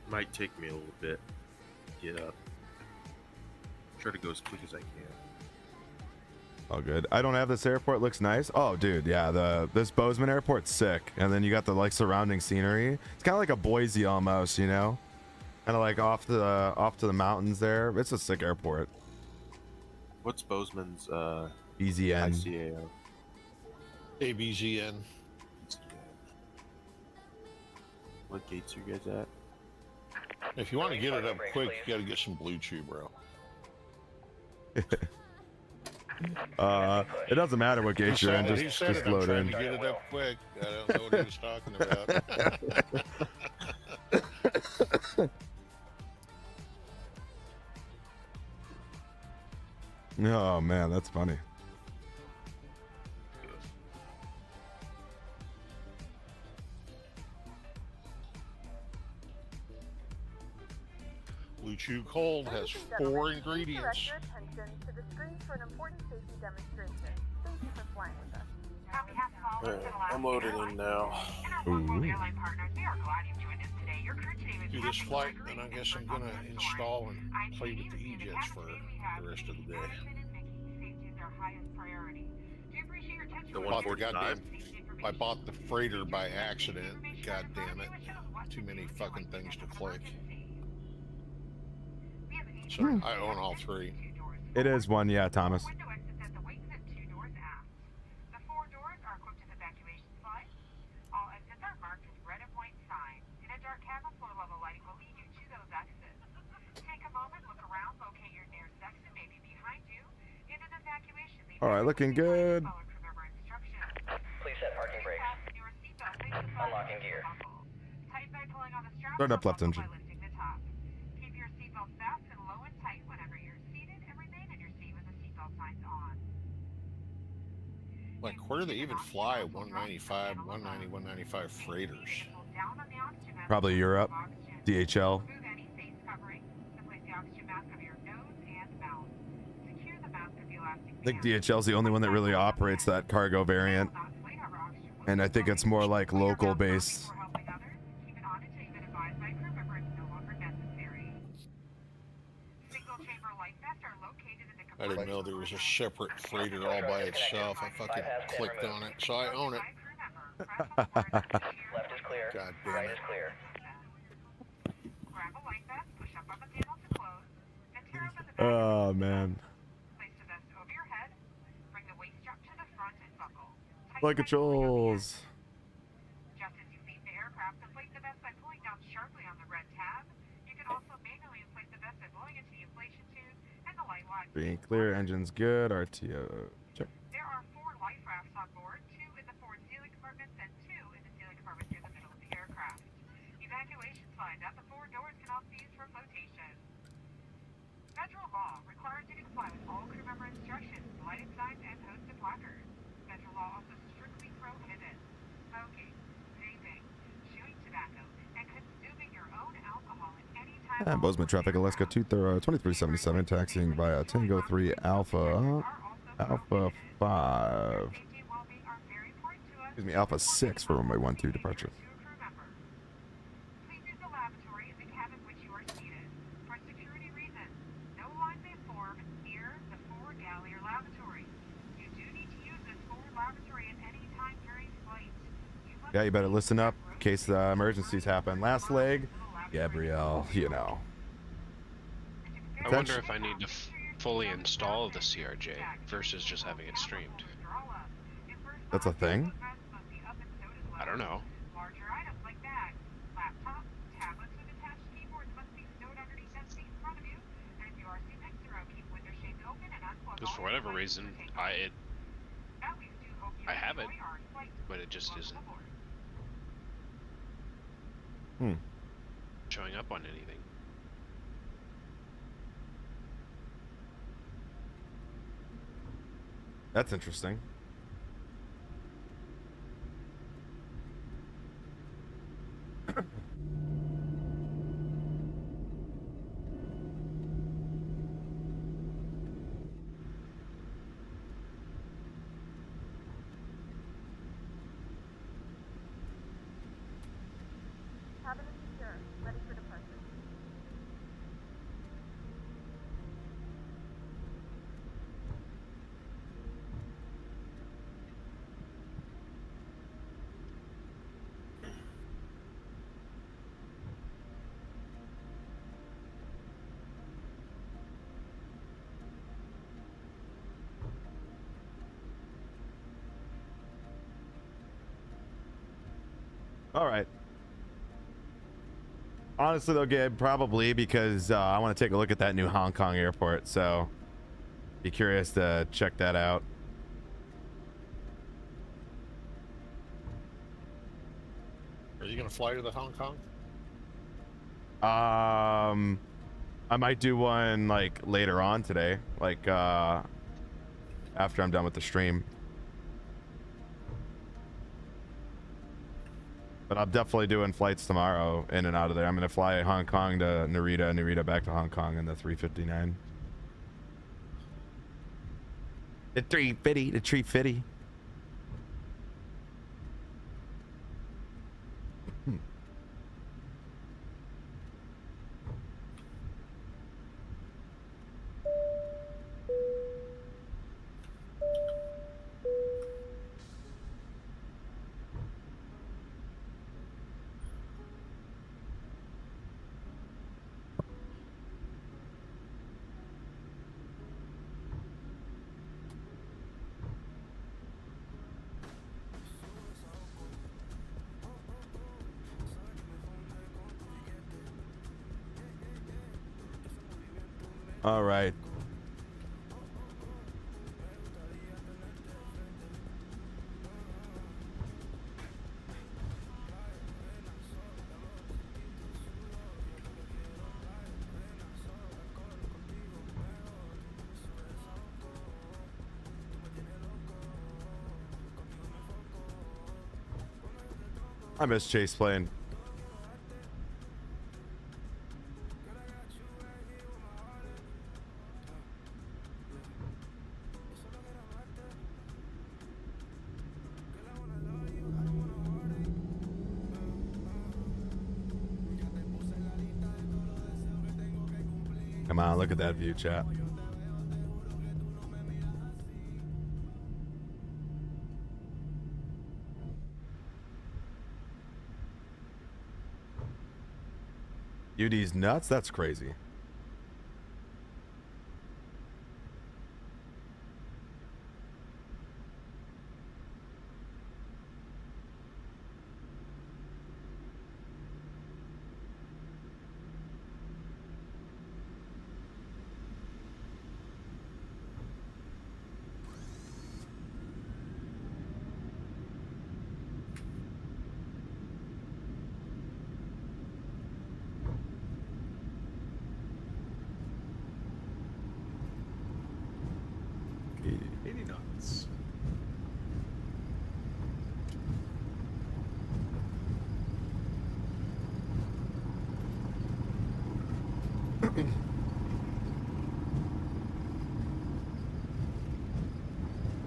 Might take me a little bit to get up. Try to go as quick as I can. All good. I don't have this airport. Looks nice. Oh, dude, yeah. This Bozeman airport's sick. And then you got the like surrounding scenery. It's kind of like a Boise almost, you know, kind of like off to the mountains there. It's a sick airport. What's Bozeman's BZN. ICAO? KBZN. What gates are you guys at? If you want to get it up quick, you got to get some Blue Chew, bro. It doesn't matter what gate you're in. Just load in. To get it up quick. I don't know what he was talking about. Oh man, that's funny. Blue Chew Cold has 4 ingredients. Direct your attention to the screen for an important safety demonstration. Thank you for flying with us. On behalf of all Alright, Eastern Alaska I'm loaded in Airlines now. and our local airline partners, we are glad you've joined us today. Your crew today was Do this Captain flight, Gregory and I and guess I'm First gonna Officer install and Soren. play with the ITU, the E-jets for cabin today we have the rest of the day. Ryzen and Mickey. Safety is our highest priority. Do you appreciate your attention? The to Bought the 145? goddamn. I bought the freighter by accident. God damn it! Too many fucking things to click. So I own all three. It is one, yeah, Thomas. Window exits at the wings and 2 doors aft. The 4 doors are equipped with evacuation slides. All exits are marked with red and white signs. In a dark cabin, floor level lighting will lead you to those exits. Take a moment, look around, locate your nearest exit, maybe behind you. In an evacuation, leave All right, looking good. follow crew member instructions. Please set parking brakes. Fasten your seatbelt, place the flag Unlocking on the gear. buckle. Tighten by pulling on the strap. Start up left Unbuckle engine. by lifting the top. Keep your seatbelt fastened low and tight whenever you're seated, and remain in your seat with the seatbelt signs on. Like, where do they even fly 195, 190, 195 freighters? Down on the oxygen mask. Probably Europe, DHL. Remove any face covering. Then place the oxygen mask over your nose and mouth. Secure the mask with the elastic I think band. DHL's the only one that really operates that cargo variant, and I think it's more like local based. Before helping others, keep it on until you've been advised by a crew member it's no longer necessary. Single chamber life vests are located in the I didn't know there was a separate freighter all by itself. I fucking clicked on it, so I own it. Left is clear. God damn Right it. is clear. Grab a life vest, push up on the panel to close, then tear open the back. Oh man, Place the vest over your head. Bring the waist strap to the front and buckle. flight controls. Just as you leave the aircraft, inflate the vest by pulling down sharply on the red tab. You can also manually inflate the vest by blowing into the inflation tube and the light line. Being clear, engine's good. RTO check. There are 4 life rafts on board, 2 in the forward ceiling compartments and 2 in the ceiling compartments near the middle of the aircraft. Evacuation slides at the 4 doors can also be used for flotation. Federal law requires you to comply with all crew member instructions, lighted signs, and posted placards. Federal law also strictly prohibits smoking, vaping, chewing tobacco, and consuming your own alcohol at any time. And Bozeman traffic, Alaska 2377, taxiing via Tango 3 Alpha 5. Excuse me, Alpha 6 for runway 12 departure. Please use the lavatory in the cabin which you are seated. For security reasons, no line may form near the forward galley or lavatory. You do need to use this forward lavatory at any time during flight. Yeah, you better listen up in case emergencies happen. Last leg, Gabrielle, you know. I wonder if I need to fully install the CRJ versus just having it streamed. That's a thing? I don't know. Larger items like bags, laptops, tablets with attached keyboards must be stowed underneath that seat in front of you. And if you are seat next to row, keep window shades open and unplug Because for whatever reason, I have it, but it just isn't showing up on anything. That's interesting. Cabin is secure. Ready for departure. All right. Honestly, though, Gabe, probably because I want to take a look at that new Hong Kong airport. So, be curious to check that out. Are you gonna fly to the Hong Kong? I might do one like later on today, like after I'm done with the stream. But I'm definitely doing flights tomorrow in and out of there. I'm gonna fly Hong Kong to Narita, Narita back to Hong Kong in the 359. The 350, the 350. All right. I miss Chase playing. Come on, look at that view, chat. UD's nuts? That's crazy.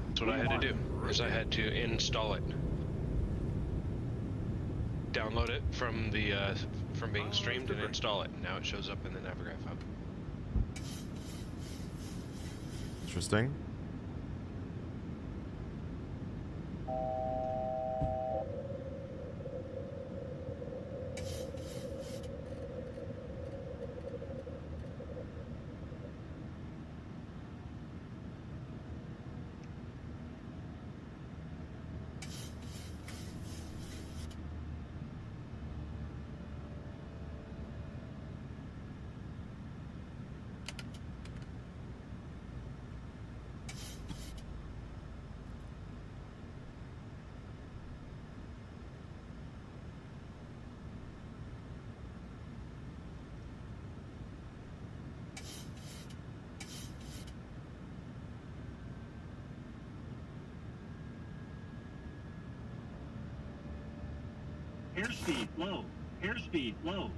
That's what I had to do, is I had to install it. Download it from the from being streamed and install it. Now it shows up in the Navigraph hub. Interesting. Airspeed low. Airspeed low.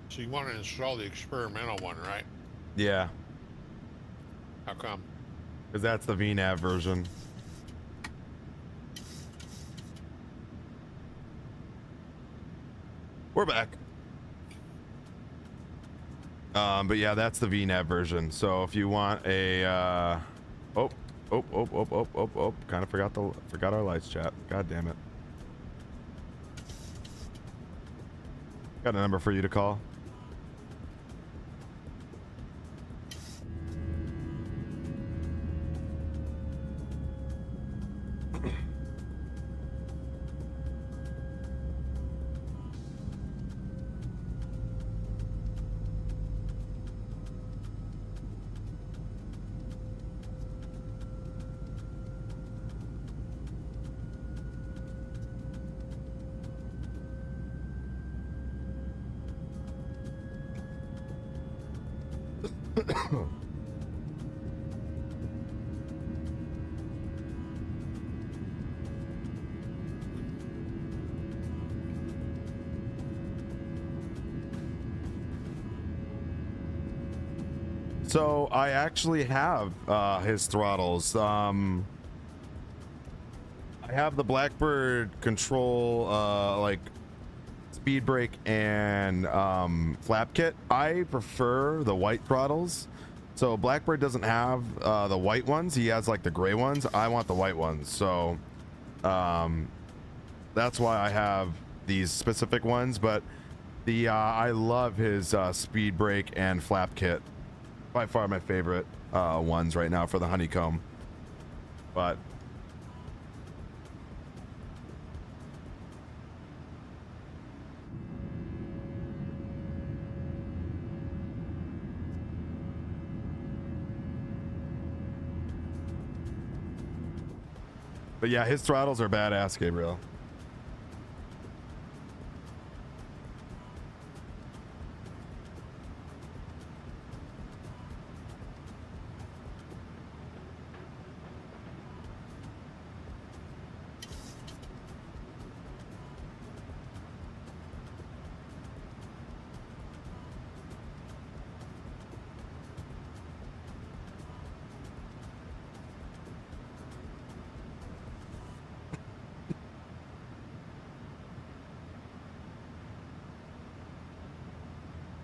So you want to install the experimental one, right? Yeah, How come? because that's the VNAV version. We're back. But yeah, that's the VNAV version. So if you want a, oh, kind of forgot our lights, chat. God damn it. Got a number for you to call. So I actually have his throttles. I have the Blackbird control, like speed brake and flap kit. I prefer the white throttles. So Blackbird doesn't have the white ones. He has like the gray ones. I want the white ones. So that's why I have these specific ones. But the I love his speed brake and flap kit. By far my favorite ones right now for the honeycomb. But yeah, his throttles are badass, Gabriel.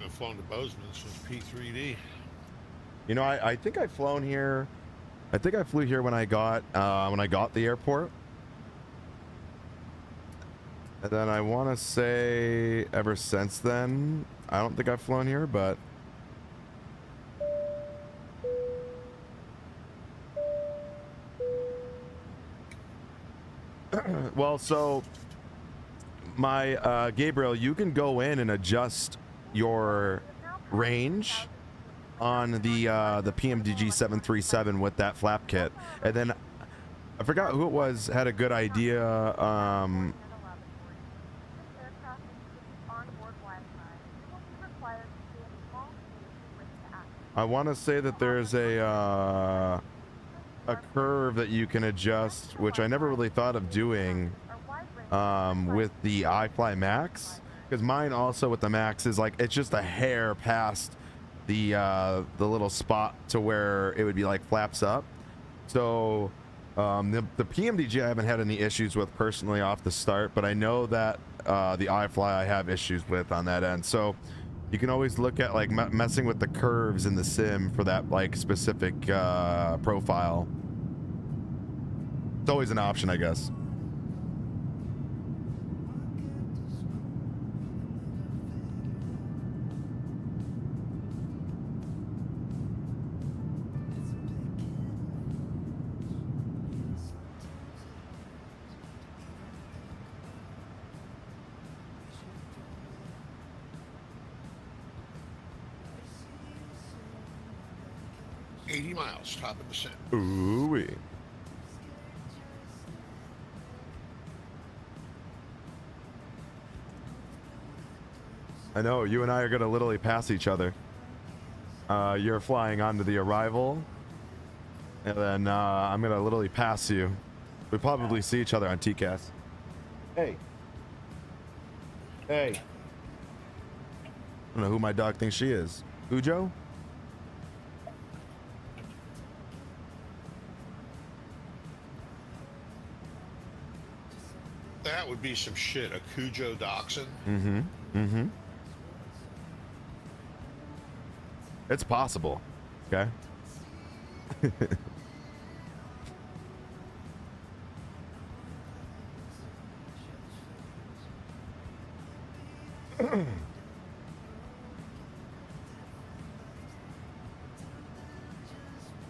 I've flown to Bozeman since P3D. You know, I think I've flown here. I think I flew here when I got the airport. And then I want to say ever since then, I don't think I've flown here, but well, so my Gabriel, you can go in and adjust your range on the PMDG 737 with that flap kit. And then I forgot who it was had a good idea. I want to say that there's a curve that you can adjust, which I never really thought of doing with the iFly Max, because mine also with the Max is like it's just a hair past the little spot to where it would be like flaps up. So the PMDG I haven't had any issues with personally off the start, but I know that the iFly I have issues with on that end. So you can always look at like messing with the curves in the sim for that like specific profile. It's always an option, I guess. Miles, top of descent. Ooh-wee. I know, you and I are going to literally pass each other. You're flying onto the arrival, and then I'm going to literally pass you. We probably see each other on TCAS. Hey. Hey. I don't know who my dog thinks she is. Ujo? That would be some shit. A Cujo dachshund. Mm-hmm. Mm-hmm. It's possible. Okay.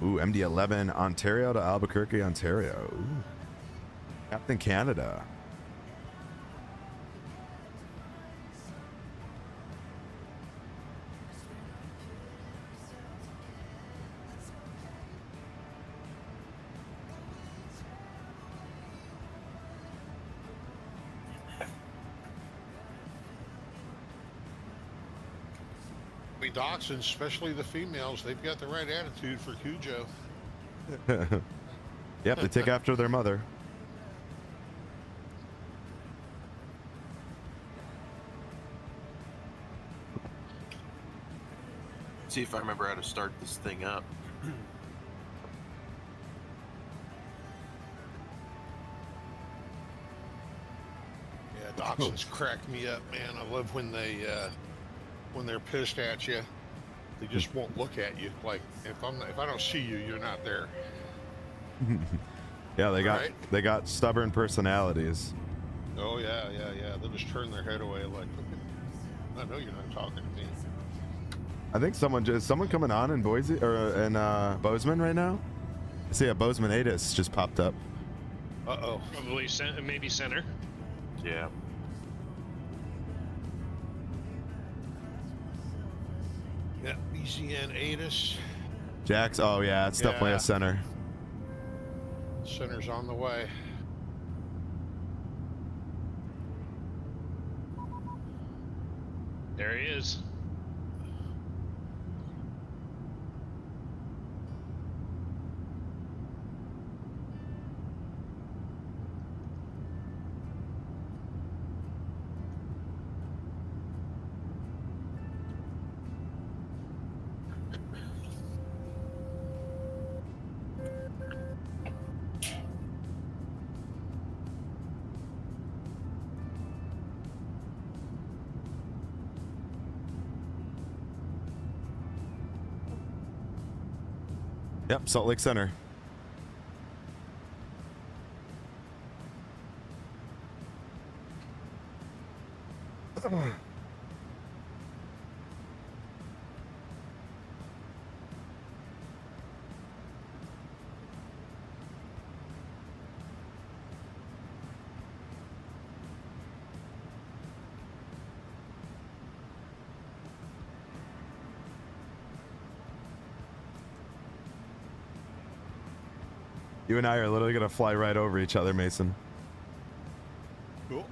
Ooh, MD-11, Ontario to Albuquerque, Ontario. Ooh. Captain Canada. Dachshunds, especially the females, they've got the right attitude for Cujo. Yep, they take after their mother. See if I remember how to start this thing up. Yeah, dachshunds crack me up, man. I love when they're pissed at you. They just won't look at you. Like if I don't see you, you're not there. Yeah, they got stubborn personalities. Oh yeah. They'll just turn their head away like, I know you're not talking to me. I think someone coming on in Boise or in Bozeman right now. I see a Bozeman Addons just popped up. Uh-oh. Probably maybe center. Yeah. Yeah, BZN Addons. Jax. Oh yeah, it's definitely a center. Center's on the way. There he is. Yep, Salt Lake Center. You and I are literally gonna fly right over each other, Mason. Cool.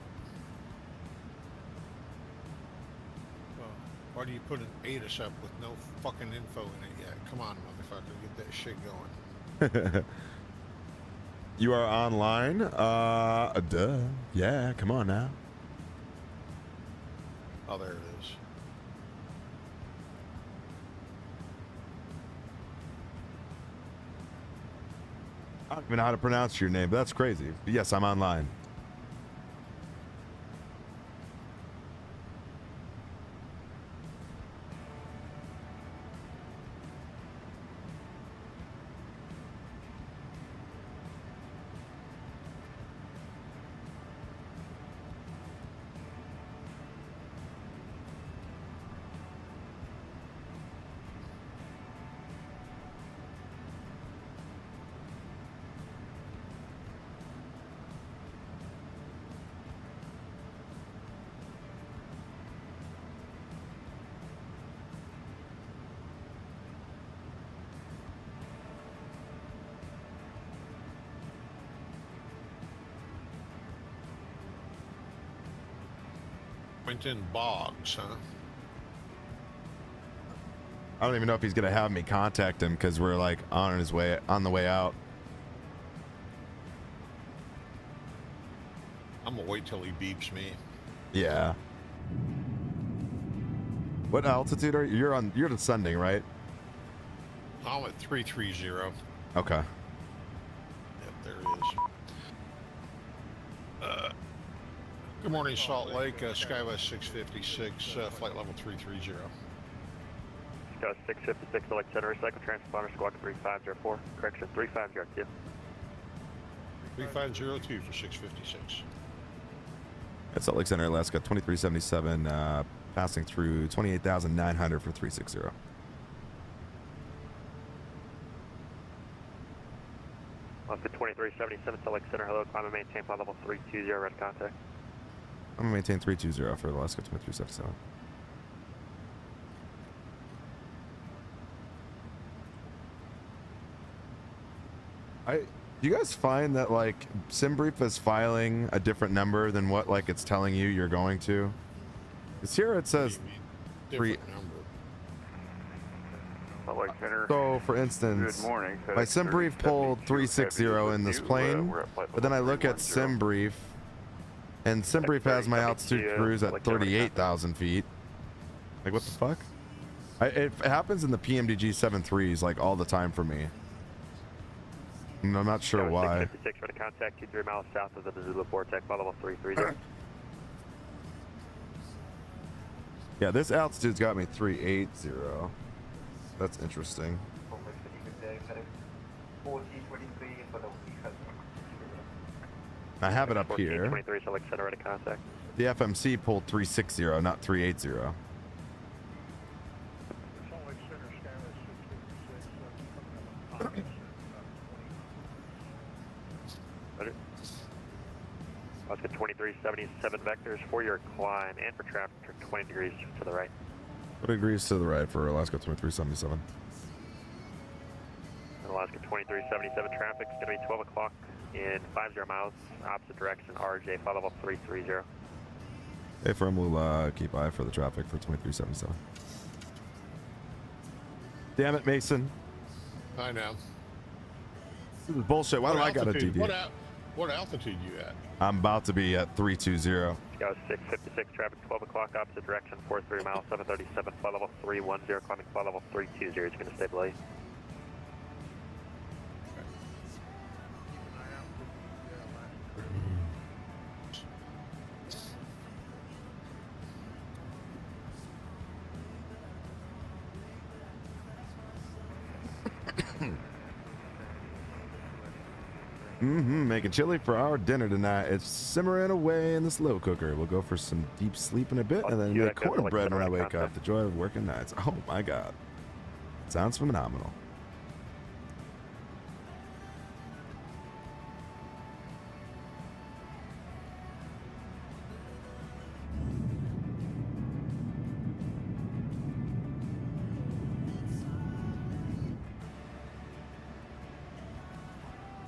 Why do you put an Addons up with no fucking info in it yet? Come on, motherfucker, get that shit going. You are online? Duh. Yeah, come on now. Oh, there it is. I don't even know how to pronounce your name, but that's crazy. But yes, I'm online. Quentin Boggs, huh? I don't even know if he's gonna have me contact him because we're like on the way out. I'm gonna wait till he beeps me. Yeah. What altitude are you? You're descending, right? I'm at 330. Okay. Yep, there it is. Good morning, Salt Lake. Skywest 656, flight level 330. Skywest 656, Lake Center, Recycle Transponder, Squawk 3504. Correction, 3502. 3502 for 656. That's Salt Lake Center, Alaska, 2377, passing through 28,900 for 360. Alaska 2377, Salt Lake Center, hello, climb and maintain flight level 320, red contact. I'm gonna maintain 320 for Alaska 2377. Do you guys find that like SimBrief is filing a different number than what like it's telling you you're going to? Because here it says Different number. Salt Lake Center. So for instance, Good morning. my SimBrief pulled 360 in this plane, but then I look at SimBrief, and SimBrief has my altitude cruise at 38,000 feet. Like what the fuck? It happens in the PMDG 7.3s like all the time for me. And I'm not sure why. 656 for the contact 23 miles south of the Missoula Vortex, level 330. Yeah, this altitude's got me 380. That's interesting. I have it up here. 23 select center ready contact. The FMC pulled 360, not 380. Oscar 2377 vectors for your climb and for traffic turn 20 degrees to the right. 20 degrees to the right for Alaska 2377. And Alaska 2377 traffic is going to be 12 o'clock in 50 miles, opposite direction, RJ, flight level 330. Hey, firm, we'll keep eye for the traffic for 2377. Damn it, Mason. I know. This is bullshit. Why do I got a DD? What altitude you at? I'm about to be at 320. Scout 656 traffic, 12 o'clock, opposite direction, 43 miles, 737, flight level 310, climbing flight level 320. It's going to stay below you. Making chili for our dinner tonight. It's simmering away in the slow cooker. We'll go for some deep sleep in a bit and then make cornbread when I wake up. The joy of working nights. Oh my god. Sounds phenomenal.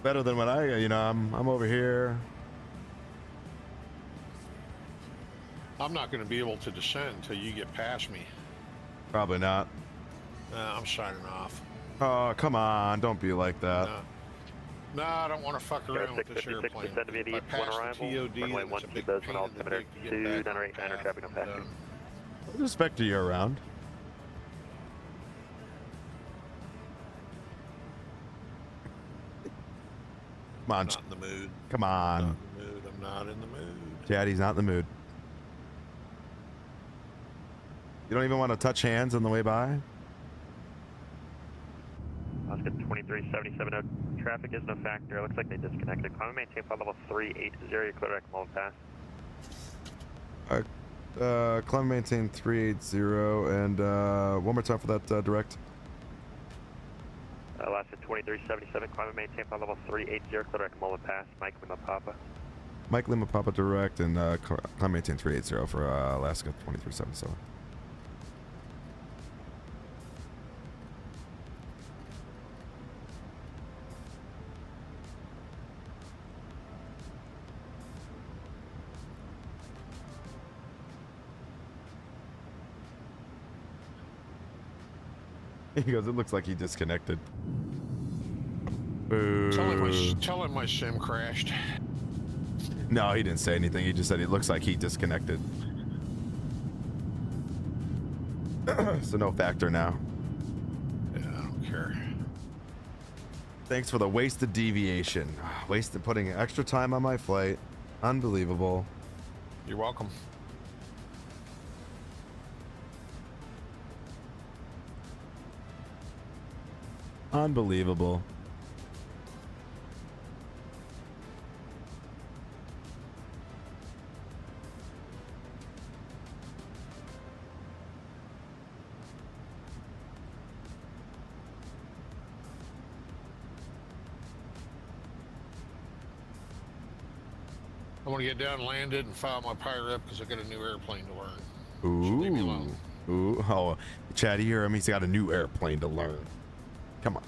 Better than when I'm over here. I'm not going to be able to descend until you get past me. Probably not. I'm signing off. Oh, come on. Don't be like that. No, I don't want to fuck around with this airplane. If I pass the TOD, then it's a big pain in the dick to get back on path. I'm done. What respect are you around? Come on. I'm not in the mood. Come on. I'm not in the mood. Daddy's not in the mood. You don't even want to touch hands on the way by? Oscar 2377 traffic is no factor. It looks like they disconnected. Climb and maintain flight level 380. You're clear to Mullen Pass. Climb and maintain 380 and one more time for that direct. Alaska 2377, climb and maintain flight level 380, clear direct Mullen Pass, Mike Lima Papa. Mike Lima Papa direct and climb and maintain 380 for Alaska 2377. He goes, it looks like he disconnected. Boo. Tell him my sim crashed. No, he didn't say anything. He just said it looks like he disconnected. So no factor now. Yeah, I don't care. Thanks for the wasted deviation. Wasted putting extra time on my flight. Unbelievable. You're welcome. Unbelievable. I want to get down, landed, and file my pirate up because I got a new airplane to learn. Ooh. So leave me alone. Ooh. Oh, Chad, you hear him? He's got a new airplane to learn. Come on.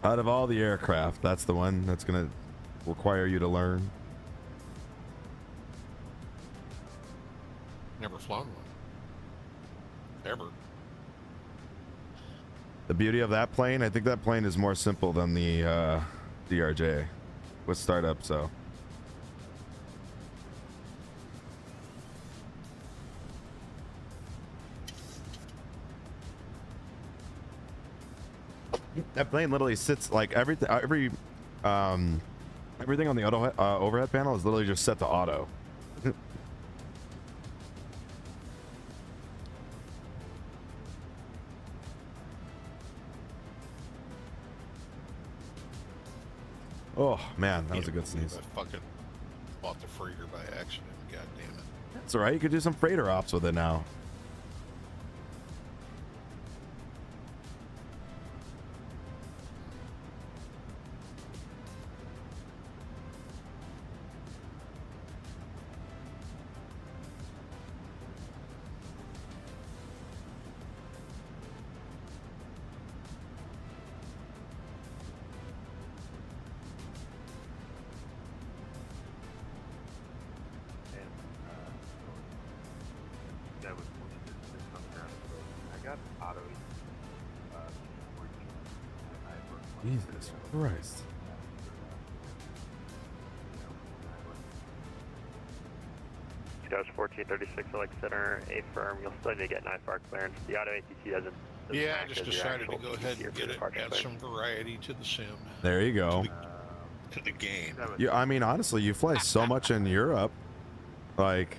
Out of all the aircraft, that's the one that's going to require you to learn. Never flown one. Ever. The beauty of that plane, I think that plane is more simple than the DRJ with startup, so. That plane literally sits like everything on the auto overhead panel is literally just set to auto. Oh man, that was a good sneeze. I fucking bought the freighter by accident. God damn it. That's all right. You could do some freighter ops with it now. Jesus Christ. Scouts 1436 Select Center, A firm. You'll still need to get 9-FAR clearance. The auto ATC doesn't. Yeah, I just decided to go ahead and get it. Add some variety to the sim. There you go. To the game. Yeah, I mean, honestly, you fly so much in Europe. Like,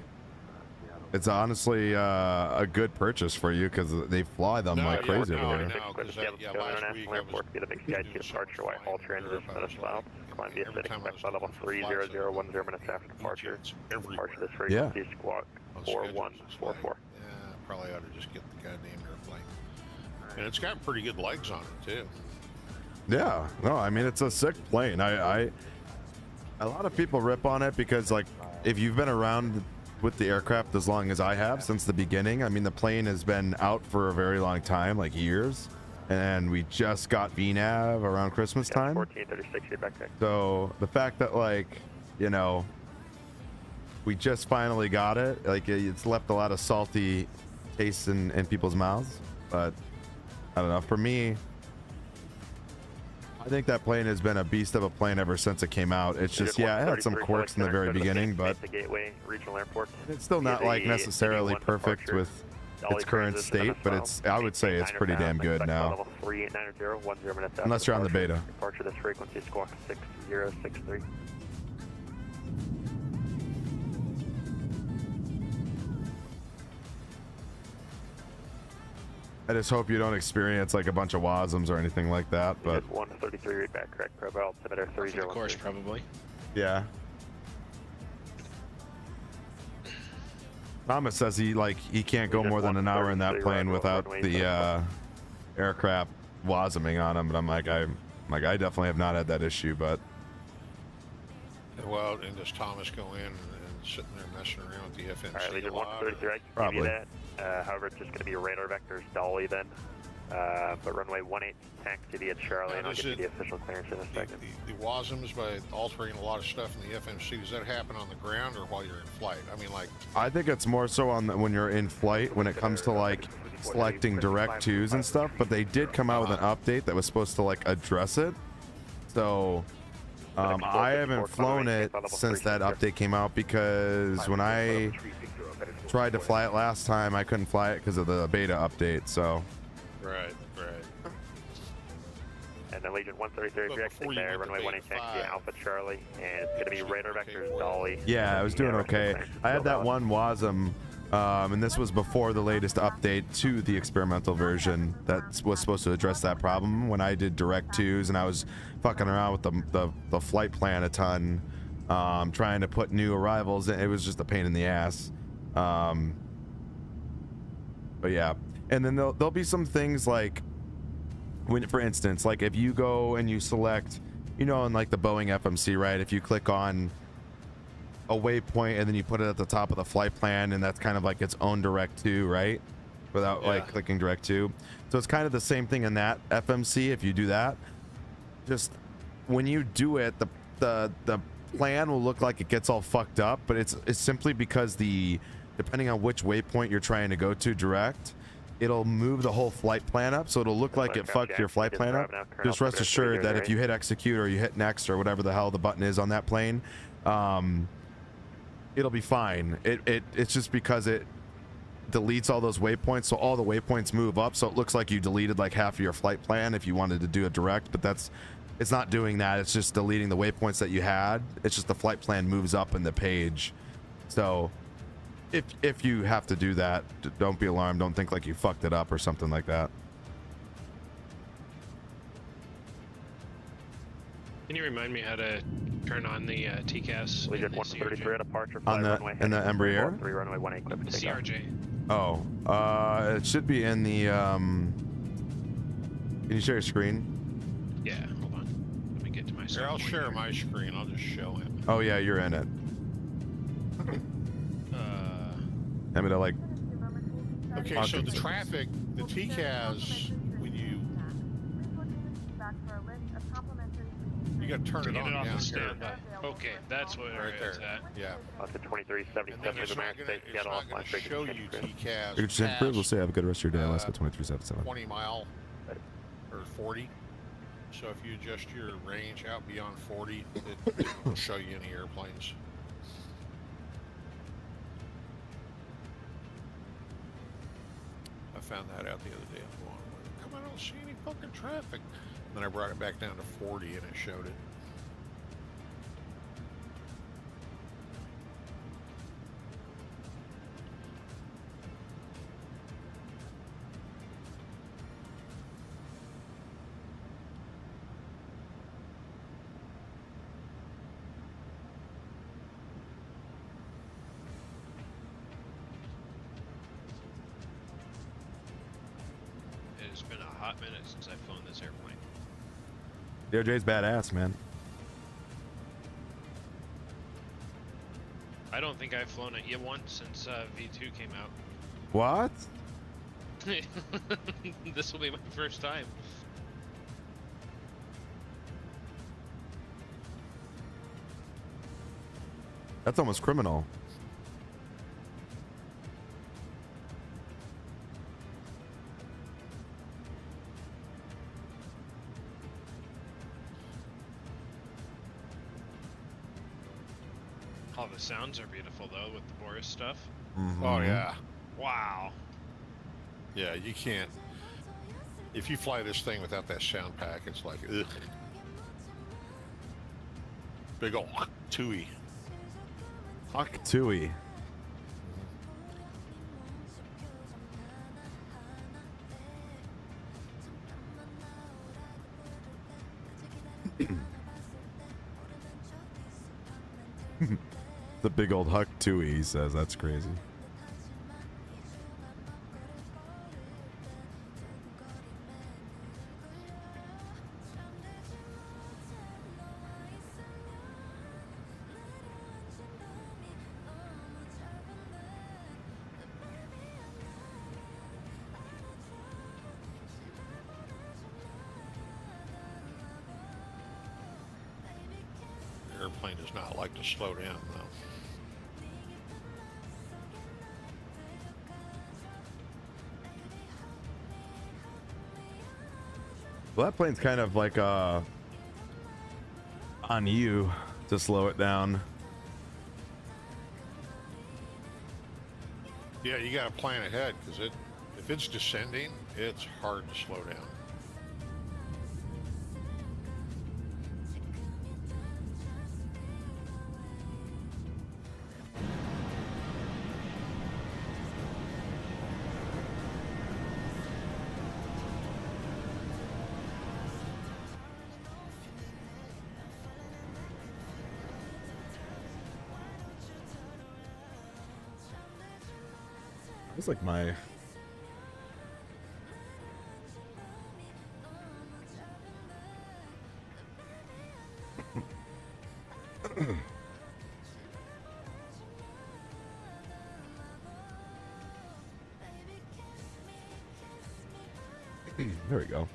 it's honestly a good purchase for you because they fly them like crazy over here. Last week I was be the big sky departure, Whitehall transition minutes south. Columbia City, expect flight level 30010 minutes after departure. Departure this frequency, squawk 4144. Yeah, probably ought to just get the goddamn airplane. And it's got pretty good legs on it too. Yeah, no, I mean, it's a sick plane. A lot of people rip on it because, like, if you've been around with the aircraft as long as I have since the beginning, I mean, the plane has been out for a very long time, like years, and we just got VNAV around Christmas time. 1436, back there. So the fact that, like, you know, we just finally got it, like, it's left a lot of salty tastes in people's mouths, but I don't know, for me, I think that plane has been a beast of a plane ever since it came out. It's just, yeah, it had some quirks in the very beginning, but the Gateway Regional Airport. it's still not like necessarily perfect with its current state, but it's, I would say it's pretty damn good now. Unless you're on the beta. Departure this frequency, squawk 6063. I just hope you don't experience like a bunch of wasms or anything like that, but 133 read back, correct, Provo, altimeter 30. Of course, probably. yeah. Thomas says he can't go more than an hour in that plane without the aircraft wasming on him, but I'm like, I definitely have not had that issue, but well, and does Thomas go in and sitting there messing around with the FMC? All right, Legion 133, I can probably. give you that. However, it's just going to be radar vectors dolly then. But runway 18 taxi at Charlie, and I'll get you the official clearance in a second. The WASMs, by altering a lot of stuff in the FMC, does that happen on the ground or while you're in flight? I mean, like, I think it's more so on when you're in flight when it comes to like selecting direct twos and stuff, but they did come out with an update that was supposed to like address it. So I haven't flown it since that update came out because when I tried to fly it last time, I couldn't fly it because of the beta update. So right. And then Legion 133 exiting there, runway 18 taxi Alpha Charlie, and it's going to be radar vectors dolly. yeah, I was doing okay. I had that one WASM, and this was before the latest update to the experimental version that was supposed to address that problem. When I did direct twos and I was fucking around with the flight plan a ton, trying to put new arrivals in, it was just a pain in the ass. But yeah, and then there'll be some things like when, for instance, like if you go and you select, you know, in like the Boeing FMC, right? If you click on a waypoint and then you put it at the top of the flight plan, and that's kind of like its own direct to, right? Without like clicking direct to. So it's kind of the same thing in that FMC. If you do that, just when you do it, the plan will look like it gets all fucked up, but it's simply because depending on which waypoint you're trying to go to direct, it'll move the whole flight plan up, so it'll look like it fucked your flight plan up. Just rest assured that if you hit execute or you hit next or whatever the hell the button is on that plane, it'll be fine. It's just because deletes all those waypoints, so all the waypoints move up, so it looks like you deleted like half of your flight plan if you wanted to do a direct, but it's not doing that. It's just deleting the waypoints that you had. It's just the flight plan moves up in the page. So if you have to do that, don't be alarmed. Don't think like you fucked it up or something like that. Can you remind me how to turn on the TCAS? We did 133 at departure. On the in the Embraer? 3 runway 18 equipped to take off. CRJ. Oh, it should be in the can you share your screen? Yeah, hold on. Let me get to my Here, I'll share my screen. I'll just show him. Oh yeah, you're in it. I mean, like. Okay, so the traffic, the TCAS, when you got to turn it on down here. Okay, that's what Right it's there. at. Yeah. Up to 2377 to the max base. Get off my freaking show you TCAS. We'll say have a good rest of your day. Alaska 2377. 20 mile or 40. So if you adjust your range out beyond 40, it will show you any airplanes. I found that out the other day. I'm going, come on, I don't see any fucking traffic. Then I brought it back down to 40 and it showed it. It's been a hot minute since I've flown this airplane. DOJ's badass, man. I don't think I've flown it yet once since V2 came out. What? This will be my first time. That's almost criminal. All the sounds are beautiful though with the Boris stuff. Oh yeah. Wow. Yeah, you can't. If you fly this thing without that sound pack, it's like, ugh. Big ol' tui. Tui. The big old Huck Tui, he says. That's crazy. The airplane does not like to slow down, though. Well, that plane's kind of like on you to slow it down. Yeah, you got to plan ahead because if it's descending, it's hard to slow down. It's like my there we go.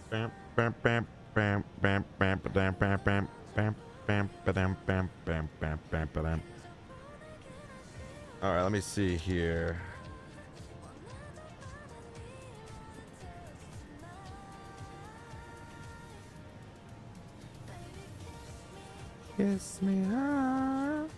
Bam, bam, bam, bam, bam, bam, bam, bam, bam, bam, bam, bam, bam, bam, bam, bam, bam. All right, let me see here. Kiss me hard.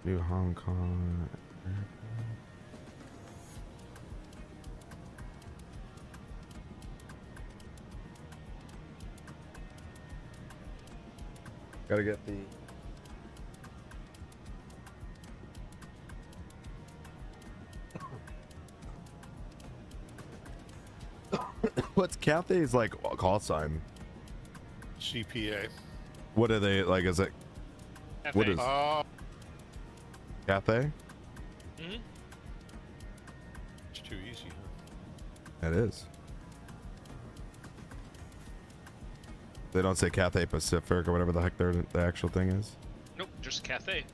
New Hong Kong. Gotta get the what's Cathay's like call sign? CPA. What are they like? Is it Cafe. what is Cathay? Mm-hmm. It's too easy, huh? It is. They don't say Cathay Pacific or whatever the heck the actual thing is. Nope, just Cathay.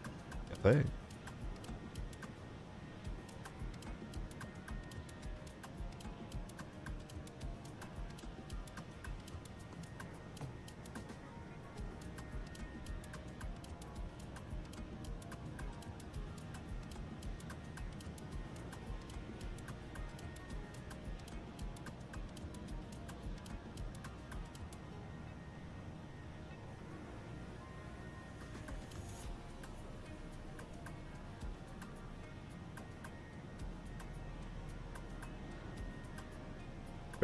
Cathay.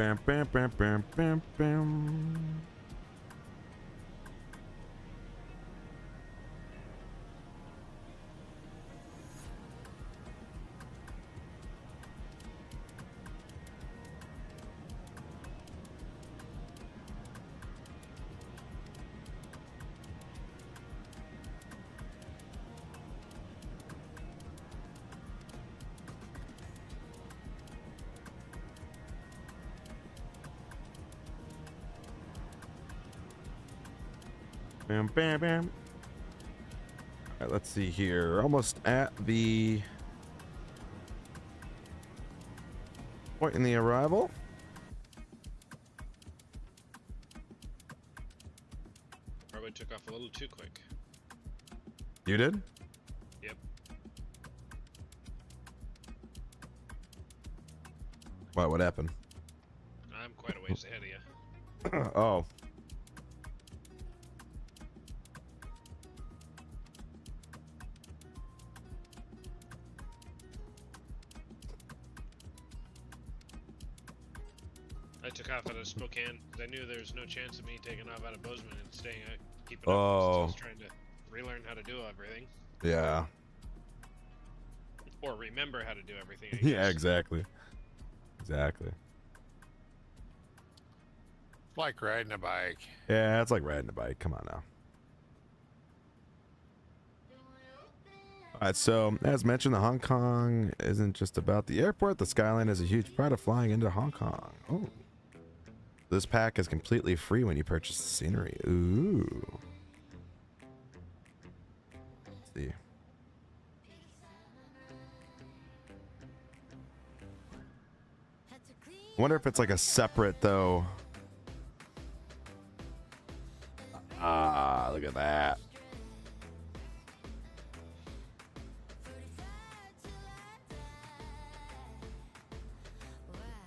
Bam, bam, bam, bam, bam, bam. Bam, bam, bam. All right, let's see here. Almost at the point in the arrival. Probably took off a little too quick. You did? Yep. Why? What happened? I'm quite a ways ahead of you. Oh. I took off out of Spokane because I knew there was no chance of me taking off out of Bozeman and staying out, keeping up. Oh. I was trying to relearn how to do everything. Yeah. Or remember how to do everything. I Yeah, guess. exactly. Exactly. It's like riding a bike. Yeah, it's like riding a bike. Come on now. All right, so as mentioned, the Hong Kong isn't just about the airport. The skyline is a huge part of flying into Hong Kong. Oh. This pack is completely free when you purchase the scenery. Ooh. Let's see. I wonder if it's like a separate though. Ah, look at that.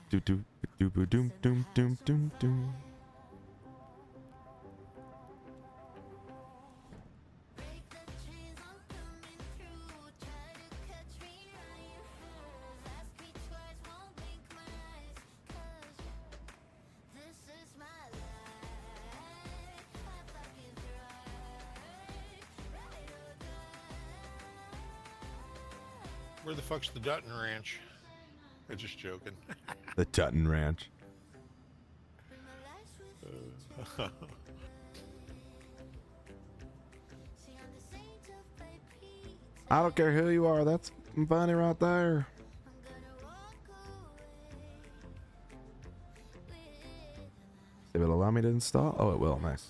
Do do do do doom doom doom doom doom. Where the fuck's the Dutton Ranch? I'm just joking. The Dutton Ranch. I don't care who you are. That's funny right there. It will allow me to install. Oh, it will. Nice.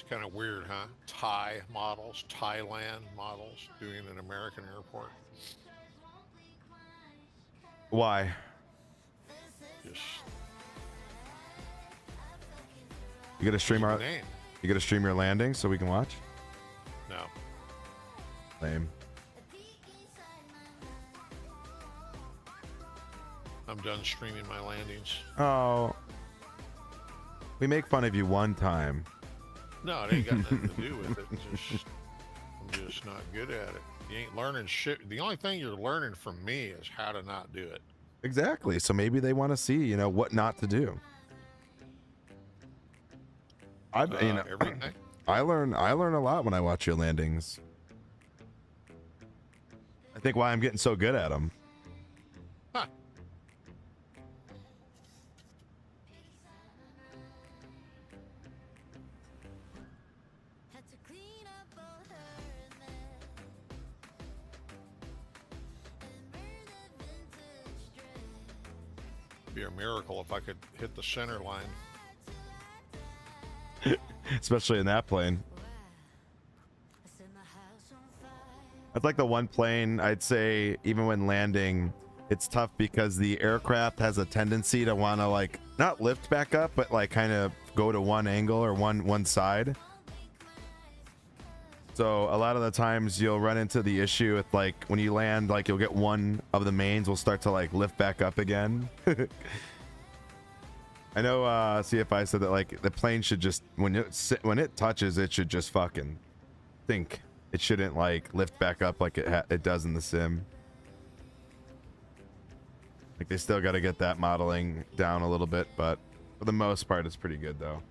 Kind of weird, huh? Thai models, Thailand models doing an American airport. Why? Just You gonna stream our? name. You gonna stream your landing so we can watch? No. Lame. I'm done streaming my landings. Oh. We make fun of you one time. No, it ain't got nothing to do with it. I'm just not good at it. You ain't learning shit. The only thing you're learning from me is how to not do it. Exactly. So maybe they want to see, you know, what not to do. Everything. I learn a lot when I watch your landings. I think why I'm getting so good at them. Huh. Be a miracle if I could hit the center line. Especially in that plane. That's like the one plane I'd say, even when landing, it's tough because the aircraft has a tendency to want to like not lift back up, but like kind of go to one angle or one side. So a lot of the times you'll run into the issue with like when you land, like you'll get one of the mains will start to like lift back up again. I know CFI said that like the plane should just when it touches it should just fucking sink. It shouldn't like lift back up like it does in the sim. Like they still got to get that modeling down a little bit, but for the most part it's pretty good though.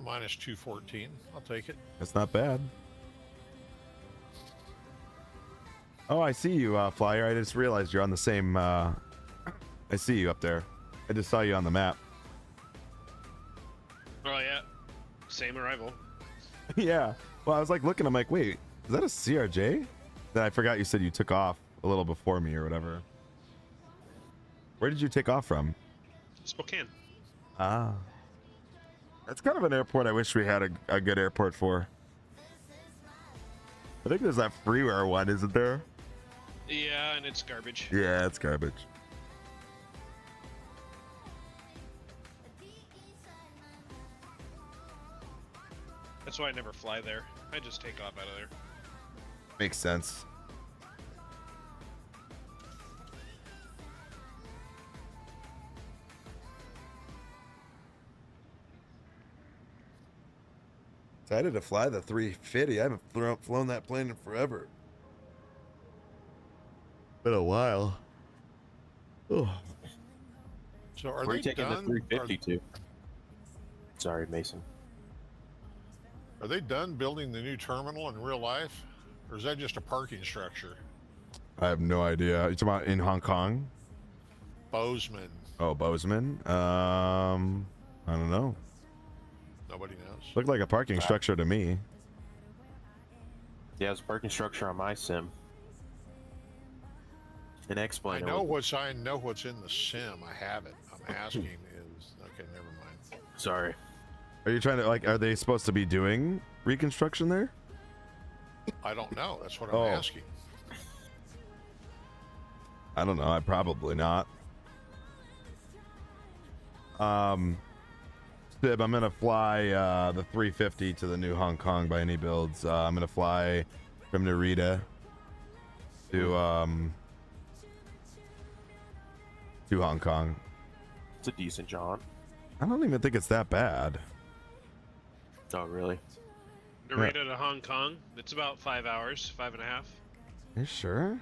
Minus 214. I'll take it. That's not bad. Oh, I see you, Flyer. I just realized you're on the same. I see you up there. I just saw you on the map. Oh yeah, same arrival. Yeah. Well, I was like looking. I'm like, wait, is that a CRJ? Then I forgot you said you took off a little before me or whatever. Where did you take off from? Spokane. Ah. That's kind of an airport I wish we had a good airport for. I think there's that freeware one, isn't there? Yeah, and it's garbage. Yeah, it's garbage. That's why I never fly there. I just take off out of there. Makes sense. Excited to fly the 350. I haven't flown that plane in forever. Been a while. Oh. So are We're they taking done? the 350 too. Sorry, Mason. Are they done building the new terminal in real life, or is that just a parking structure? I have no idea. You talking about in Hong Kong? Bozeman. Oh, Bozeman. I don't know. Nobody knows. Looked like a parking structure to me. Yeah, it's a parking structure on my sim. An X-plane. I know what's in the sim. I have it. I'm asking is okay. Never mind. Sorry. Are you trying to like? Are they supposed to be doing reconstruction there? I don't know. That's what I'm asking. I don't know. I probably not. Sib, I'm gonna fly the 350 to the new Hong Kong by any builds. I'm gonna fly from Narita to Hong Kong. It's a decent jaunt. I don't even think it's that bad. Oh, really? Narita to Hong Kong. It's about 5 hours, 5.5. You sure?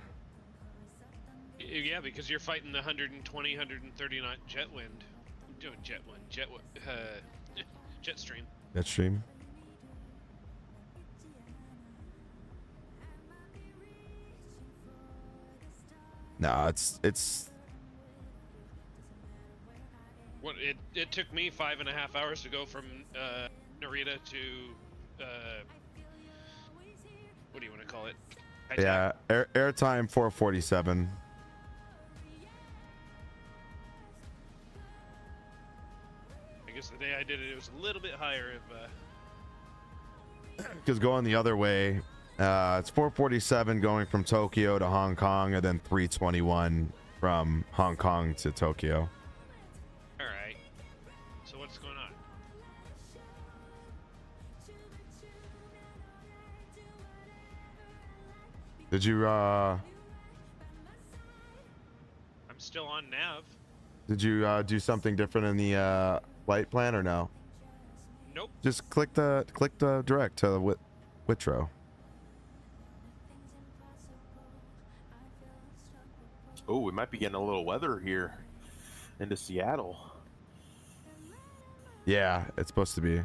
Yeah, Yeah, because you're fighting the 120, 130 knot jet wind. Jet stream. Jet stream. Nah, it's. What it took me 5.5 hours to go from Narita to what do you want to call it? Yeah, airtime 447. I guess the day I did it, it was a little bit higher. Because going the other way, it's 447 going from Tokyo to Hong Kong, and then 321 from Hong Kong to Tokyo. All right. So what's going on? Did you I'm still on nav. Did you do something different in the flight plan or no? Nope. Just click the direct to the Witro. Oh, we might be getting a little weather here into Seattle. Yeah, it's supposed to be.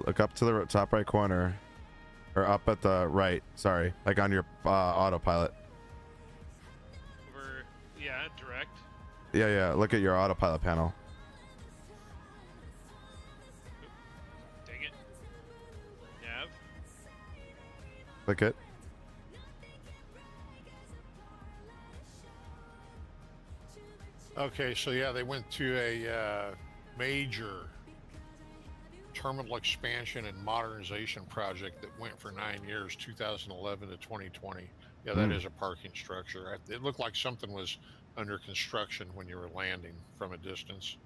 Look up to the top right corner, or up at the right. Sorry, like on your autopilot. Over, yeah, direct. Yeah. Look at your autopilot panel. Dang it. Nav. Click it. Okay, so yeah, they went to a major terminal expansion and modernization project that went for 9 years, 2011 to 2020. Yeah, that is a parking structure. It looked like something was under construction when you were landing from a distance.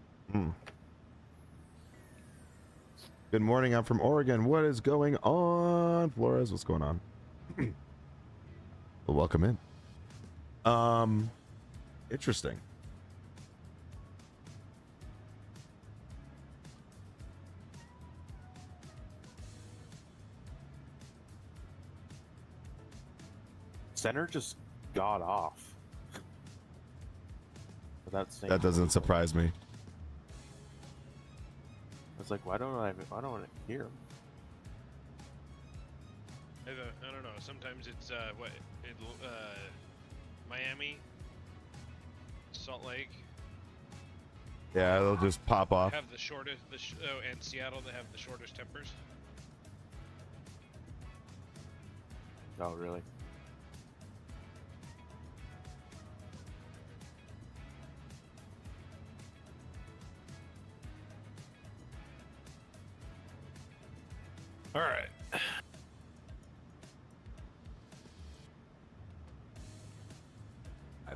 Good morning. I'm from Oregon. What is going on, Flores? What's going on? Well, welcome in. Interesting. Center just got off. That doesn't surprise me. I was like, why don't I hear him? I don't know. Sometimes it's Miami, Salt Lake. Yeah, they'll just pop off. Have the shortest, and Seattle that have the shortest tempers. Oh, really? All right.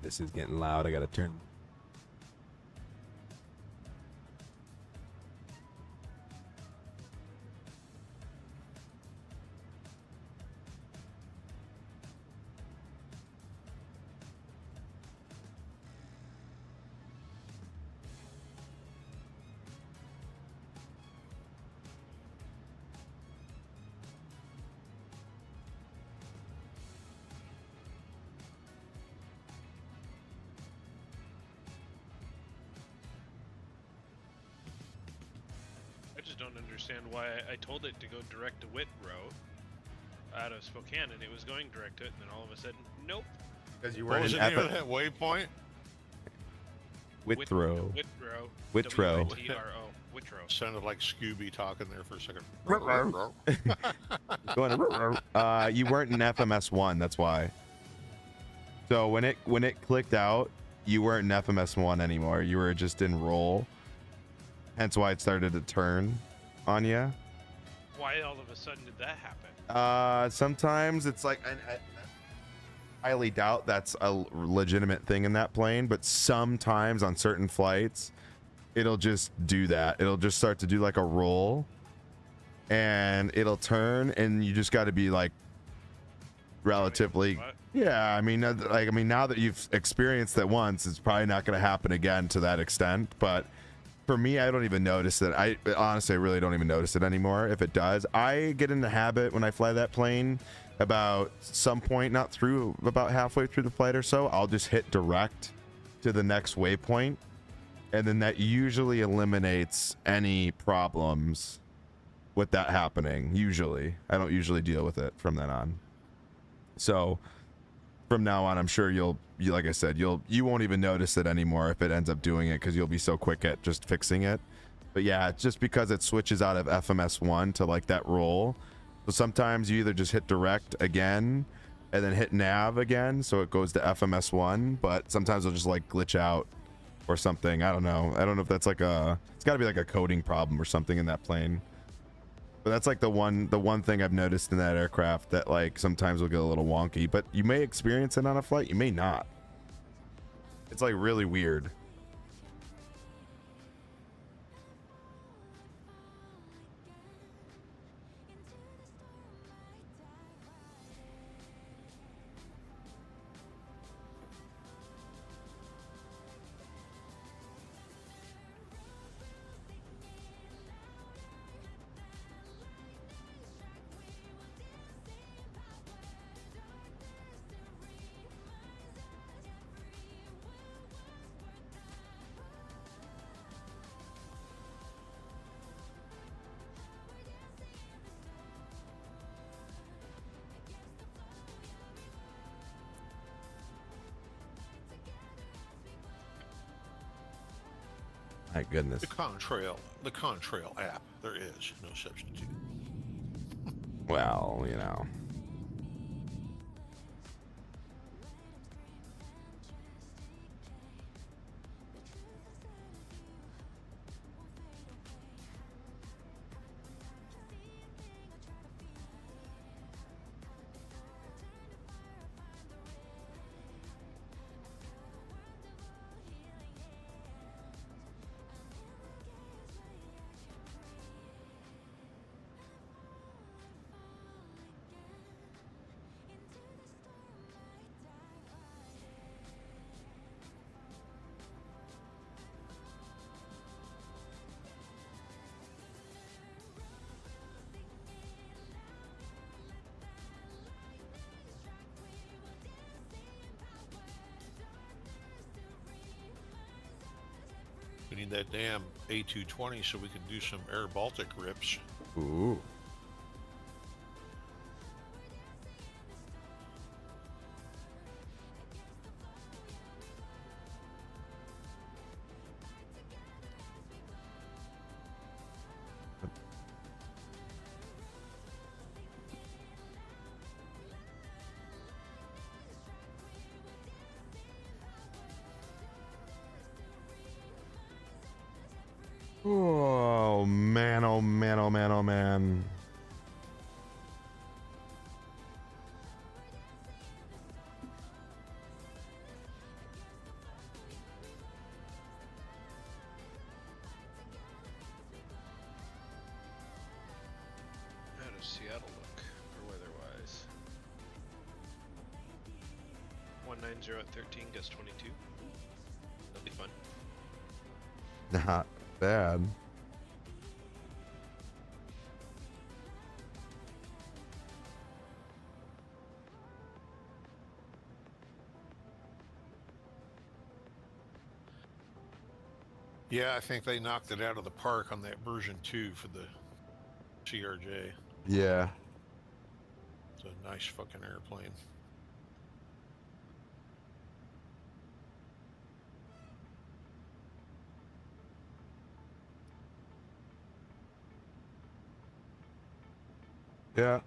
This is getting loud. I gotta turn. Don't understand why I told it to go direct to Whitrow out of Spokane, and it was going direct to it, and then all of a sudden, nope. Because you What was the name of that waypoint? Witro. Witro. Witro. Sounded like Scooby talking there for a second. You weren't in FMS1, that's why. So when it clicked out, you weren't in FMS1 anymore. You were just in roll. Hence why it started to turn on you. Why all of a sudden did that happen? Sometimes it's like I highly doubt that's a legitimate thing in that plane, but sometimes on certain flights, it'll just do that. It'll just start to do like a roll, and it'll turn, and you just got to be like relatively. Yeah, I mean, now that you've experienced it once, it's probably not going to happen again to that extent, but. for me, I don't even notice it. I honestly, I really don't even notice it anymore. If it does, I get in the habit when I fly that plane about some point, not through, about halfway through the flight or so, I'll just hit direct to the next waypoint. And then that usually eliminates any problems with that happening. Usually, I don't usually deal with it from then on. So from now on, I'm sure you like I said, you won't even notice it anymore if it ends up doing it, because you'll be so quick at just fixing it. But yeah, it's just because it switches out of FMS1 to like that roll. So sometimes you either just hit direct again and then hit nav again, so it goes to FMS1, but sometimes it'll just like glitch out or something. I don't know if that's like it's got to be like a coding problem or something in that plane. But that's like the one thing I've noticed in that aircraft, that like sometimes will get a little wonky, but you may experience it on a flight, you may not. It's like really weird. My goodness. The Contrail app. There is no substitute. Well, you know. We need that damn A220 so we can do some Air Baltic rips. Ooh. Oh man, oh man, oh man, oh man. How does Seattle look for weather-wise? 190 at 13, gust 22. That'll be fun. Not bad. Yeah, I think they knocked it out of the park on that version 2 for the CRJ. Yeah. It's a nice fucking airplane. Yeah.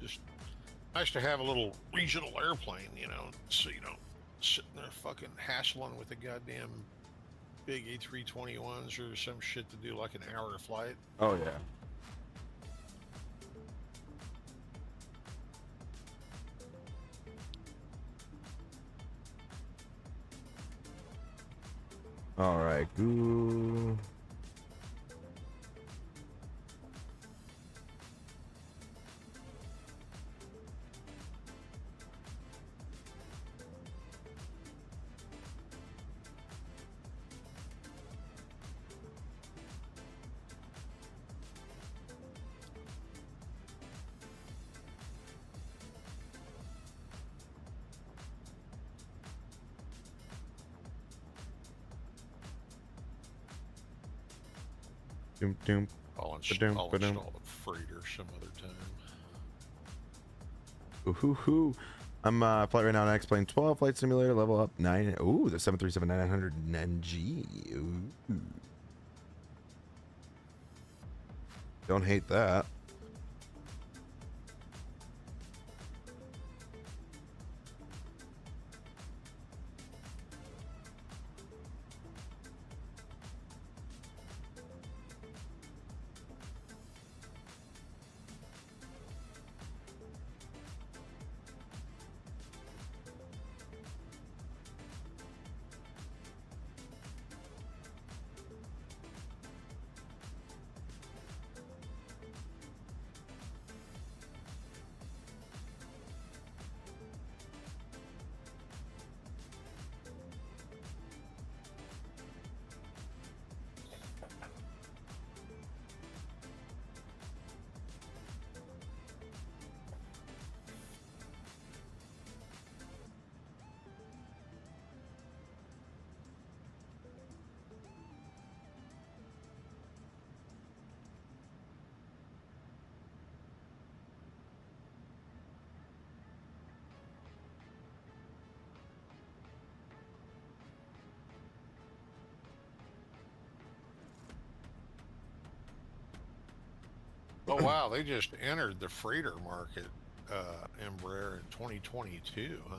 Just nice to have a little regional airplane, you know, so you don't sitting there fucking hassling with the goddamn big A321s or some shit to do like an hour flight. Oh yeah. All right, goo. Doom, doom. I'll Ba-dum, install ba-dum. the freighter some other time. Ooh, hoo, hoo. I'm flight right now on X-Plane 12 flight simulator, level up 9. Ooh, the 737-900 NG. Ooh. Don't hate that. Oh wow, they just entered the freighter market, Embraer, in 2022, huh?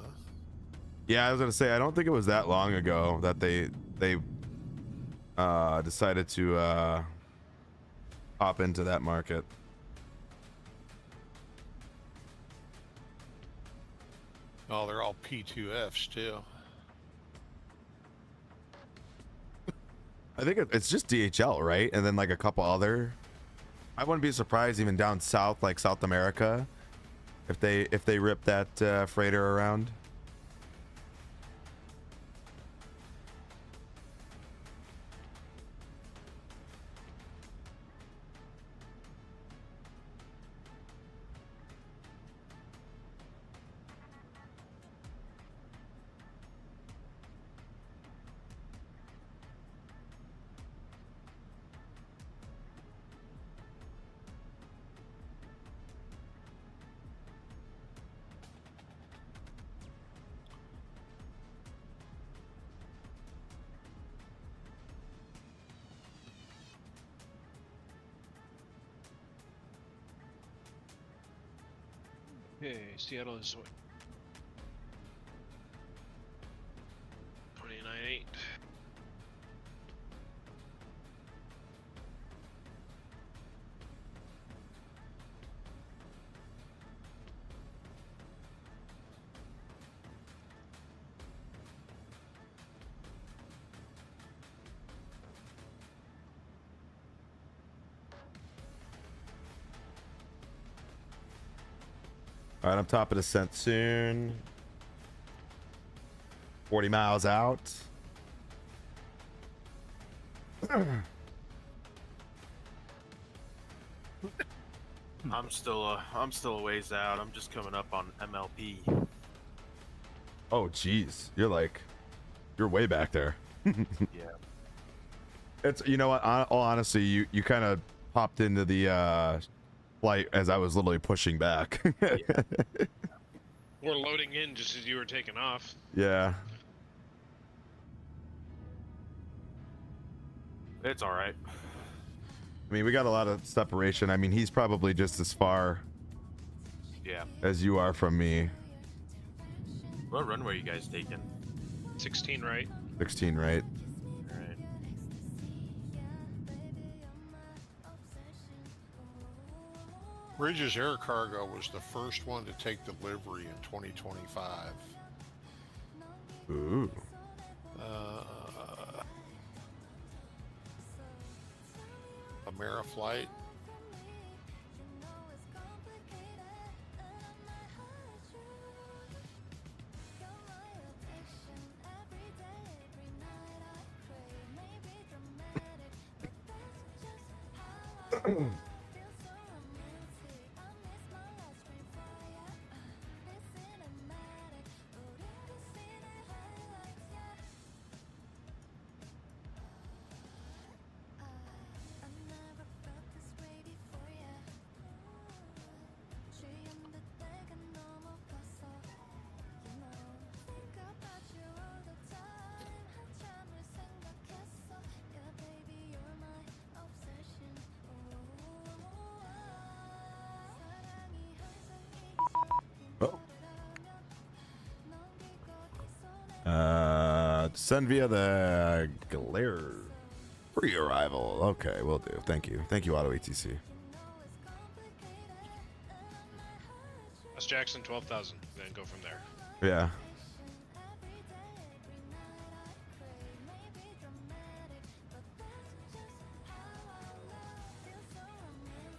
Yeah, I was gonna say I don't think it was that long ago that they decided to hop into that market. Oh, they're all P2Fs too. I think it's just DHL, right? And then like a couple other. I wouldn't be surprised even down south, like South America, if they rip that freighter around. Okay, Seattle is what? 29.8. All right, I'm top of descent soon. 40 miles out. I'm still a ways out. I'm just coming up on MLP. Oh, geez, you're way back there. Yeah. It's, you know what? All honesty, you kind of popped into the flight as I was literally pushing back. Yeah. We're loading in just as you were taking off. Yeah. It's all right. I mean, we got a lot of separation. I mean, he's probably just as far as you are from me. What runway are you guys taking? 16 right. 16 right. All right. Bridges Air Cargo was the first one to take delivery in 2025. Ooh. Ameriflight. Send via the glare. Pre-arrival. Okay, will do. Thank you. Thank you, Auto ATC. That's Jackson 12,000. Then go from there. Yeah.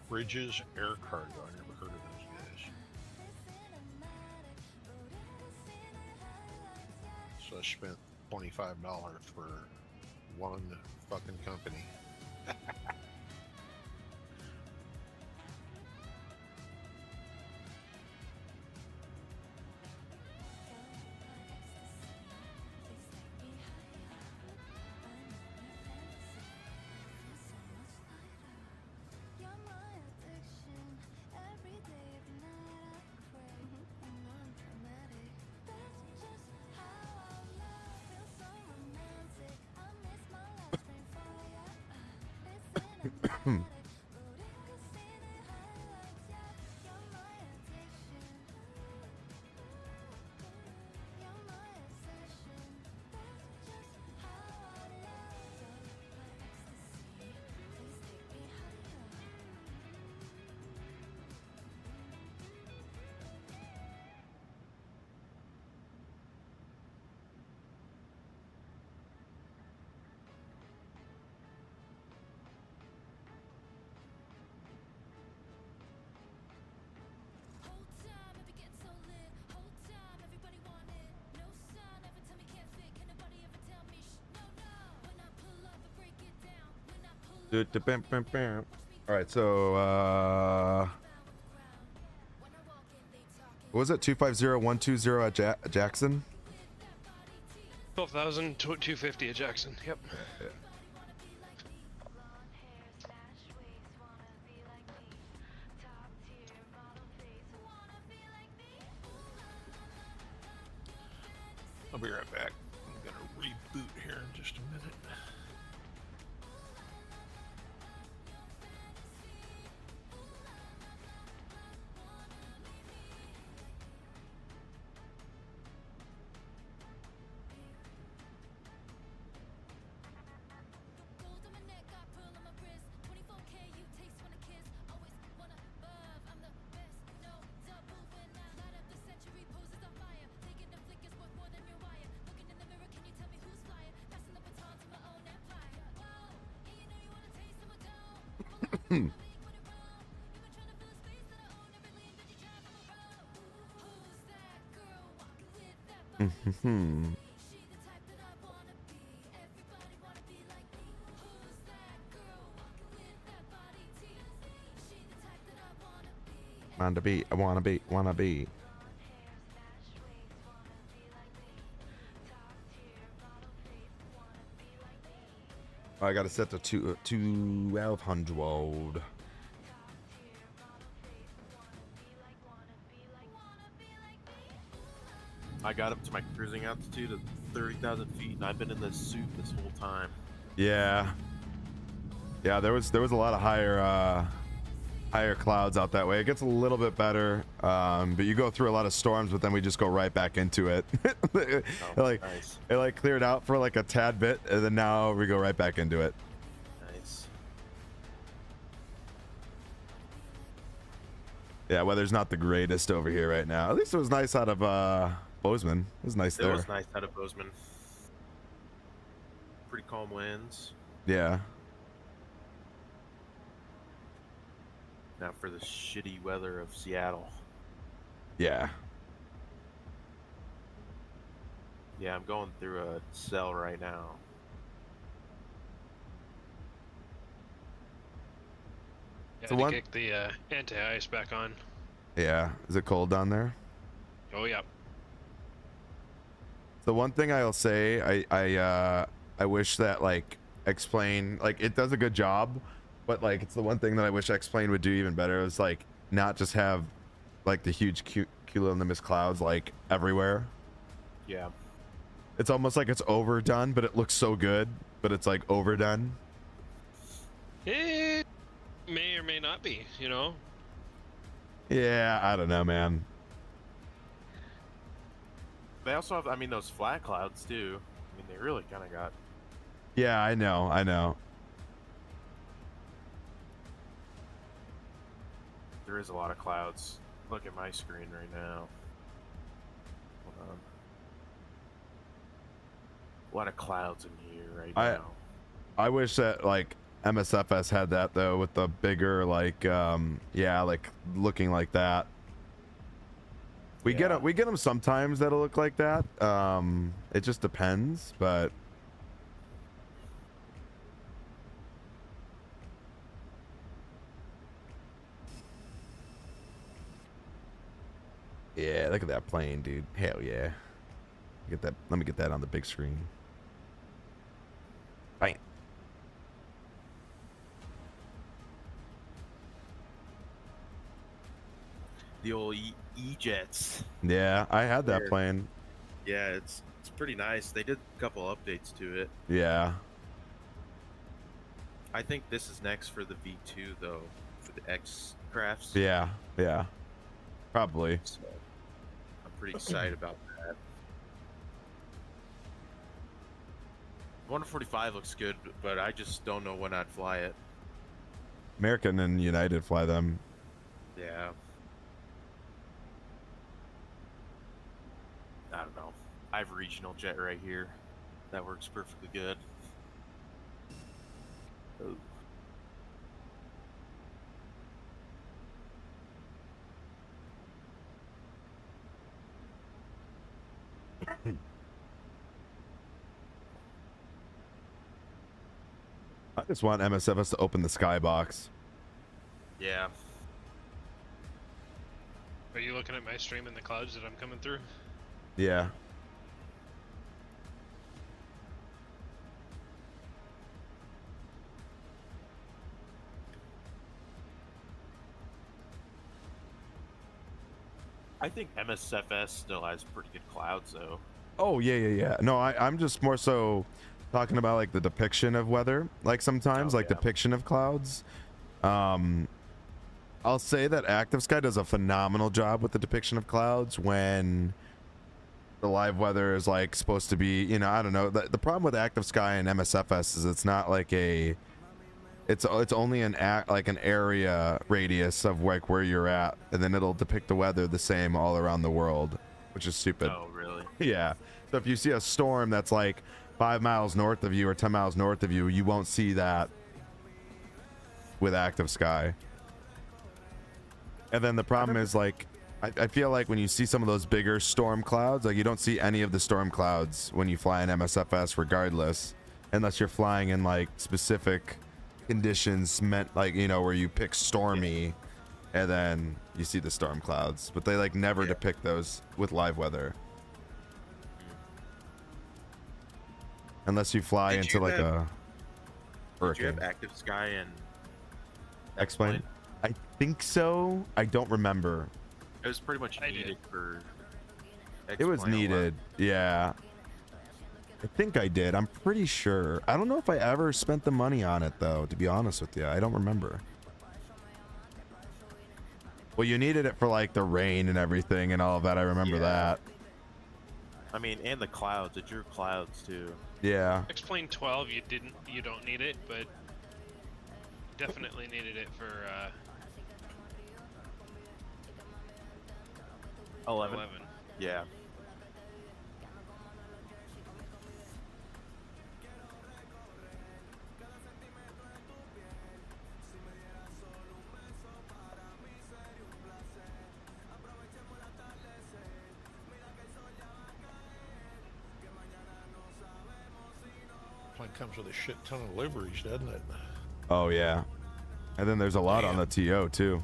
Bridges Air Cargo. I never heard of those guys. So I spent $25 for one fucking company. All right, so what was it? 250120 at Jackson. 12,250 at Jackson. Yep. Yeah. I'll be right back. I'm gonna reboot here in just a minute. On the beat, I wanna be. I gotta set the 1200. I got up to my cruising altitude of 30,000 feet, and I've been in this suit this whole time. Yeah, there was a lot of higher clouds out that way. It gets a little bit better, but you go through a lot of storms, but then we just go right back into it. Nice. It like cleared out for like a tad bit, and then now we go right back into it. Nice. Yeah, weather's not the greatest over here right now. At least it was nice out of Bozeman. It was nice there. It was nice out of Bozeman. Pretty calm winds. Yeah. Now for the shitty weather of Seattle. Yeah. Yeah, I'm going through a cell right now. Yeah, So to one- kick the anti-ice back on. Yeah. Is it cold down there? Oh yeah. The one thing I'll say, I wish that like Explain, like it does a good job, but like it's the one thing that I wish Explain would do even better is like not just have like the huge cumulonimbus clouds like everywhere. Yeah. It's almost like it's overdone, but it looks so good, but it's like overdone. It may or may not be, you know. Yeah, I don't know, man. They also have, I mean, those flat clouds too. I mean, they really kind of got. Yeah, I know. There is a lot of clouds. Look at my screen right now. Hold on. A lot of clouds in here right now. I wish that like MSFS had that though, with the bigger like yeah, like looking like that. We get them sometimes that'll look like that. It just depends, but yeah, look at that plane, dude. Hell yeah. Get that. Let me get that on the big screen. Bam. The old E-Jets. Yeah, I had that plane. Yeah, it's pretty nice. They did a couple updates to it. Yeah. I think this is next for the V2 though, for the X crafts. Yeah, yeah. Probably. So, I'm pretty excited about that. 145 looks good, but I just don't know when I'd fly it. American and United fly them. Yeah. I don't know. I have a regional jet right here. That works perfectly good. Ooh. I just want MSFS to open the skybox. Yeah. Are you looking at my stream in the clouds that I'm coming through? Yeah. I think MSFS still has pretty good clouds though. Oh yeah. No, I'm just more so talking about like the depiction of weather. Like sometimes depiction of clouds. I'll say that Active Sky does a phenomenal job with the depiction of clouds when the live weather is like supposed to be, you know, I don't know. The problem with Active Sky and MSFS is it's not like it's only an area radius of like where you're at, and then it'll depict the weather the same all around the world, which is stupid. Oh, really? Yeah. So if you see a storm that's like 5 miles north of you or 10 miles north of you, you won't see that with Active Sky. And then the problem is like, I feel like when you see some of those bigger storm clouds, like you don't see any of the storm clouds when you fly in MSFS regardless, unless you're flying in like specific conditions meant like, you know, where you pick stormy and then you see the storm clouds, but they like never depict those with live weather. Unless you fly into like a hurricane. Did you have Active Sky and X-Plane? I think so. I don't remember. It was pretty much needed for It was needed. Yeah. I think I did. I'm pretty sure. I don't know if I ever spent the money on it though, to be honest with you. I don't remember. Well, you needed it for like the rain and everything and all of that. I remember that. I mean, and the clouds. It drew clouds too. Yeah. Explain 12. You don't need it, but definitely needed it for 11. Yeah. Plane comes with a shit ton of liveries, doesn't it? Oh yeah. And then there's a lot on the TO too.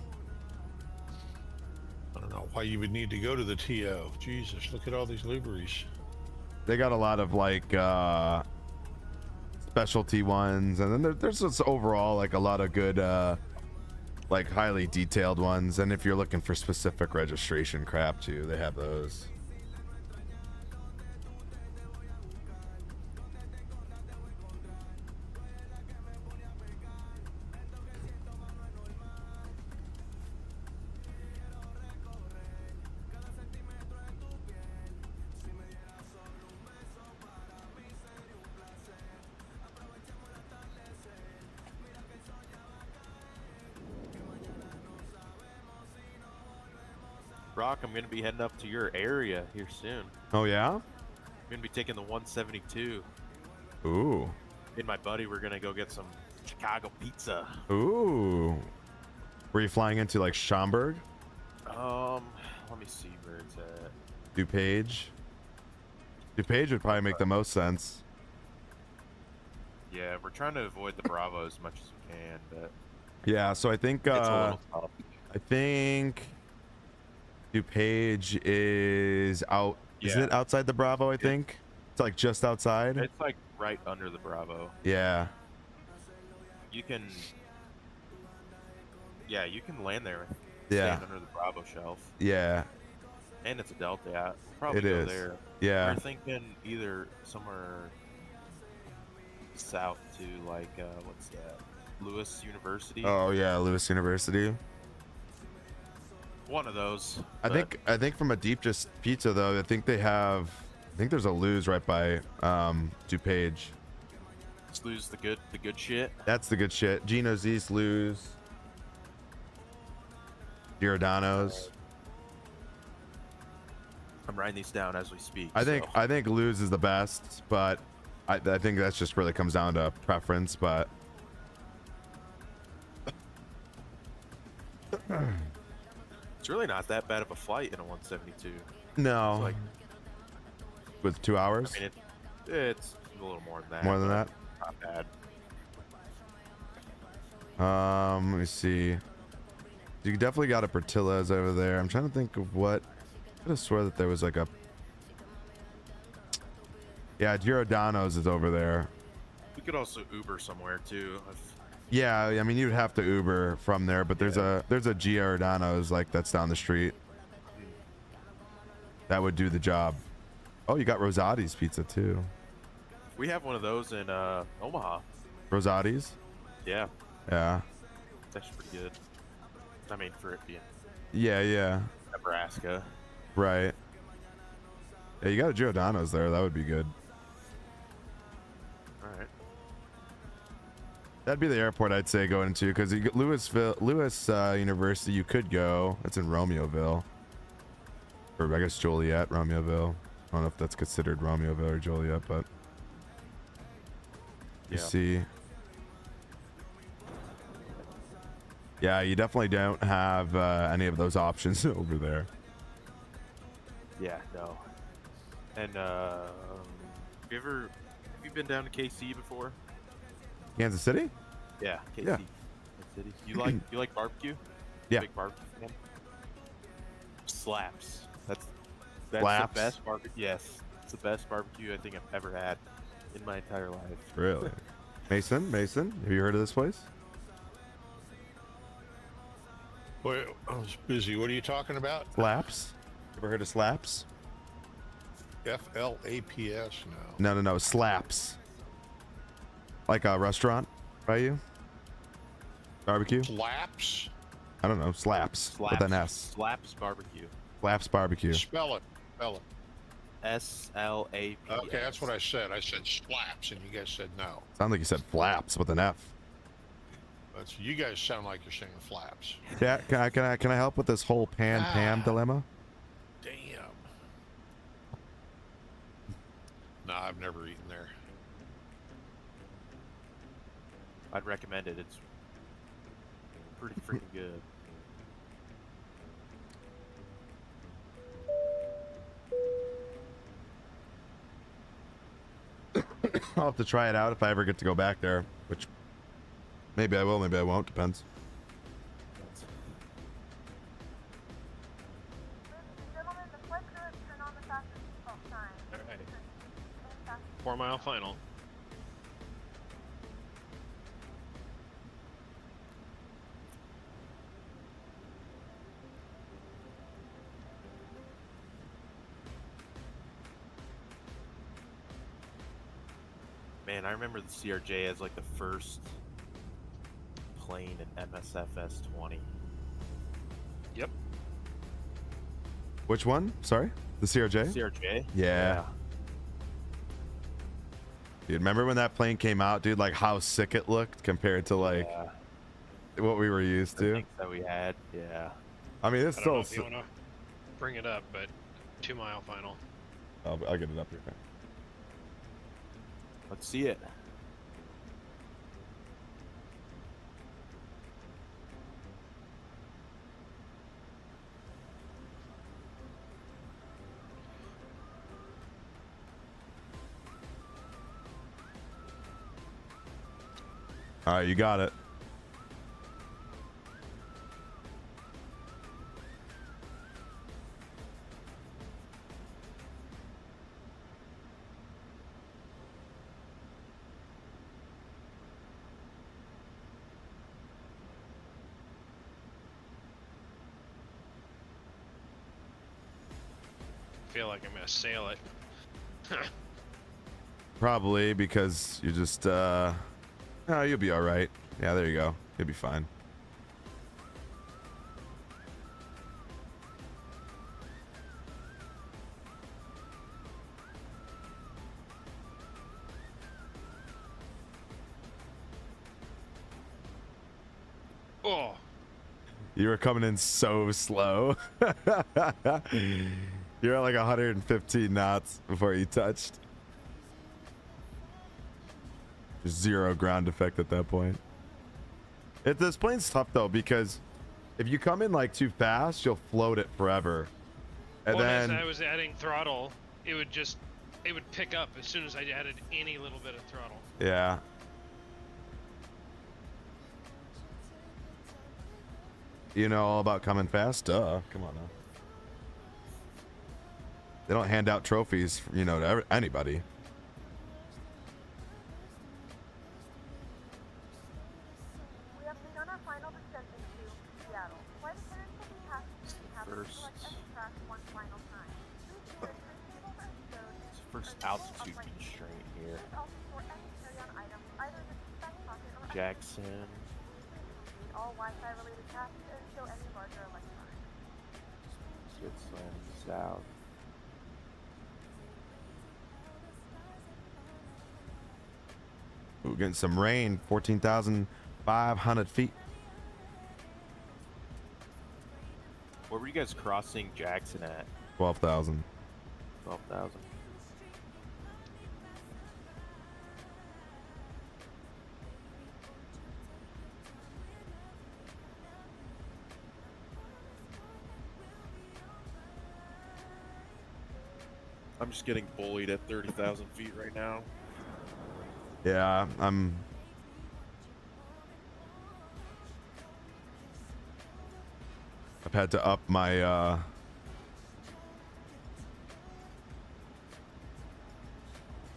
I don't know why you would need to go to the TO. Jesus, look at all these liveries. They got a lot of like specialty ones, and then there's just overall like a lot of good like highly detailed ones, and if you're looking for specific registration crap too, they have those. Rock, I'm gonna be heading up to your area here soon. Oh yeah? I'm gonna be taking the 172. Ooh. Me and my buddy, we're gonna go get some Chicago pizza. Ooh. Were you flying into like Schaumburg? Let me see where it's at. DuPage? DuPage would probably make the most sense. Yeah, we're trying to avoid the Bravo as much as we can, but Yeah, so I think it's a little tough. I think DuPage is out. Isn't Yeah. it outside the Bravo? I think it's like just outside. It's like right under the Bravo. Yeah. You can, yeah, you can land there. Yeah. Stand under the Bravo shelf. Yeah. And it's a Delta. Yeah, we'll probably It go is. there. Yeah. We're thinking either somewhere south to like what's that? Lewis University. Oh yeah, Lewis University. One of those. I but think from a deep just pizza though, I think there's a Lou's right by DuPage. let's lose the good shit. That's the good shit. Gino's East, Lou's, Giordano's. I'm writing these down as we speak. I think so. Lou's is the best, but I think that's just really comes down to preference. But it's really not that bad of a flight in a 172. no, It's like, with 2 hours. I mean, it's a little more than that. More than but that? Not bad. Let me see. You definitely got a Portillo's over there. I'm trying to think of what. I could have swore that there was like a. Yeah, Giordano's is over there. We could also Uber somewhere too. Yeah, I mean you'd have to Uber from there, but there's a Giordano's like that's down the street. That would do the job. Oh, you got Rosati's pizza too. We have one of those in Omaha. Rosati's? Yeah, Yeah. it's actually pretty good. I mean, for it being Yeah. Nebraska. Right. Yeah, you got a Giordano's there. That would be good. All right. That'd be the airport I'd say going into, because Lewis University you could go. It's in Romeoville, or I guess Joliet, Romeoville. I don't know if that's considered Romeoville or Joliet, but you see. Yeah, you definitely don't have any of those options over there. Yeah, no. And have you been down to KC before? Kansas City? Yeah, KC. Yeah. Kansas City. You like barbecue? Yeah. Big barbecue fan? Slaps. That's Slaps? the best barbecue. Yes, it's the best barbecue I think I've ever had in my entire life. Really? Mason, have you heard of this place? Wait, I was busy. What are you talking about? Slaps? Ever heard of Slaps? FLAPS? No. No, Slaps. Like a restaurant by you? Barbecue? Slaps? I don't know. Slaps. With an S. Slaps barbecue. Slaps barbecue. Spell it. SLAP. Okay, that's what I said. I said slaps, and you guys said no. Sound like you said flaps with an F. That's, you guys sound like you're saying flaps. Yeah, can I help with this whole Pam dilemma? Damn. No, I've never eaten there. I'd recommend it. It's pretty freaking good. I'll have to try it out if I ever get to go back there, which maybe I will, maybe I won't, depends. Gentlemen, the flight crew has turned on the fastest seatbelt sign. Alright. 4 mile final. Man, I remember the CRJ as like the first plane in MSFS 20. Yep. Which one? Sorry? The CRJ? CRJ? Yeah. Dude, remember when that plane came out, dude? Like how sick it looked compared to like what we were used to. That we had, yeah. I mean, it's I don't know still. if you wanna bring it up, but 2 mile final. I'll get it up here. Let's see it. All right, you got it. Feel like I'm gonna sail it. Probably because you're just oh, you'll be all right. Yeah, there you go. You'll be fine. Oh. You were coming in so slow. You're at like 115 knots before you touched. Zero ground effect at that point. This plane's tough though, because if you come in like too fast, you'll float it forever. And Well, then as I was adding throttle, it would pick up as soon as I added any little bit of throttle. yeah. You know all about coming fast? Duh. Come on now. They don't hand out trophies, you know, to anybody. We have begun our final descent into Seattle. Flight attendants will be passing through cabin to select any track one final time. Please keep your train tables and stows. It's first altitude constraint here. Please also store any carry-on items, either in the back pocket or Jackson. read all Wi-Fi related tasks and show any larger electronics. Switzerland south. Ooh, getting some rain. 14,500 feet. Where were you guys crossing Jackson at? 12,000. 12,000. I'm just getting bullied at 30,000 feet right now. Yeah, I've had to up my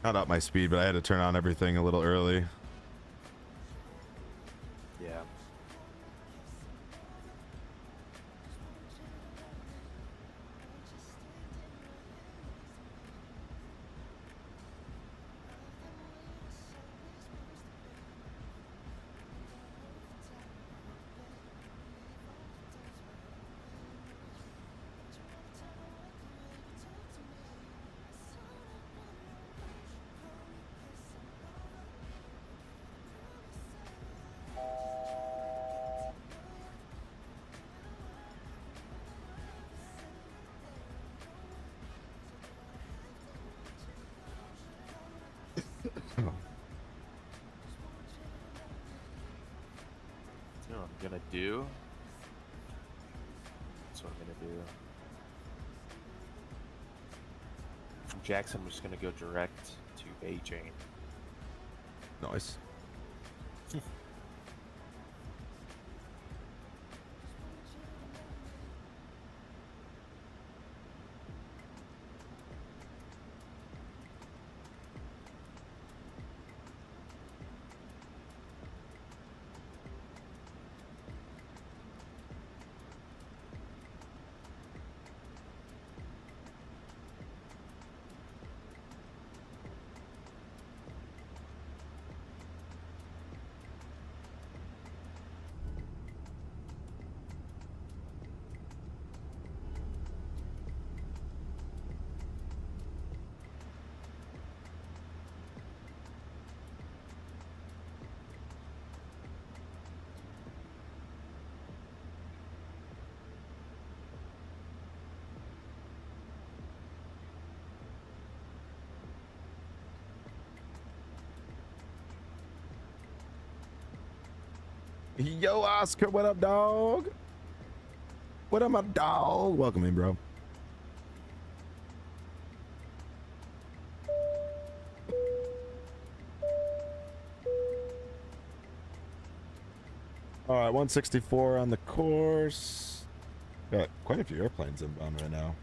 not up my speed, but I had to turn on everything a little early. Yeah. Gonna do. That's what I'm gonna do. From Jackson, I'm just gonna go direct to A chain. Nice. Yo, Oscar, what up, dog? What up, my dog? Welcome in, bro. All right, 164 on the course. Got quite a few airplanes inbound right now.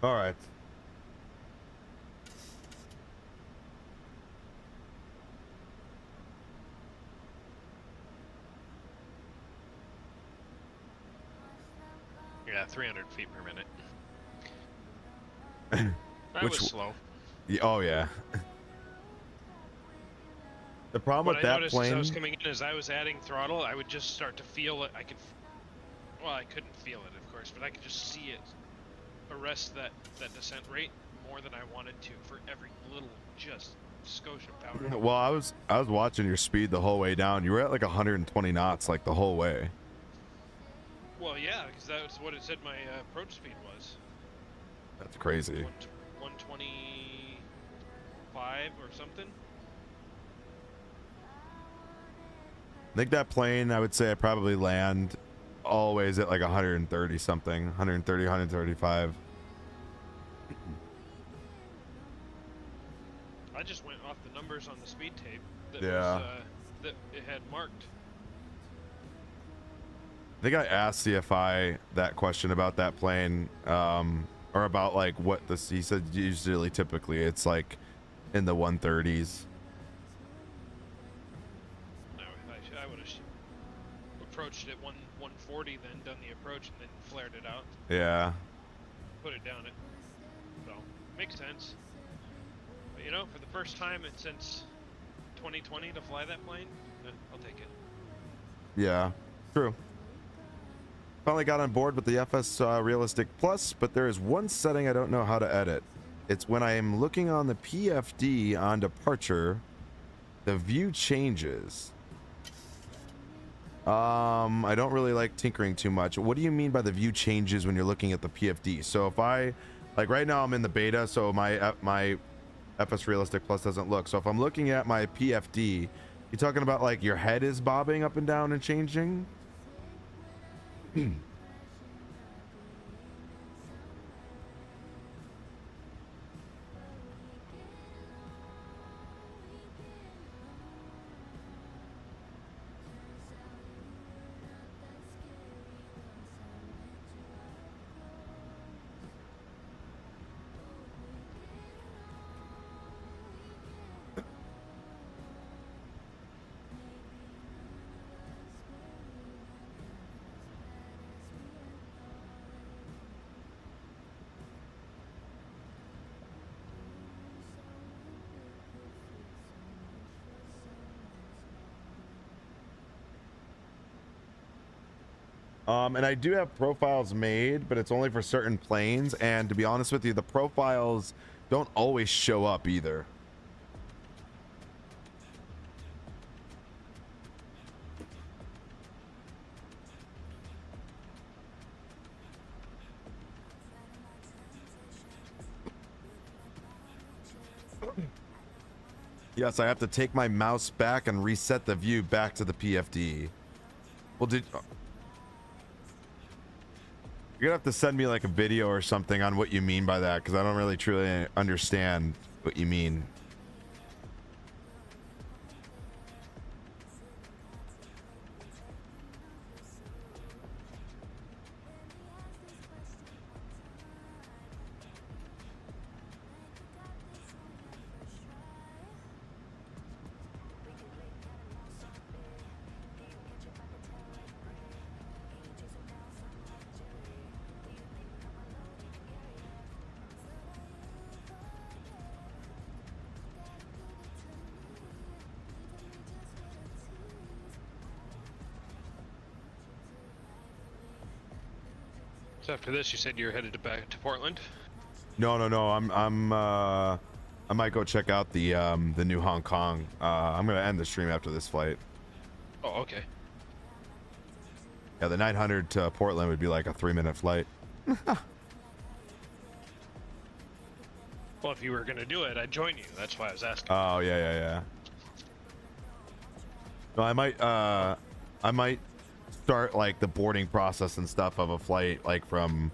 All right. Yeah, 300 feet per minute. That was slow. Oh yeah. The problem What with I that noticed plane. as I was coming in, as I was adding throttle, I would just start to feel it. Well, I couldn't feel it, of course, but I could just see it arrest that descent rate more than I wanted to for every little just skosh of power. Well, I was watching your speed the whole way down. You were at like 120 knots like the whole way. Well, yeah, because that's what it said my approach speed was. That's crazy. 125 or something. I think that plane, I would say I probably land always at like 130 something, 130, 135. I just went off the numbers on the speed tape that Yeah. that it had marked. I think I asked CFI that question about that plane, or about like what this. He said usually, typically, it's like in the 130s. No, I would have approached it 140, then done the approach, and then flared it out. Yeah. Put it down. So makes sense. But you know, for the first time since 2020 to fly that plane, I'll take it. Yeah. True. Finally got on board with the FS Realistic Plus, but there is one setting I don't know how to edit. It's when I am looking on the PFD on departure, the view changes. I don't really like tinkering too much. What do you mean by the view changes when you're looking at the PFD? So if I, like right now I'm in the beta, so my FS Realistic Plus doesn't look. So if I'm looking at my PFD, you talking about like your head is bobbing up and down and changing? And I do have profiles made, but it's only for certain planes. And to be honest with you, the profiles don't always show up either. Yes, I have to take my mouse back and reset the view back to the PFD. Well, you're gonna have to send me like a video or something on what you mean by that, because I don't really truly understand what you mean. So after this, you said you're headed back to Portland. No. I might go check out the new Hong Kong. I'm gonna end the stream after this flight. Oh, okay. Yeah, the 900 to Portland would be like a 3-minute flight. Well, if you were gonna do it, I'd join you. That's why I was asking. Oh yeah. No, I might start like the boarding process and stuff of a flight like from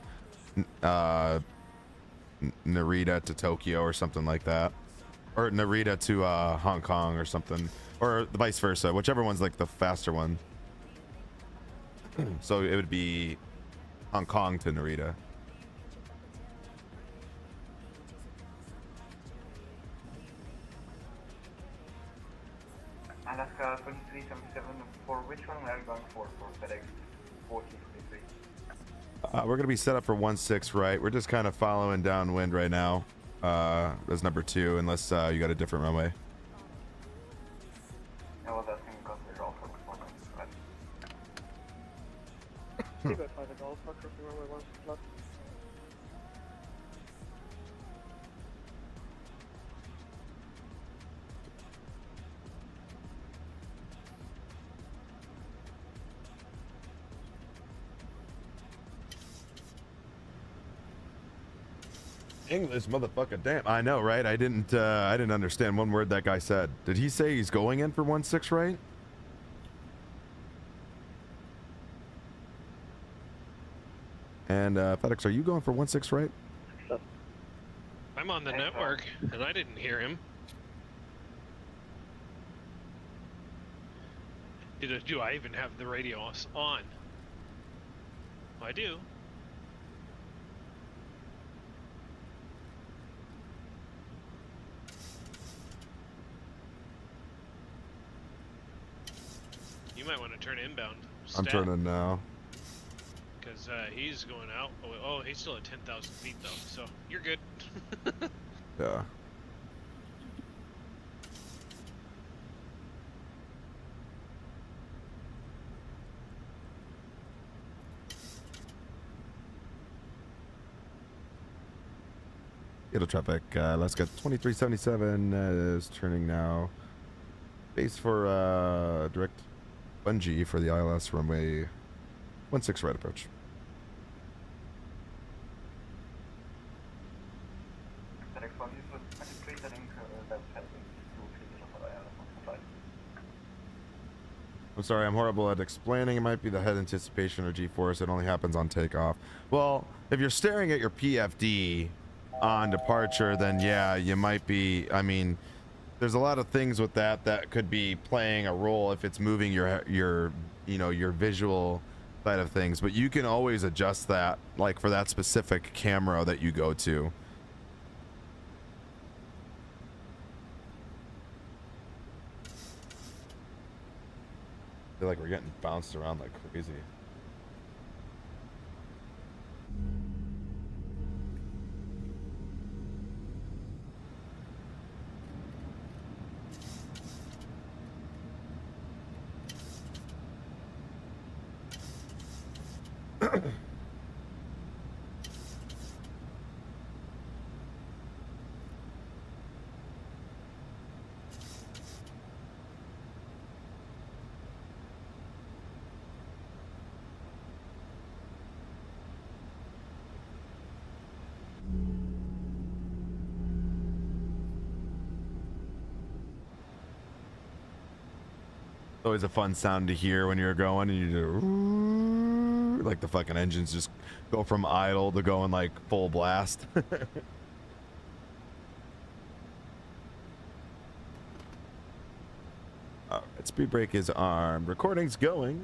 Narita to Tokyo or something like that, or Narita to Hong Kong or something, or the vice versa, whichever one's like the faster one. So it would be Hong Kong to Narita. Alaska 2377, for which one are you going for FedEx 1423? We're gonna be set up for 1-6 right. We're just kind of following downwind right now as number 2, unless you got a different runway. I was asking because they're all focused on right? You got 5 Golf, crossing runway 1 plus. English, motherfucker, damn. I know, right? I didn't understand one word that guy said. Did he say he's going in for 1-6 right? And FedEx, are you going for 1-6 right? I'm on the network, and I didn't hear him. Do I even have the radio on? I do. You might want to turn inbound. I'm turning now. Because he's going out. Oh, he's still at 10,000 feet though, so you're good. Yeah. Yellow traffic. Let's get 2377 is turning now. Base for direct bungee for the ILS runway 16 right approach. I'm sorry, I'm horrible at explaining. It might be the head anticipation or G-force. It only happens on takeoff. Well, if you're staring at your PFD on departure, then yeah, you might be. I mean, there's a lot of things with that could be playing a role if it's moving your you know, your visual side of things, but you can always adjust that, like for that specific camera that you go to. I feel like we're getting bounced around like crazy. Always a fun sound to hear when you're going and you do like the fucking engines just go from idle to going like full blast. Alright, speed brake is armed. Recording's going.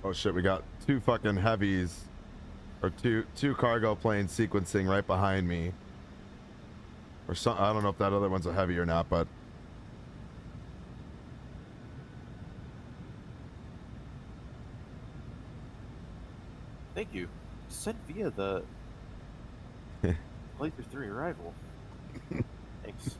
Oh shit, we got two fucking heavies, or two cargo planes sequencing right behind me. Or some, I don't know if that other one's a heavy or not, but Thank you. Sent via the Laser 3 arrival. Thanks.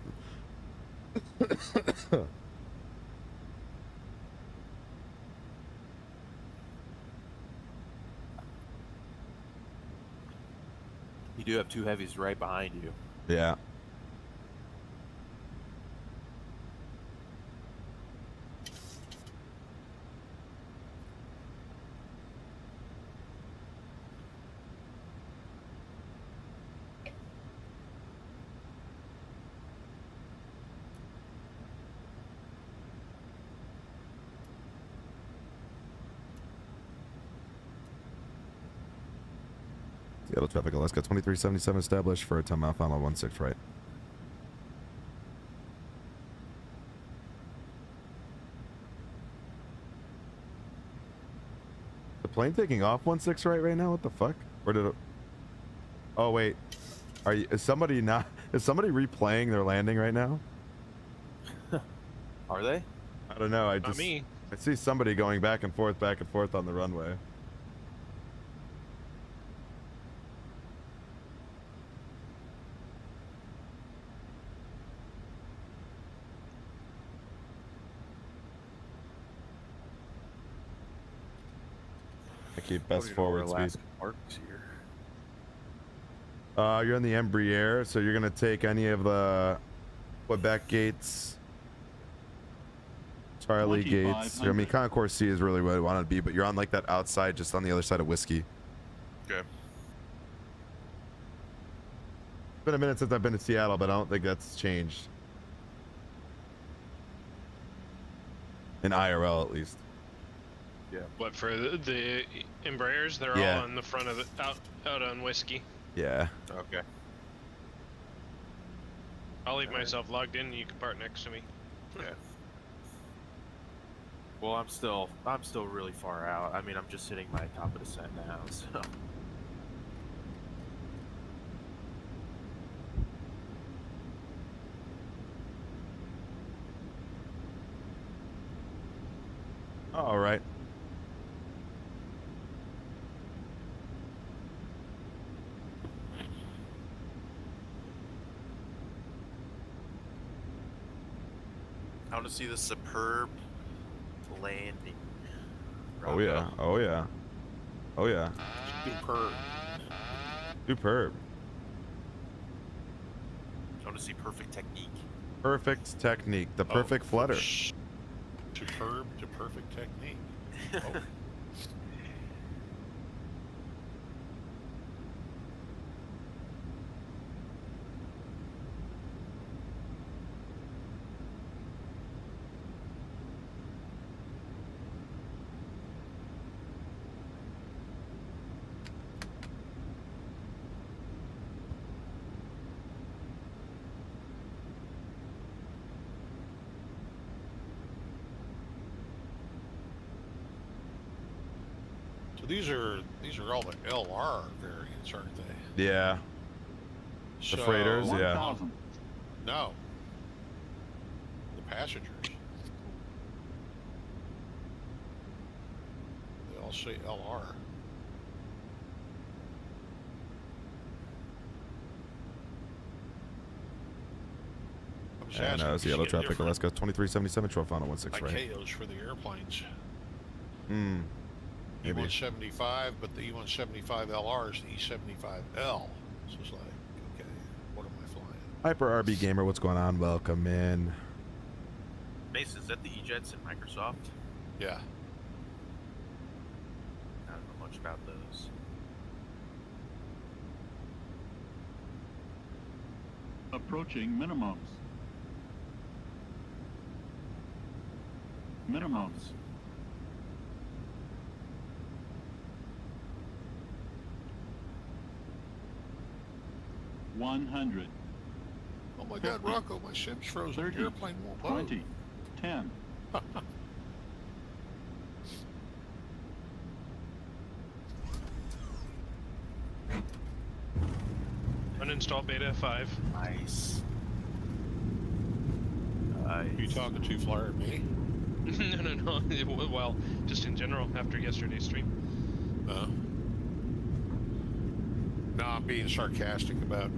You do have two heavies right behind you. yeah. Seattle traffic, Alaska 2377 established for a 10-mile final 16 right. The plane taking off 16 right now? What the fuck? Where did it? Oh wait, is somebody replaying their landing right now? Are they? I don't know. Not me. I see somebody going back and forth on the runway. I keep best forward speed. Here. You're in the Embraer, so you're gonna take any of the Quebec gates, Charlie gates. I mean, Concourse C is really what I want to be, but you're on like that outside, just on the other side of Whiskey. Okay. It's been a minute since I've been to Seattle, but I don't think that's changed. In IRL, at least. Yeah. What, for the Embraers? They're all on the front of it, out on Whiskey. Yeah. Okay. I'll leave myself logged in and you can park next to me. Yeah. Well, I'm still really far out. I mean, I'm just hitting my top of descent now, so. All right. I want to see the superb landing. Oh yeah. Oh yeah. Oh yeah. Superb. Superb. I want to see perfect technique. Perfect technique. The perfect flutter. Superb to perfect technique. Oh. These are all the LR variants, aren't they? Yeah. The freighters, yeah. No. The passengers. They all say LR. And Seattle traffic, Alaska 2377, 12 final 16 right. ICAOs for the airplanes. Hmm. E175, but the E175 LR is the E75L. So it's like, okay, what am I flying? Hyper RB Gamer, what's going on? Welcome in. Mace, is that the E-Jets in Microsoft? Yeah. I don't know much about those. Approaching minimums. Minimums. $100. Oh my God, Rocco, my sim's frozen. 30, The airplane won't load. 20, 10. install beta 5. Nice. You talking to Flyer me? No. Well, just in general after yesterday's stream. No, I'm being sarcastic about.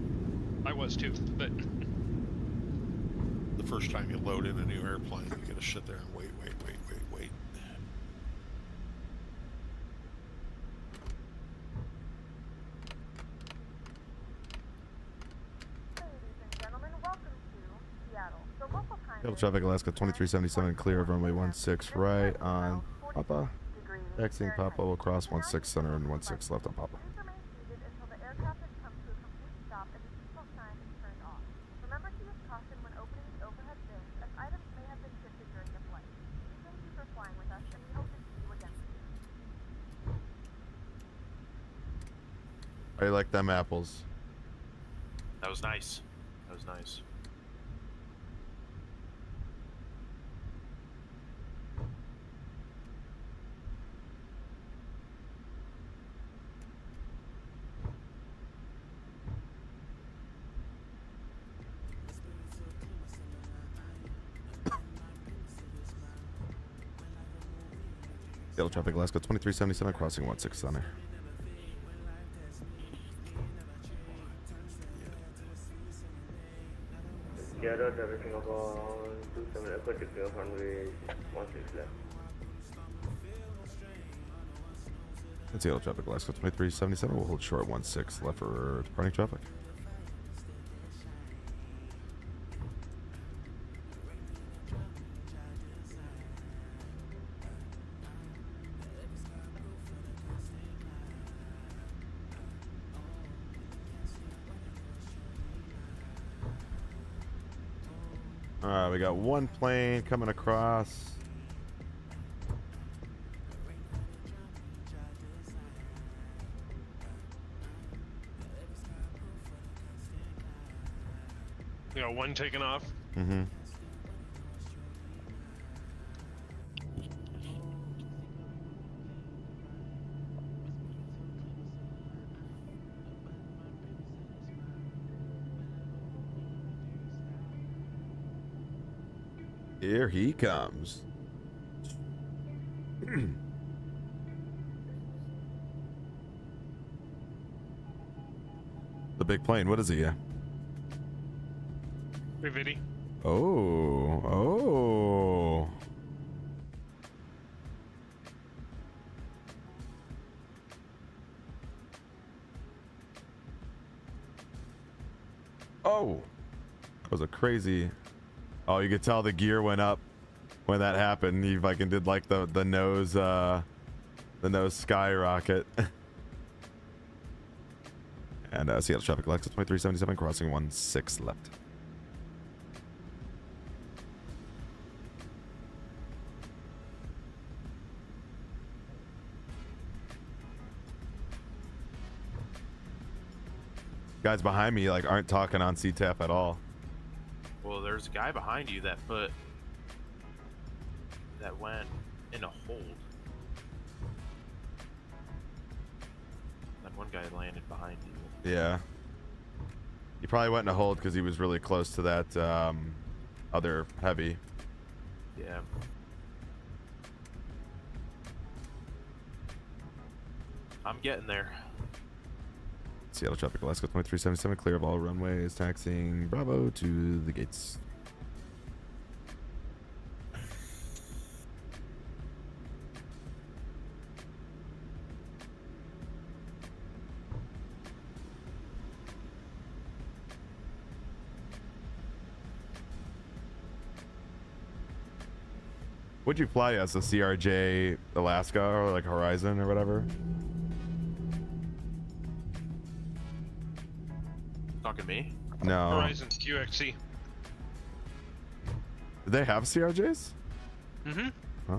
I was too, but the first time you load in a new airplane, you gotta sit there and wait. Ladies and gentlemen, welcome to Seattle. The local time Seattle traffic, Alaska 2377, clear of runway 16 right on Papa. Exiting Papa will cross 16 center and 16 left on Papa. Please remain seated until the aircraft has come to a complete stop and the seatbelt sign is turned off. Remember to use caution when opening the overhead bins, as items may have been shifted during the flight. We thank you for flying with us, and we hope to see you again soon. I like them apples. That was nice. That was nice. Seattle traffic, Alaska 2377, crossing 16 center. Seattle traffic Singapore 27 Aquatic runway 16 left. Seattle traffic, Alaska 2377, we'll hold short 16 left for departing traffic. Alright, we got one plane coming across. We got one taken off. Mm-hmm. Here he comes. The big plane, what is he? Rividi. Oh. That was a crazy. Oh, you could tell the gear went up when that happened. He fucking did like the nose skyrocket. And Seattle traffic, Alexa 2377, crossing 16 left. Guys behind me like aren't talking on CTAP at all. Well, there's a guy behind you that went in a hold. Then one guy landed behind you. Yeah. He probably went in a hold because he was really close to that other heavy. Yeah. I'm getting there. Seattle traffic, Alaska 2377, clear of all runways, taxiing Bravo to the gates. Would you fly as a CRJ Alaska or like Horizon or whatever? Talking to me? No. Horizon QXC. Do they have CRJs? Mm-hmm. Huh?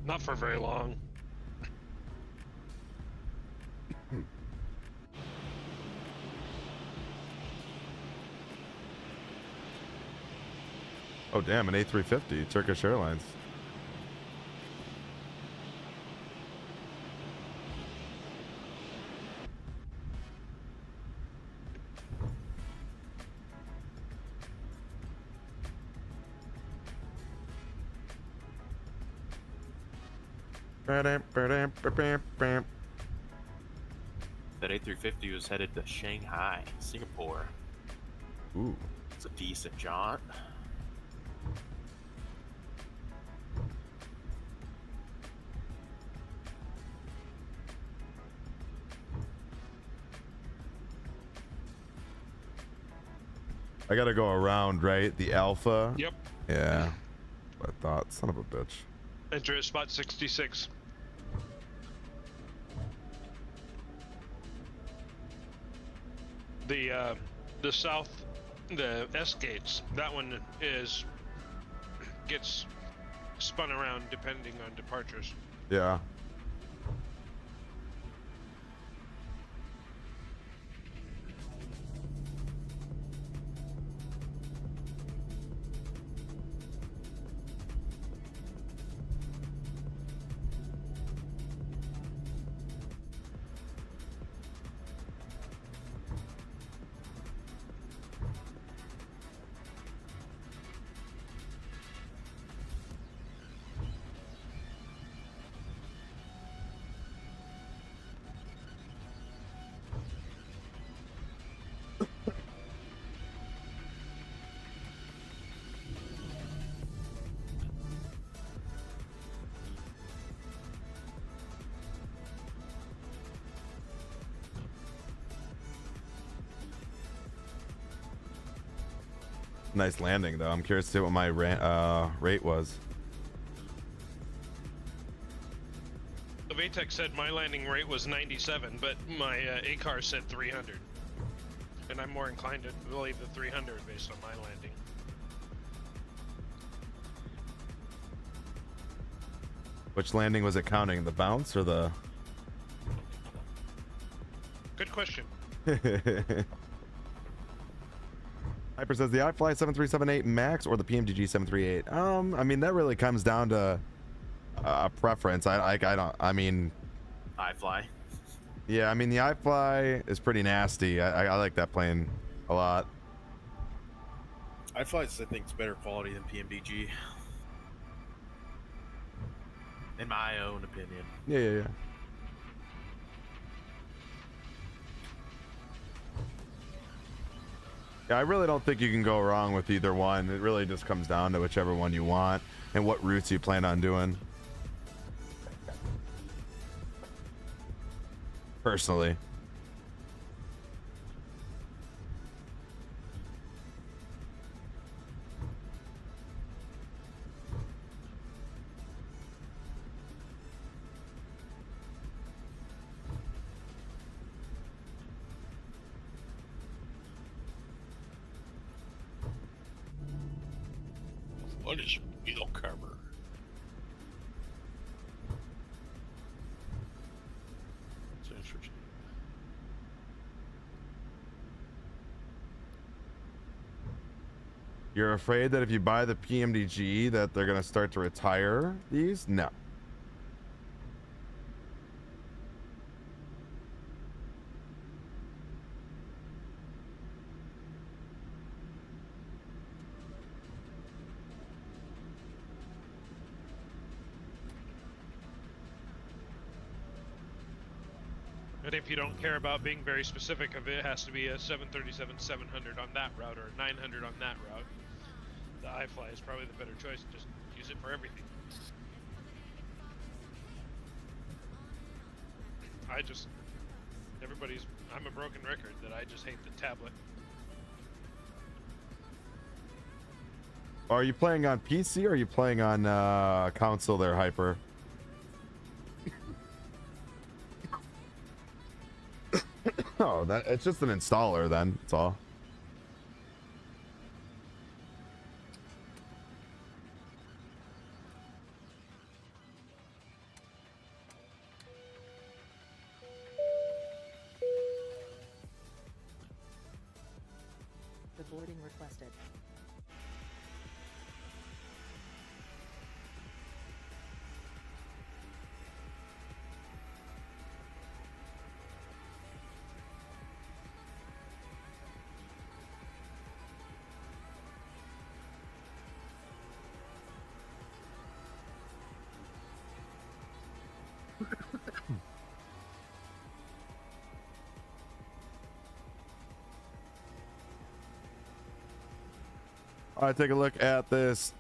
Not for very long. Oh damn, an A350, Turkish Airlines. That A350 was headed to Shanghai, Singapore. Ooh. It's a decent jaunt. I gotta go around, right? The Alpha. Yep. Yeah. I thought, son of a bitch. Enter at spot 66. The south, the S gates. That one gets spun around depending on departures. Yeah. Nice landing, though. I'm curious to see what my rate was. The VTEC said my landing rate was 97, but my ACAR said 300. And I'm more inclined to believe the 300 based on my landing. Which landing was it counting? The bounce or the... Good question. Hyper says the iFly 7378 Max or the PMDG 738. I mean, that really comes down to preference. I mean, iFly. Yeah, I mean the iFly is pretty nasty. I like that plane a lot. iFly's, I think, it's better quality than PMDG. In my own opinion. Yeah. Yeah, I really don't think you can go wrong with either one. It really just comes down to whichever one you want and what routes you plan on doing. Personally. What is wheel cover? It's interesting. You're afraid that if you buy the PMDG that they're going to start to retire these? No. And if you don't care about being very specific of it, it has to be a 737-700 on that route or 900 on that route. The iFly is probably the better choice. Just use it for everything. I'm a broken record that I just hate the tablet. Are you playing on PC or are you playing on console there, Hyper? Oh, it's just an installer then. That's all. The boarding requested. All right, take a look at this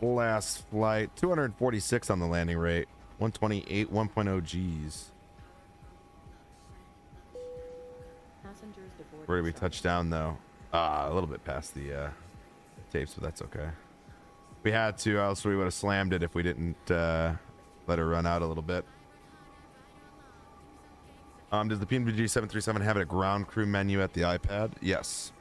last flight. 246 on the landing rate. 128 1.0 Gs. Passengers deboarded. Where did we touch down though? A little bit past the tapes, but that's okay. We had to, else we would have slammed it if we didn't let her run out a little bit. Does the PMDG 737 have a ground crew menu at the iPad? Yes.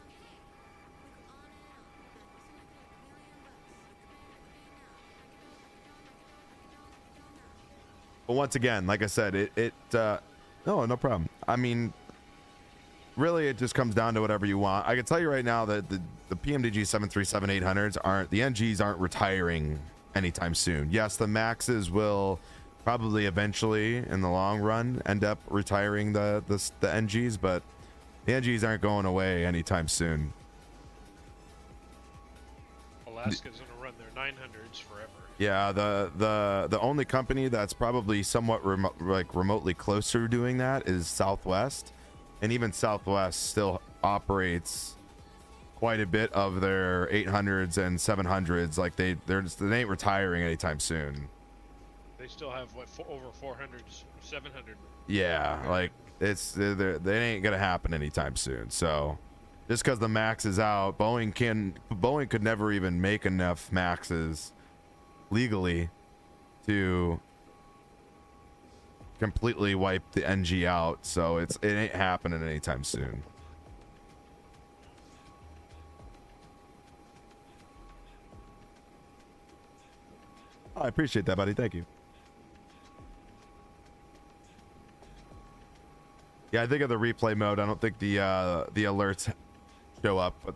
But once again, like I said, no problem. I mean, really, it just comes down to whatever you want. I can tell you right now that the PMDG 737-800s the NGs aren't retiring anytime soon. Yes, the Maxes will probably eventually, in the long run, end up retiring the NGs, but the NGs aren't going away anytime soon. Alaska's gonna run their 900s forever. Yeah, the only company that's probably somewhat remotely closer to doing that is Southwest. And even Southwest still operates quite a bit of their 800s and 700s. Like they ain't retiring anytime soon. They still have what over 400s, 700. Yeah, like they ain't gonna happen anytime soon. So just because the Max is out, Boeing could never even make enough Maxes legally to completely wipe the NG out, so it ain't happening anytime soon. I appreciate that, buddy. Thank you. Yeah, I think of the replay mode. I don't think the alerts show up, but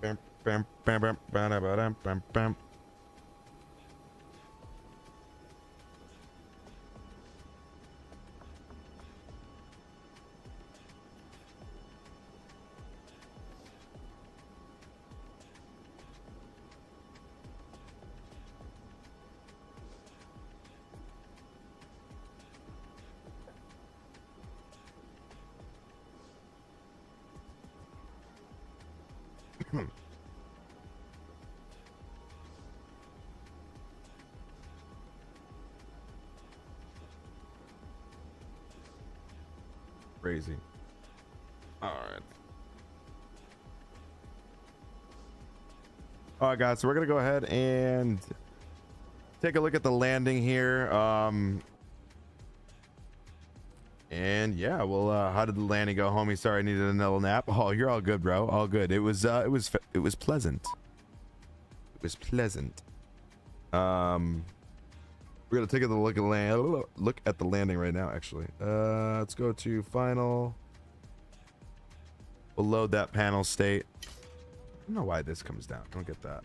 bam, bam, bam, bam, bam, bam, bam. Crazy. All right, guys, so we're gonna go ahead and take a look at the landing here. And yeah, well, how did the landing go, homie? Sorry, I needed another nap. Oh, you're all good, bro. All good. It was pleasant. It was pleasant. We're gonna take a look at the landing right now. Actually, let's go to final. We'll load that panel state. I don't know why this comes down. I don't get that.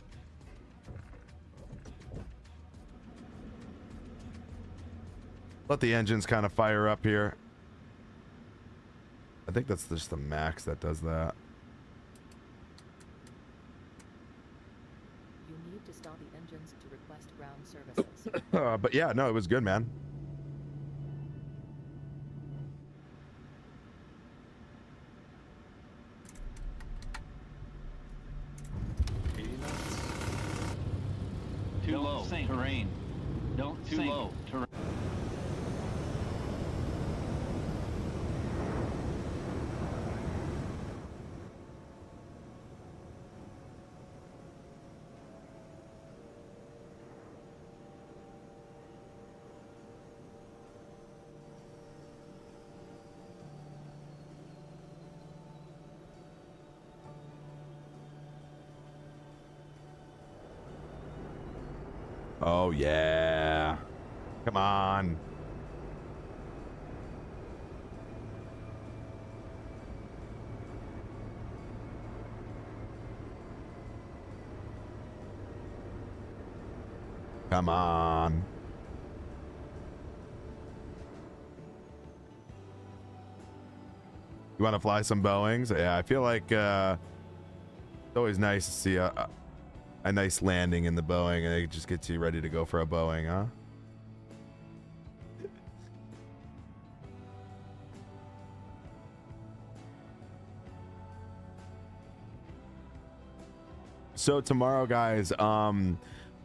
Let the engines kind of fire up here. I think that's just the Max that does that. You need to stop the engines to request ground services. But yeah, no, it was good, man. Too low. Terrain. Don't too low. Terrain. Oh, yeah. Come on. Come on. You want to fly some Boeings? Yeah, I feel like it's always nice to see a nice landing in the Boeing, and it just gets you ready to go for a Boeing, huh? So tomorrow, guys,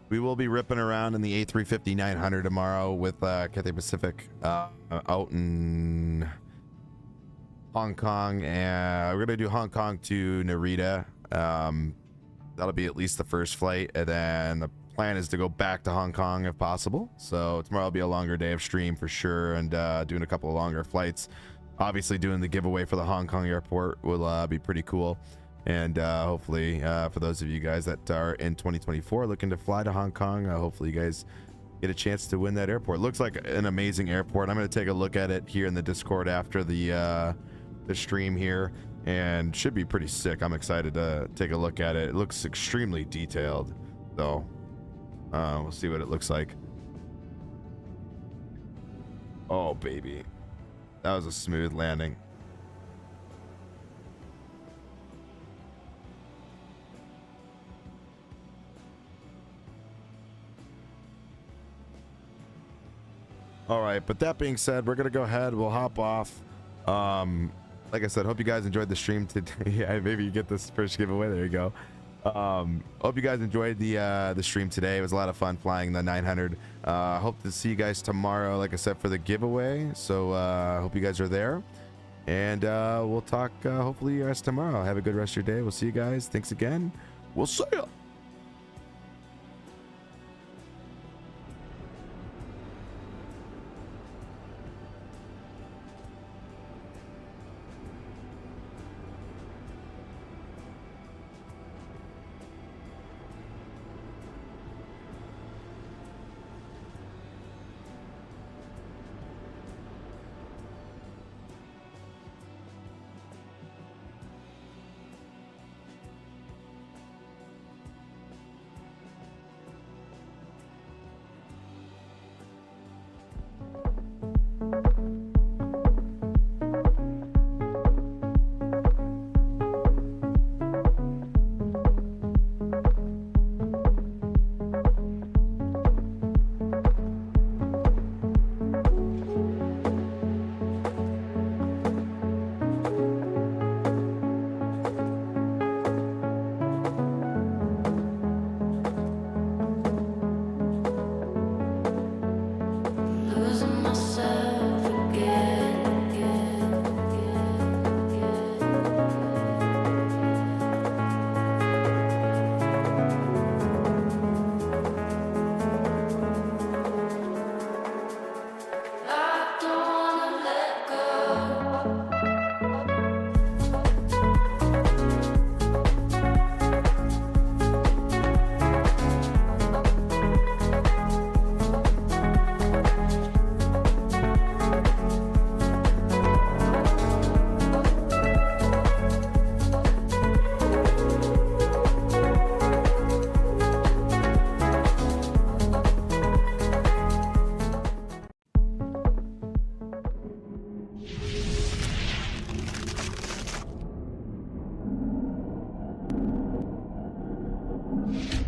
we will be ripping around in the A350-900 tomorrow with Cathay Pacific out in Hong Kong, and we're gonna do Hong Kong to Narita. That'll be at least the first flight, and then the plan is to go back to Hong Kong if possible. So tomorrow will be a longer day of stream for sure, and doing a couple of longer flights. Obviously, doing the giveaway for the Hong Kong airport will be pretty cool. And hopefully, for those of you guys that are in 2024 looking to fly to Hong Kong, hopefully you guys get a chance to win that airport. Looks like an amazing airport. I'm going to take a look at it here in the Discord after the stream here, and should be pretty sick. I'm excited to take a look at it. It looks extremely detailed, though. We'll see what it looks like. Oh, baby. That was a smooth landing. All right, but that being said, we're gonna go ahead. We'll hop off. Like I said, hope you guys enjoyed the stream today. Yeah, maybe you get this first giveaway. There you go. Hope you guys enjoyed the stream today. It was a lot of fun flying the 900. Hope to see you guys tomorrow, like I said, for the giveaway. So hope you guys are there, and we'll talk hopefully you guys tomorrow. Have a good rest of your day. We'll see you guys. Thanks again. We'll see ya.